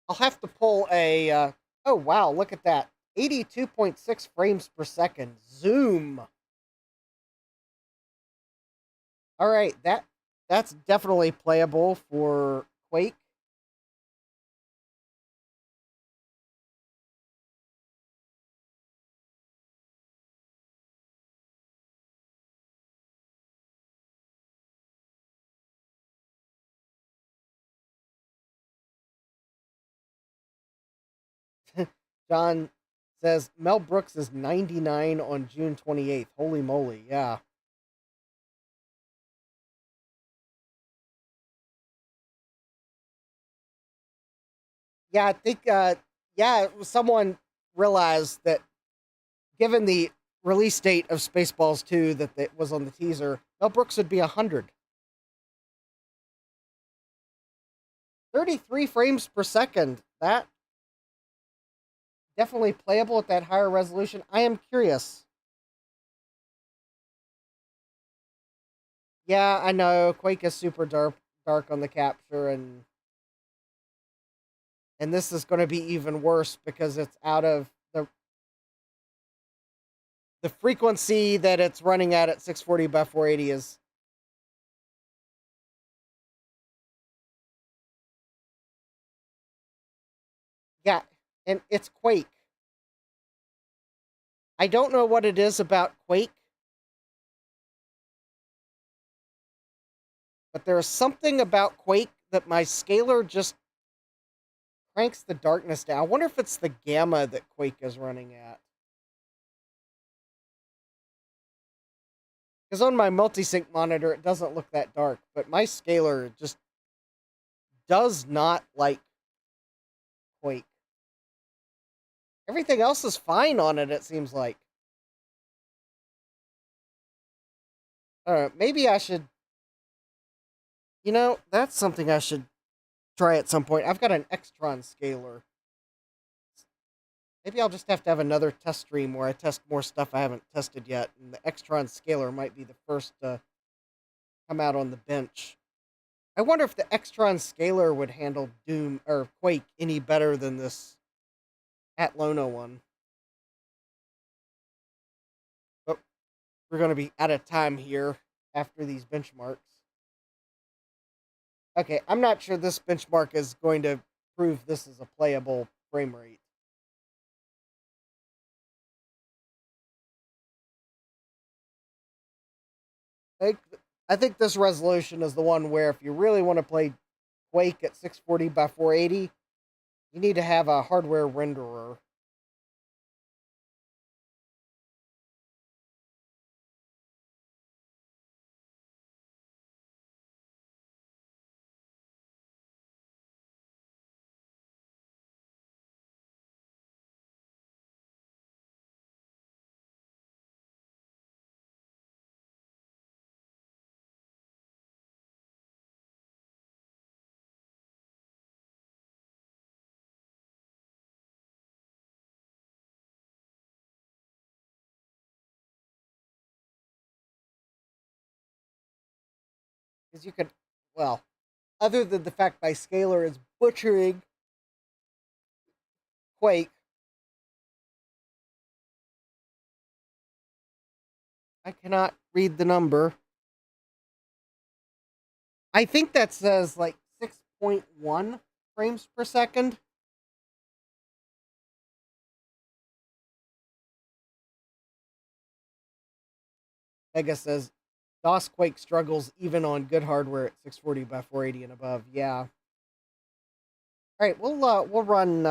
I'll have to pull a, oh wow, look at that. 82.6 frames per second. Zoom. All right, that's definitely playable for Quake. John says Mel Brooks is 99 on June 28th. Holy moly, yeah. Yeah, I think someone realized that given the release date of Spaceballs 2 that was on the teaser, Mel Brooks would be 100. 33 frames per second. That definitely playable at that higher resolution. I am curious. Yeah, I know Quake is super dark on the capture, and this is going to be even worse because it's out of the frequency that it's running at 640 by 480 is. Yeah, and it's Quake. I don't know what it is about Quake, but there's something about Quake that my scaler just cranks the darkness down. I wonder if it's the gamma that Quake is running at. Because on my multi-sync monitor, it doesn't look that dark, but my scaler just does not like Quake. Everything else is fine on it seems like. Maybe I should... You know, that's something I should try at some point. I've got an Extron scaler. Maybe I'll just have to have another test stream where I test more stuff I haven't tested yet, and the Extron scaler might be the first to come out on the bench. I wonder if the Extron scaler would handle Doom or Quake any better than this Atlona one. But we're going to be out of time here after these benchmarks. Okay, I'm not sure this benchmark is going to prove this is a playable frame rate. I, I think this resolution is the one where if you really want to play Quake at 640 by 480, you need to have a hardware renderer. Because you could, well, other than the fact my scaler is butchering Quake, I cannot read the number. I think that says like 6.1 frames per second. Vega says DOS Quake struggles even on good hardware at 640 by 480 and above. Yeah. All right, we'll run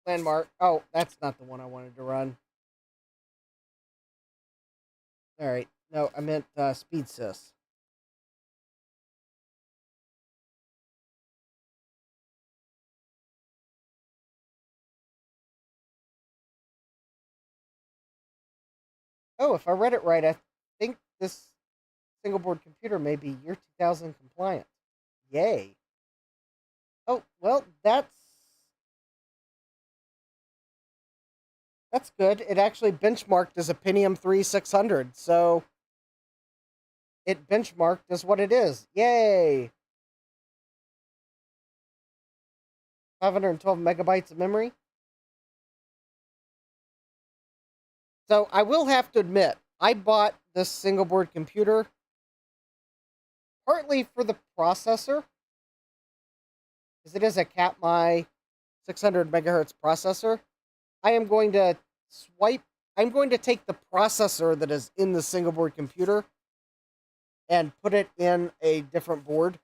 Landmark. Oh, that's not the one I wanted to run. All right, no, I meant SpeedSys. Oh, if I read it right, I think this single board computer may be year 2000 compliant. Yay. Oh, well, that's good. It actually benchmarked as a Pentium 3 600, so it benchmarked as what it is. Yay! 512 megabytes of memory. So I will have to admit, I bought this single board computer partly for the processor, because it is a Capmy 600 megahertz processor. I am going to I'm going to take the processor that is in the single board computer and put it in a different board.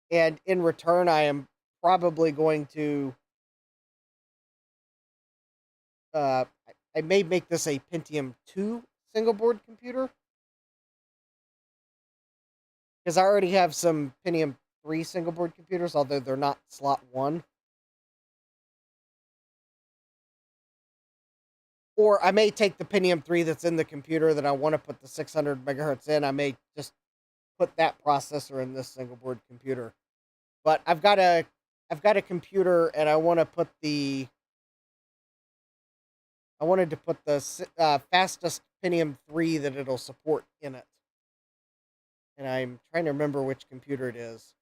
And in return, I am probably going to I may make this a Pentium 2 single board computer, because I already have some Pentium 3 single board computers, although they're not slot 1. Or I may take the Pentium 3 that's in the computer that I want to put the 600 megahertz in. I may just put that processor in this single board computer. But I've got a computer, and I wanted to put the fastest Pentium 3 that it'll support in it. And I'm trying to remember which computer it is.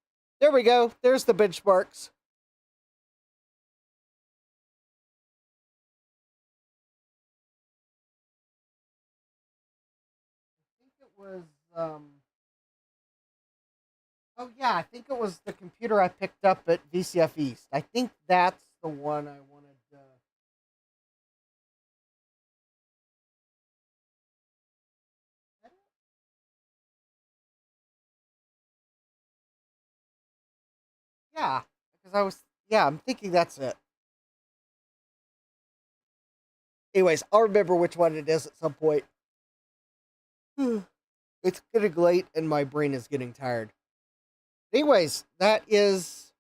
There we go. There's the benchmarks. I think it was oh yeah, I think it was the computer I picked up at VCF East. I think that's the one I wanted to. Yeah, because I'm thinking that's it. Anyways, I'll remember which one it is at some point. It's getting late and my brain is getting tired. Anyways, that is.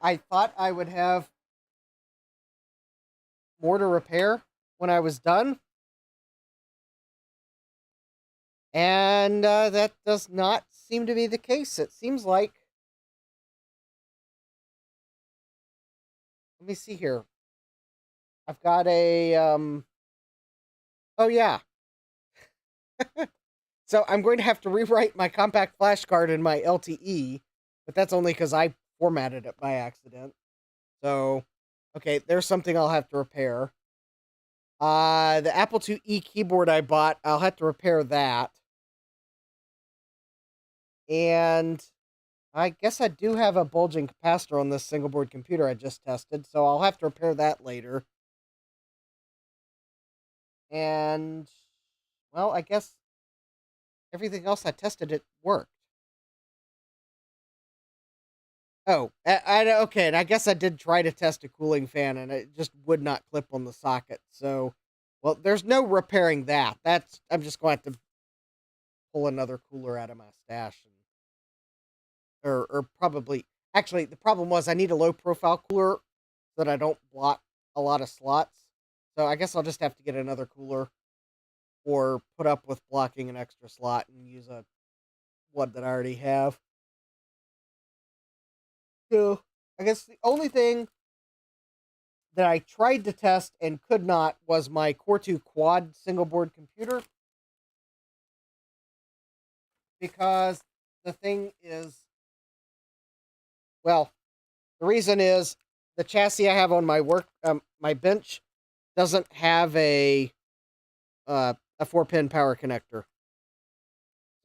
I thought I would have more to repair when I was done. And that does not seem to be the case. It seems like. Let me see here. I've got a. Oh, yeah. So I'm going to have to rewrite my compact flash card in my LTE, but that's only because I formatted it by accident. So, okay, there's something I'll have to repair. The Apple IIe keyboard I bought, I'll have to repair that. And I guess I do have a bulging capacitor on this single board computer I just tested, so I'll have to repair that later. And, well, I guess everything else I tested, it worked. Oh, okay, and I guess I did try to test a cooling fan, and it just would not clip on the socket. So, well, there's no repairing that. I'm just going to have to pull another cooler out of my stash, or probably. Actually, the problem was I need a low profile cooler so that I don't block a lot of slots. So I guess I'll just have to get another cooler, or put up with blocking an extra slot and use a one that I already have. So I guess the only thing that I tried to test and could not was my Core 2 quad single board computer, because the thing is, well, the reason is the chassis I have on my bench doesn't have a 4-pin power connector.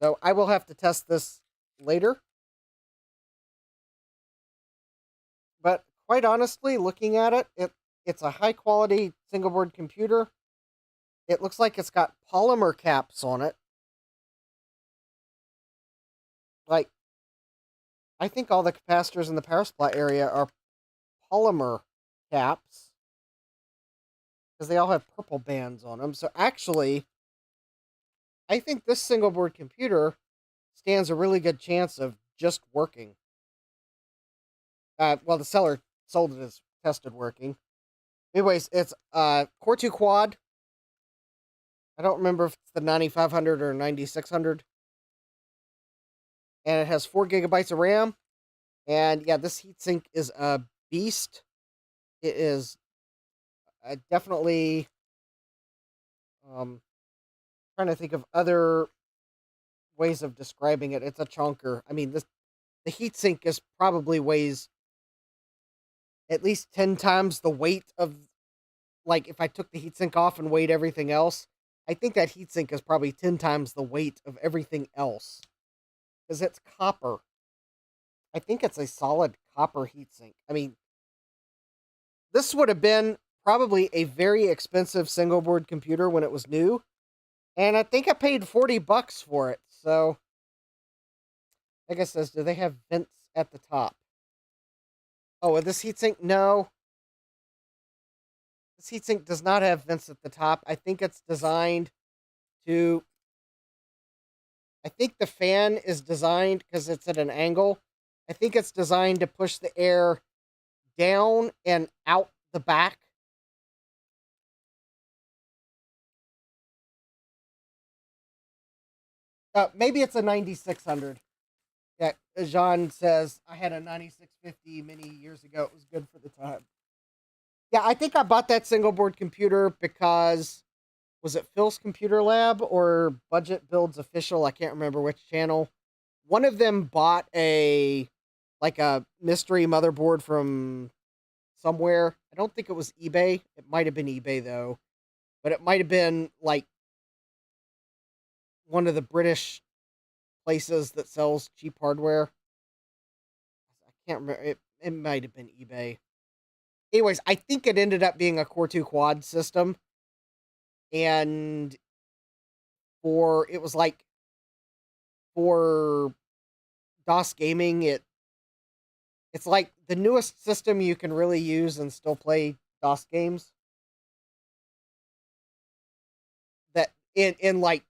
So I will have to test this later. But quite honestly, looking at it's a high quality single board computer. It looks like it's got polymer caps on it. Like, I think all the capacitors in the power supply area are polymer caps, because they all have purple bands on them. So actually, I think this single board computer stands a really good chance of just working. Well, the seller sold it as tested working. Anyways, it's Core 2 quad. I don't remember if it's the 9500 or 9600. And it has 4 gigabytes of RAM. And yeah, this heatsink is a beast. It is definitely trying to think of other ways of describing it. It's a chonker. I mean, the heatsink is probably weighs at least 10 times the weight of, like, if I took the heatsink off and weighed everything else, I think that heatsink is probably 10 times the weight of everything else, because it's copper. I think it's a solid copper heatsink. I mean, this would have been probably a very expensive single board computer when it was new, and I think I paid $40 for it. So, like I says, do they have vents at the top? Oh, and this heatsink, no. This heatsink does not have vents at the top. I think it's designed to... I think the fan is designed, because it's at an angle, I think it's designed to push the air down and out the back. Maybe it's a 9600. Yeah, Jean says, I had a 9650 many years ago. It was good for the time. Yeah, I think I bought that single board computer because, was it Phil's Computer Lab or Budget Builds Official? I can't remember which channel. One of them bought a mystery motherboard from somewhere. I don't think it was eBay. It might have been eBay though, but it might have been like one of the British places that sells cheap hardware. I can't remember. It might have been eBay. Anyways, I think it ended up being a Core 2 quad system. And it was like, for DOS gaming, it's like the newest system you can really use and still play DOS games. That in like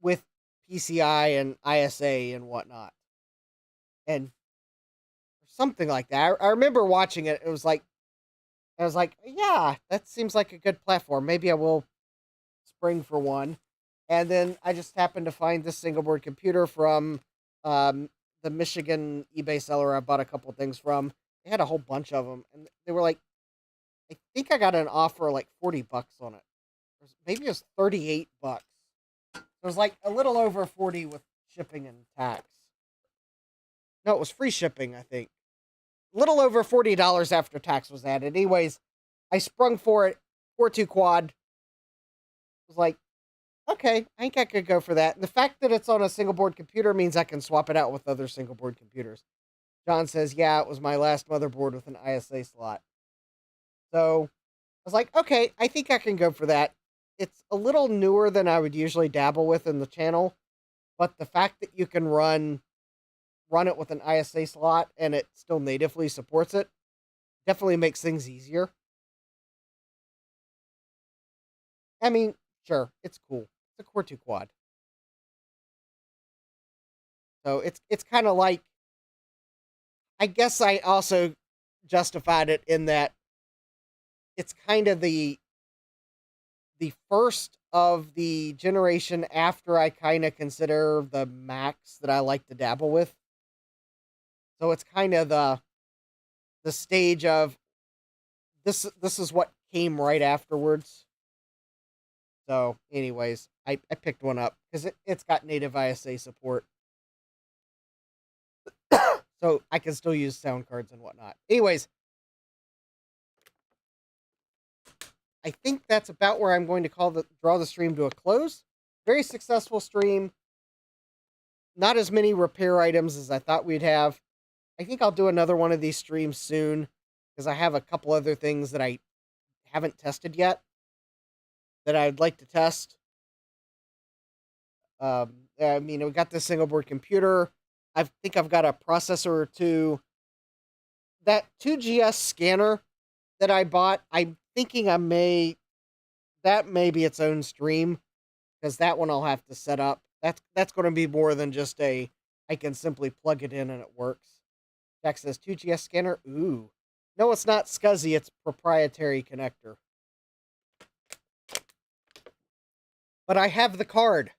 with PCI and ISA and whatnot. And something like that. I remember watching it. I was like, yeah, that seems like a good platform. Maybe I will spring for one. And then I just happened to find this single board computer from the Michigan eBay seller I bought a couple things from. They had a whole bunch of them, and they were like, I think I got an offer like $40 on it. Maybe it was $38. It was like a little over 40 with shipping and tax. No, it was free shipping, I think. A little over $40 after tax was added. Anyways, I sprung for it. Core 2 quad. Was like, okay, I think I could go for that. And the fact that it's on a single board computer means I can swap it out with other single board computers. John says, yeah, it was my last motherboard with an ISA slot. So I was like, okay, I think I can go for that. it's a little newer than I would usually dabble with in the channel, but the fact that you can run it with an ISA slot and it still natively supports it definitely makes things easier. I mean, sure, it's cool. It's a Core 2 quad. So it's kind of like, I guess I also justified it in that it's kind of the first of the generation after I kind of consider the Macs that I like to dabble with. So it's kind of the stage of this is what came right afterwards. So anyways, I picked one up because it's got native ISA support. So I can still use sound cards and whatnot. Anyways, I think that's about where I'm going to draw the stream to a close. Very successful stream. Not as many repair items as I thought we'd have. I think I'll do another one of these streams soon because I have a couple other things that I haven't tested yet that I'd like to test. I mean, we got this single board computer. I think I've got a processor or two. That 2GS scanner that I bought, I'm thinking that may be its own stream because that one I'll have to set up. That's going to be more than just I can simply plug it in and it works. Jack says 2GS scanner. Ooh. No, it's not SCSI. It's proprietary connector. But I have the card.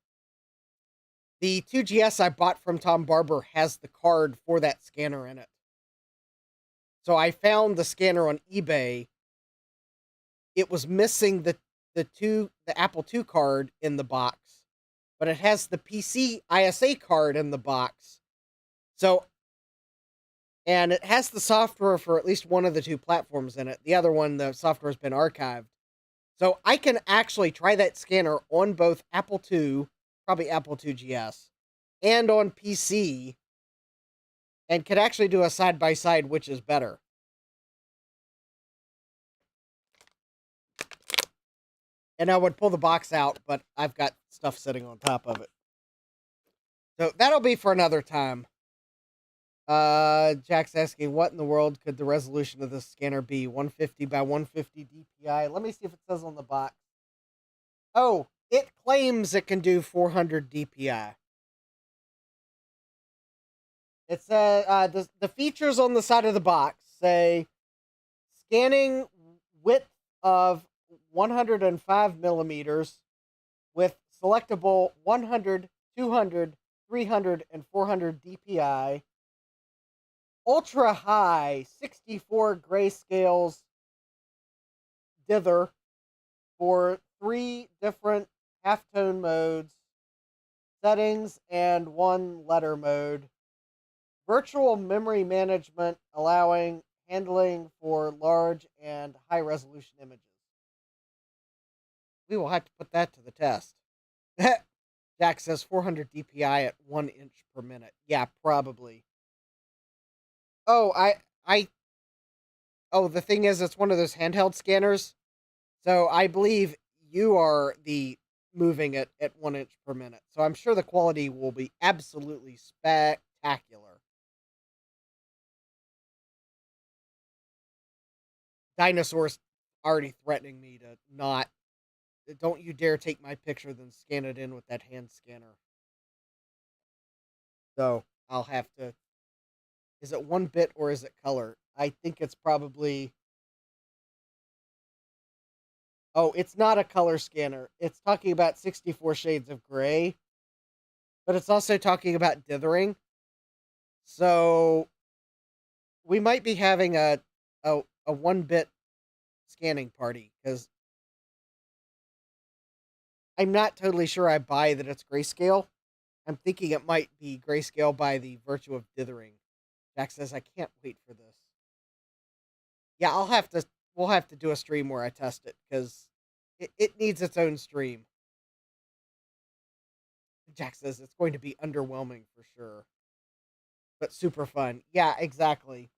The 2GS I bought from Tom Barber has the card for that scanner in it. So I found the scanner on eBay. It was missing the Apple II card in the box, but it has the PC ISA card in the box. So, and it has the software for at least one of the two platforms in it. The other one, the software's been archived. So I can actually try that scanner on both Apple II, probably Apple II GS, and on PC, and could actually do a side-by-side which is better. And I would pull the box out, but I've got stuff sitting on top of it. So that'll be for another time. Jack's asking, what in the world could the resolution of this scanner be? 150 by 150 DPI. Let me see if it says on the box. Oh, it claims it can do 400 DPI. It says the features on the side of the box say scanning width of 105 millimeters with selectable 100, 200, 300, and 400 DPI. Ultra high 64 grayscales dither for 3 different halftone modes, settings, and 1 letter mode. Virtual memory management allowing handling for large and high resolution images. We will have to put that to the test. Jack says 400 DPI at 1 inch per minute. Yeah, probably. Oh, oh, the thing is, it's one of those handheld scanners. So I believe you are the moving it at 1 inch per minute. So I'm sure the quality will be absolutely spectacular. Dinosaurs already threatening me to not. Don't you dare take my picture, then scan it in with that hand scanner. So I'll have to. Is it 1 bit or is it color? I think it's probably. Oh, it's not a color scanner. It's talking about 64 shades of gray, but it's also talking about dithering. So we might be having a 1-bit scanning party because I'm not totally sure I buy that it's grayscale. I'm thinking it might be grayscale by the virtue of dithering. Jack says, I can't wait for this. Yeah, we'll have to do a stream where I test it because it needs its own stream. Jack says it's going to be underwhelming for sure, but super fun. Yeah, exactly.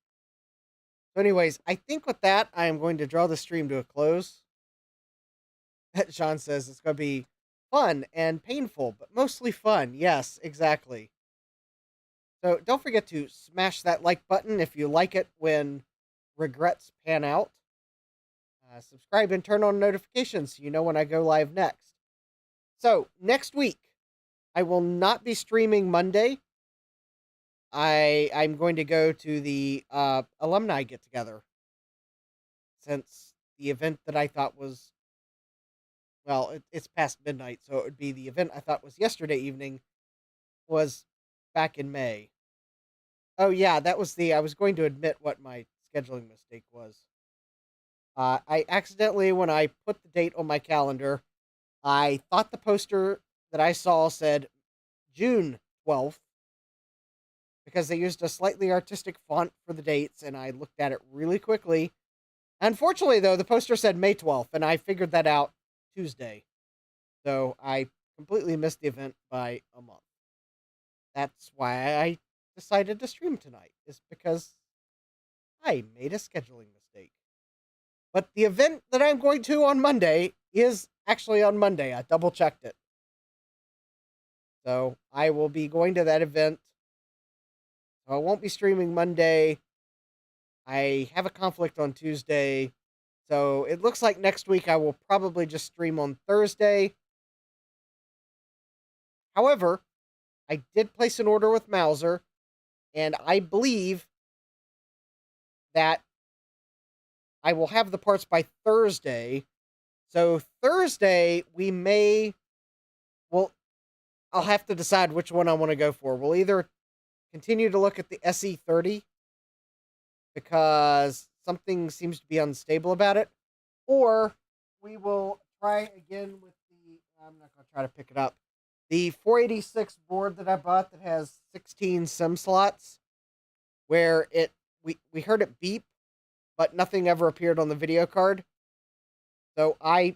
So anyways, I think with that, I am going to draw the stream to a close. Sean says it's going to be fun and painful, but mostly fun. Yes, exactly. So don't forget to smash that like button if you like it when regrets pan out. Subscribe and turn on notifications so you know when I go live next. So next week, I will not be streaming Monday. I'm going to go to the alumni get together, since the event that I thought was, well, it's past midnight, so it would be the event I thought was yesterday evening was back in May. Oh yeah, that was I was going to admit what my scheduling mistake was. I accidentally, when I put the date on my calendar, I thought the poster that I saw said June 12th, because they used a slightly artistic font for the dates, and I looked at it really quickly. Unfortunately, though, the poster said May 12th, and I figured that out Tuesday. So I completely missed the event by a month. That's why I decided to stream tonight, is because I made a scheduling mistake. But the event that I'm going to on Monday is actually on Monday. I double checked it. So I will be going to that event. So I won't be streaming Monday. I have a conflict on Tuesday. So it looks like next week I will probably just stream on Thursday. However, I did place an order with Mauser, and I believe that I will have the parts by Thursday. So Thursday, I'll have to decide which one I want to go for. We'll either continue to look at the SE30, because something seems to be unstable about it, or we will try again with I'm not going to try to pick it up, the 486 board that I bought that has 16 SIM slots, where we heard it beep, but nothing ever appeared on the video card. So I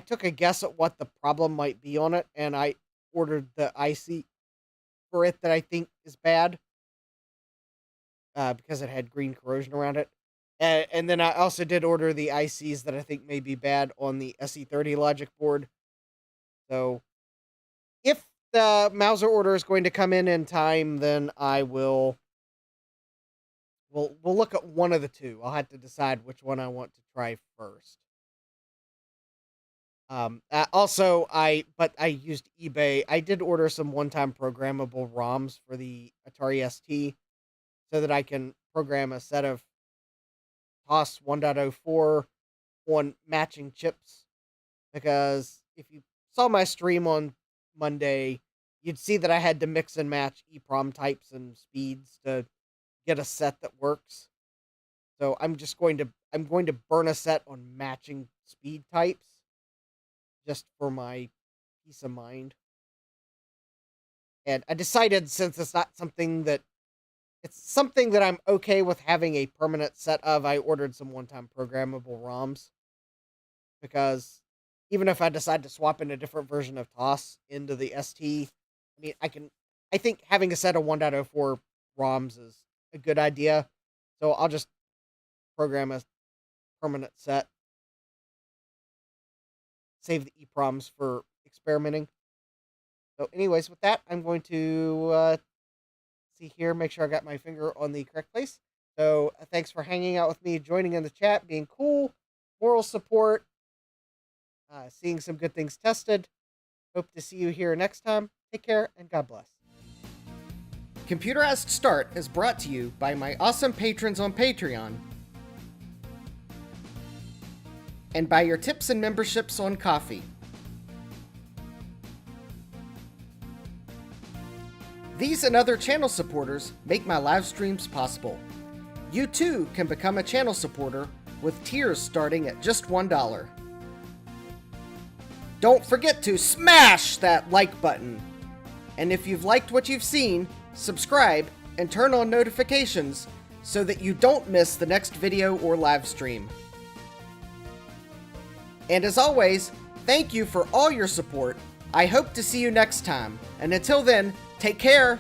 took a guess at what the problem might be on it, and I ordered the IC for it that I think is bad, because it had green corrosion around it. And then I also did order the ICs that I think may be bad on the SE30 logic board. So if the Mauser order is going to come in time, then I will... We'll look at one of the two. I'll have to decide which one I want to try first. Also, I used eBay. I did order some one-time programmable ROMs for the Atari ST, so that I can program a set of TOS 1.04 on matching chips. Because if you saw my stream on Monday, you'd see that I had to mix and match EEPROM types and speeds to get a set that works. So I'm going to burn a set on matching speed types, just for my peace of mind. And I decided, since it's something that I'm okay with having a permanent set of, I ordered some one-time programmable ROMs. Because even if I decide to swap in a different version of TOS into the ST, I mean, I think having a set of 1.04 ROMs is a good idea. So I'll just program a permanent set. Save the EEPROMs for experimenting. So anyways, with that, I'm going to see here, make sure I got my finger on the correct place. So thanks for hanging out with me, joining in the chat, being cool, moral support, seeing some good things tested. Hope to see you here next time. Take care, and God bless. Computerized Start is brought to you by my awesome patrons on Patreon, and by your tips and memberships on Ko-fi. These and other channel supporters make my live streams possible. You too can become a channel supporter with tiers starting at just $1. Don't forget to smash that like button. And if you've liked what you've seen, subscribe and turn on notifications so that you don't miss the next video or live stream. And as always, thank you for all your support. I hope to see you next time. And until then, take care.